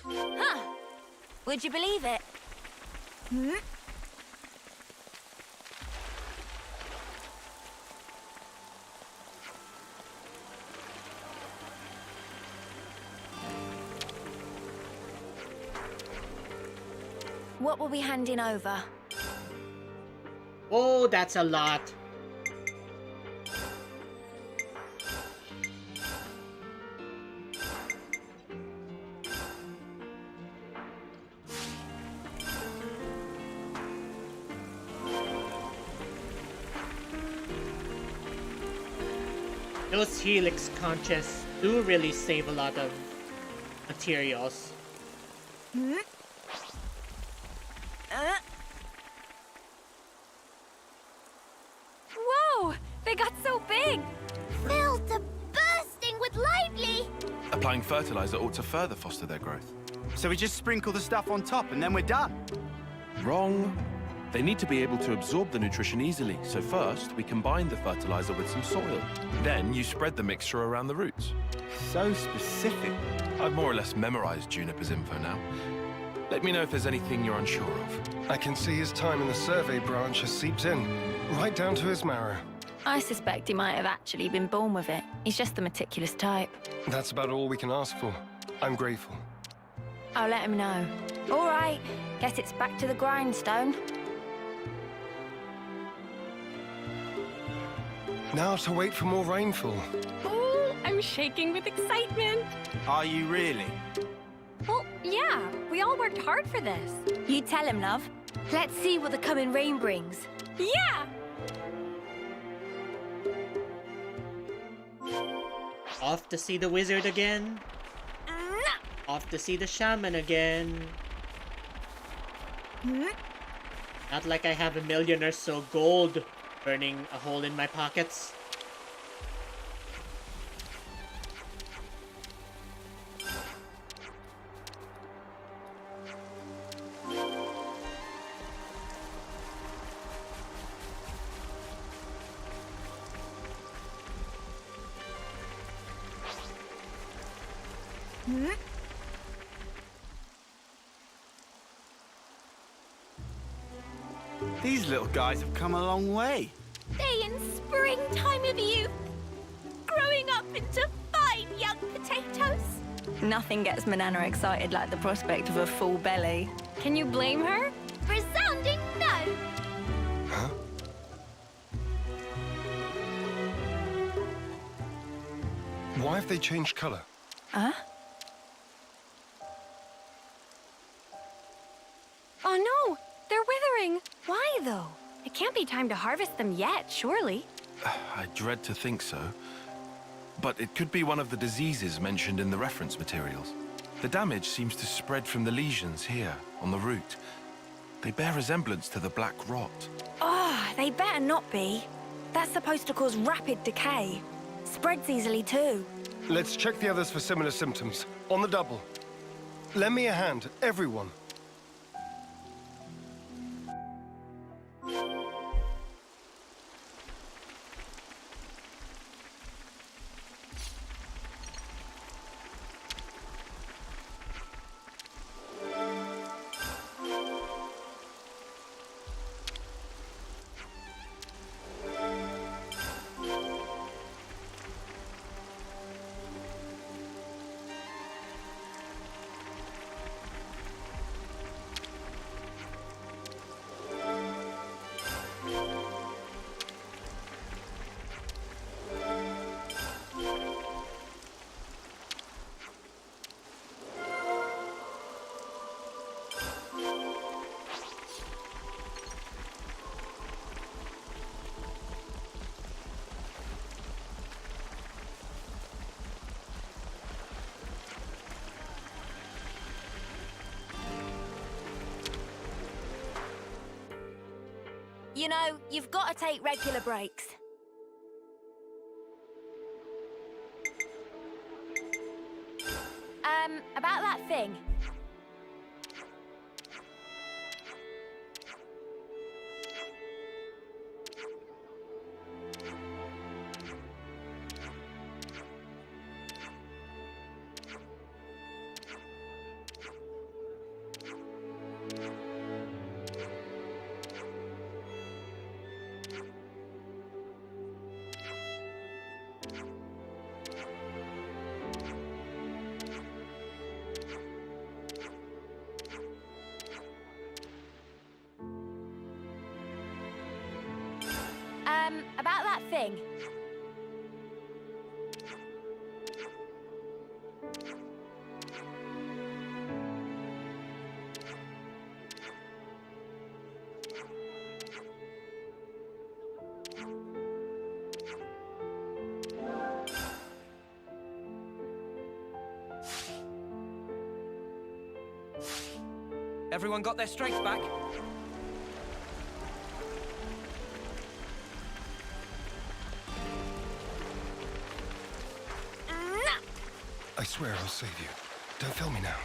Huh. Would you believe it? Hmm? What were we handing over? Oh, that's a lot. Those helix conches do really save a lot of materials. Hmm? Whoa! They got so big! Filled to bursting with lively. Applying fertilizer ought to further foster their growth. So we just sprinkle the stuff on top and then we're done. Wrong. They need to be able to absorb the nutrition easily, so first we combine the fertilizer with some soil. Then you spread the mixture around the roots. So specific. I've more or less memorized Juniper's info now. Let me know if there's anything you're unsure of. I can see his time in the survey branch has seeped in, right down to his marrow. I suspect he might have actually been born with it. He's just the meticulous type. That's about all we can ask for. I'm grateful. I'll let him know. All right, guess it's back to the grindstone. Now to wait for more rainfall. Oh, I'm shaking with excitement. Are you really? Well, yeah, we all worked hard for this. You tell him, love. Let's see what the coming rain brings. Yeah! Off to see the wizard again. Off to see the shaman again. Not like I have a million or so gold burning a hole in my pockets. These little guys have come a long way. They in springtime of youth, growing up into fine young potatoes. Nothing gets Manana excited like the prospect of a full belly. Can you blame her? Resounding no. Huh? Why have they changed color? Huh? Oh no, they're withering. Why, though? It can't be time to harvest them yet, surely. I dread to think so. But it could be one of the diseases mentioned in the reference materials. The damage seems to spread from the lesions here, on the root. They bear resemblance to the black rot. Oh, they better not be. That's supposed to cause rapid decay. Spreads easily, too. Let's check the others for similar symptoms. On the double. Lend me a hand, everyone. You know, you've got to take regular breaks. About that thing. About that thing. Everyone got their strength back? I swear I'll save you. Don't fail me now.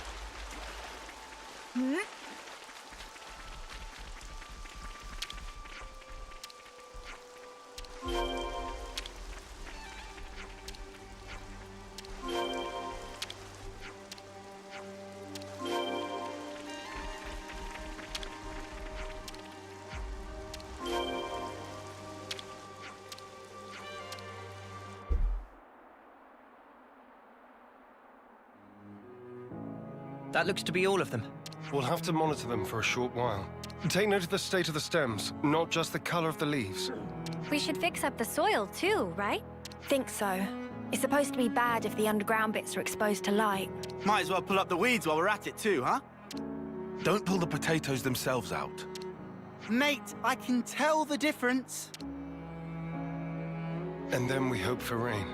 That looks to be all of them. We'll have to monitor them for a short while. Take note of the state of the stems, not just the color of the leaves. We should fix up the soil too, right? Think so. It's supposed to be bad if the underground bits are exposed to light. Might as well pull up the weeds while we're at it too, huh? Don't pull the potatoes themselves out. Mate, I can tell the difference. And then we hope for rain.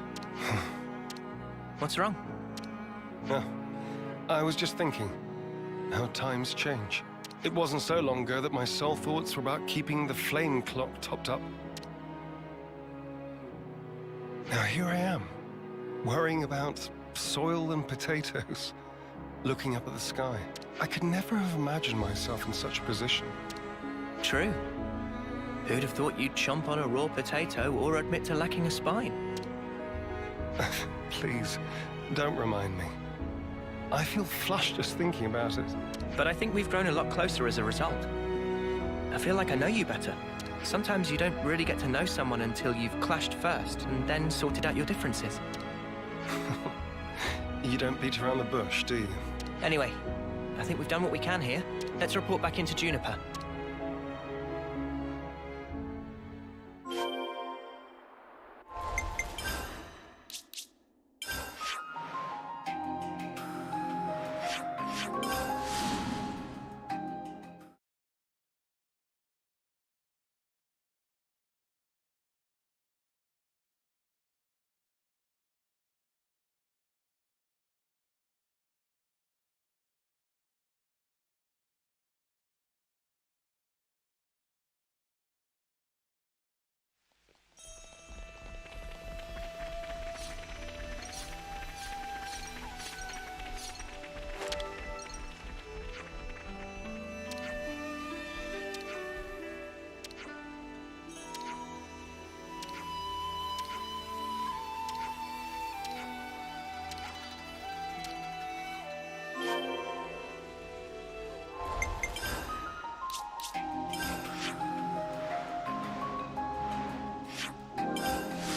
What's wrong? No. I was just thinking how times change. It wasn't so long ago that my sole thoughts were about keeping the flame clock topped up. Now here I am, worrying about soil and potatoes, looking up at the sky. I could never have imagined myself in such a position. True. Who'd have thought you'd chomp on a raw potato or admit to lacking a spine? Please, don't remind me. I feel flushed just thinking about it. But I think we've grown a lot closer as a result. I feel like I know you better. Sometimes you don't really get to know someone until you've clashed first and then sorted out your differences. You don't beat around the bush, do you? Anyway, I think we've done what we can here. Let's report back into Juniper.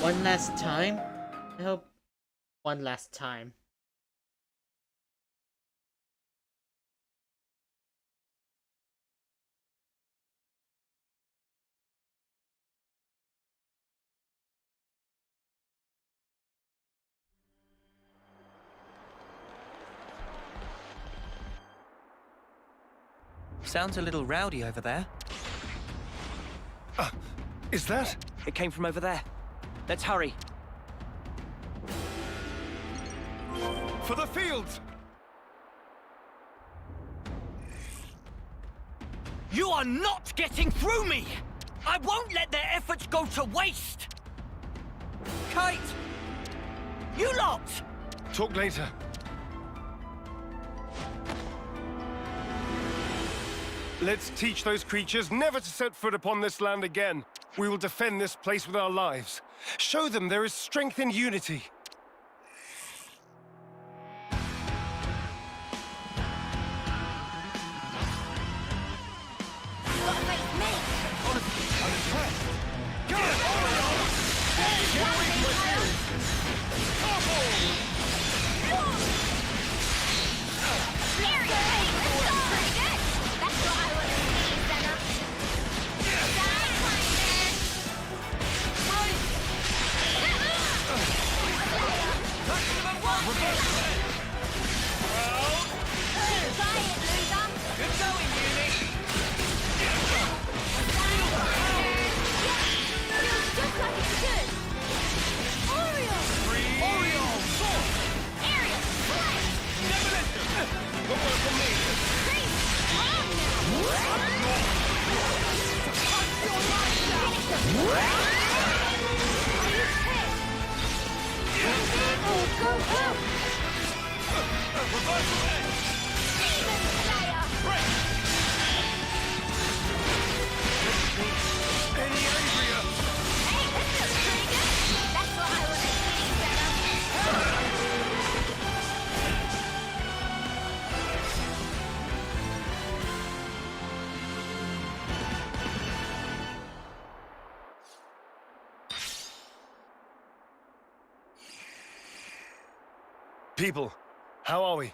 One last time? I hope one last time. Sounds a little rowdy over there. Is that? It came from over there. Let's hurry. For the fields! You are not getting through me! I won't let their efforts go to waste! Kate! You lot! Talk later. Let's teach those creatures never to set foot upon this land again. We will defend this place with our lives. Show them there is strength in unity. People, how are we?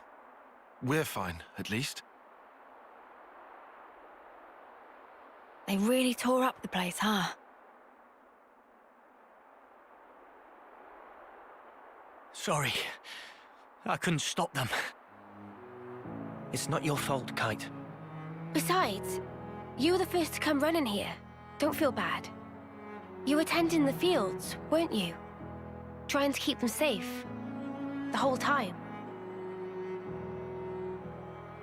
We're fine, at least. They really tore up the place, huh? Sorry. I couldn't stop them. It's not your fault, Kite. Besides, you were the first to come running here. Don't feel bad. You were tending the fields, weren't you? Trying to keep them safe. The whole time.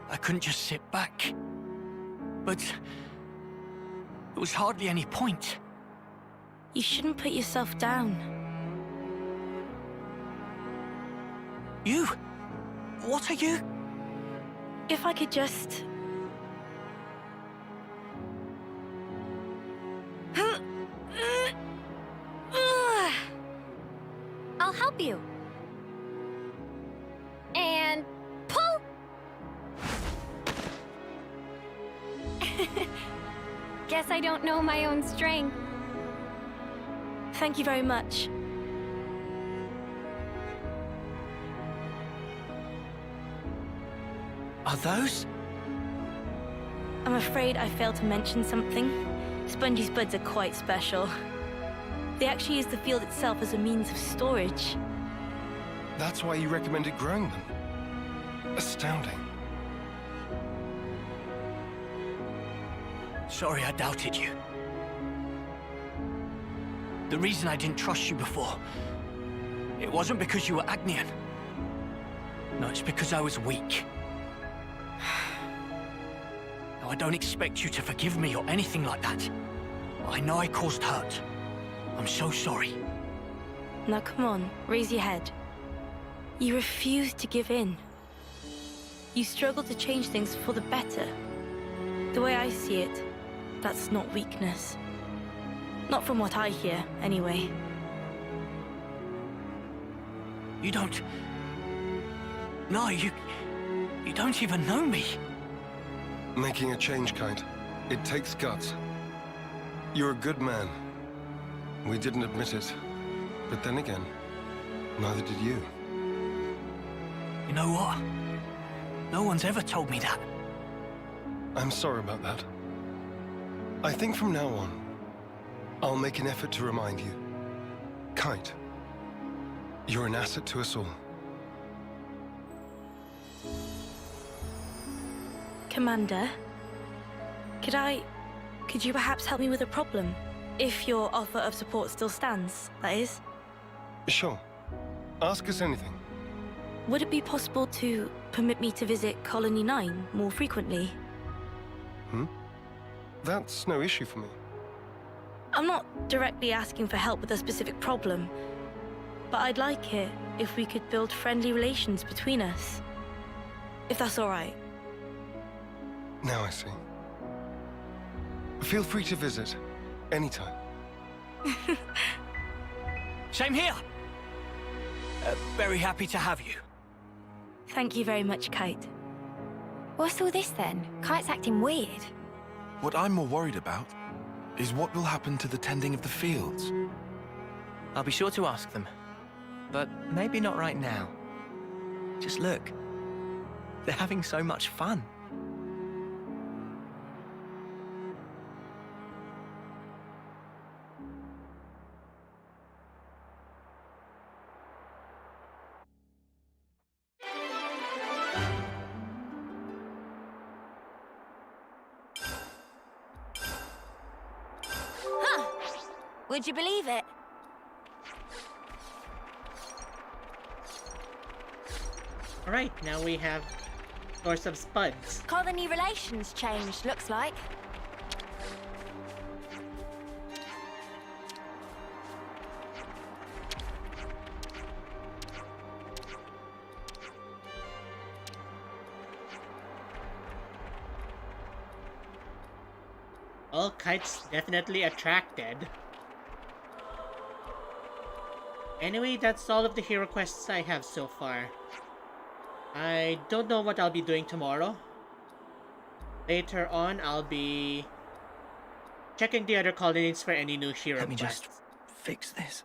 I couldn't just sit back. But there was hardly any point. You shouldn't put yourself down. You? What are you? If I could just... I'll help you. And pull! Guess I don't know my own strength. Thank you very much. Are those? I'm afraid I failed to mention something. Spongy's buds are quite special. They actually use the field itself as a means of storage. That's why you recommended growing them. Astounding. Sorry I doubted you. The reason I didn't trust you before, it wasn't because you were Agnian. No, it's because I was weak. Now, I don't expect you to forgive me or anything like that. I know I caused hurt. I'm so sorry. Now come on, raise your head. You refuse to give in. You struggle to change things for the better. The way I see it, that's not weakness. Not from what I hear, anyway. You don't... No, you don't even know me. Making a change, Kite. It takes guts. You're a good man. We didn't admit it. But then again, neither did you. You know what? No one's ever told me that. I'm sorry about that. I think from now on, I'll make an effort to remind you. Kite, you're an asset to us all. Commander, could you perhaps help me with a problem? If your offer of support still stands, that is. Sure. Ask us anything. Would it be possible to permit me to visit Colony 9 more frequently? That's no issue for me. I'm not directly asking for help with a specific problem, but I'd like it if we could build friendly relations between us. If that's all right. Now I see. Feel free to visit anytime. Same here. Very happy to have you. Thank you very much, Kite. What's all this then? Kite's acting weird. What I'm more worried about is what will happen to the tending of the fields. I'll be sure to ask them. But maybe not right now. Just look. They're having so much fun. Would you believe it? Alright, now we have source of spuds. Colony relations changed, looks like. Well, Kite's definitely attracted. Anyway, that's all of the hero quests I have so far. I don't know what I'll be doing tomorrow. Later on, I'll be checking the other colonies for any new hero quests. Let me just fix this.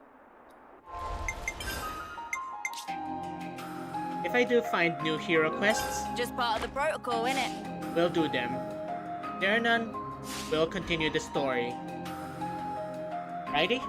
If I do find new hero quests, Just part of the protocol, innit? we'll do them. If there are none, we'll continue the story. Righty?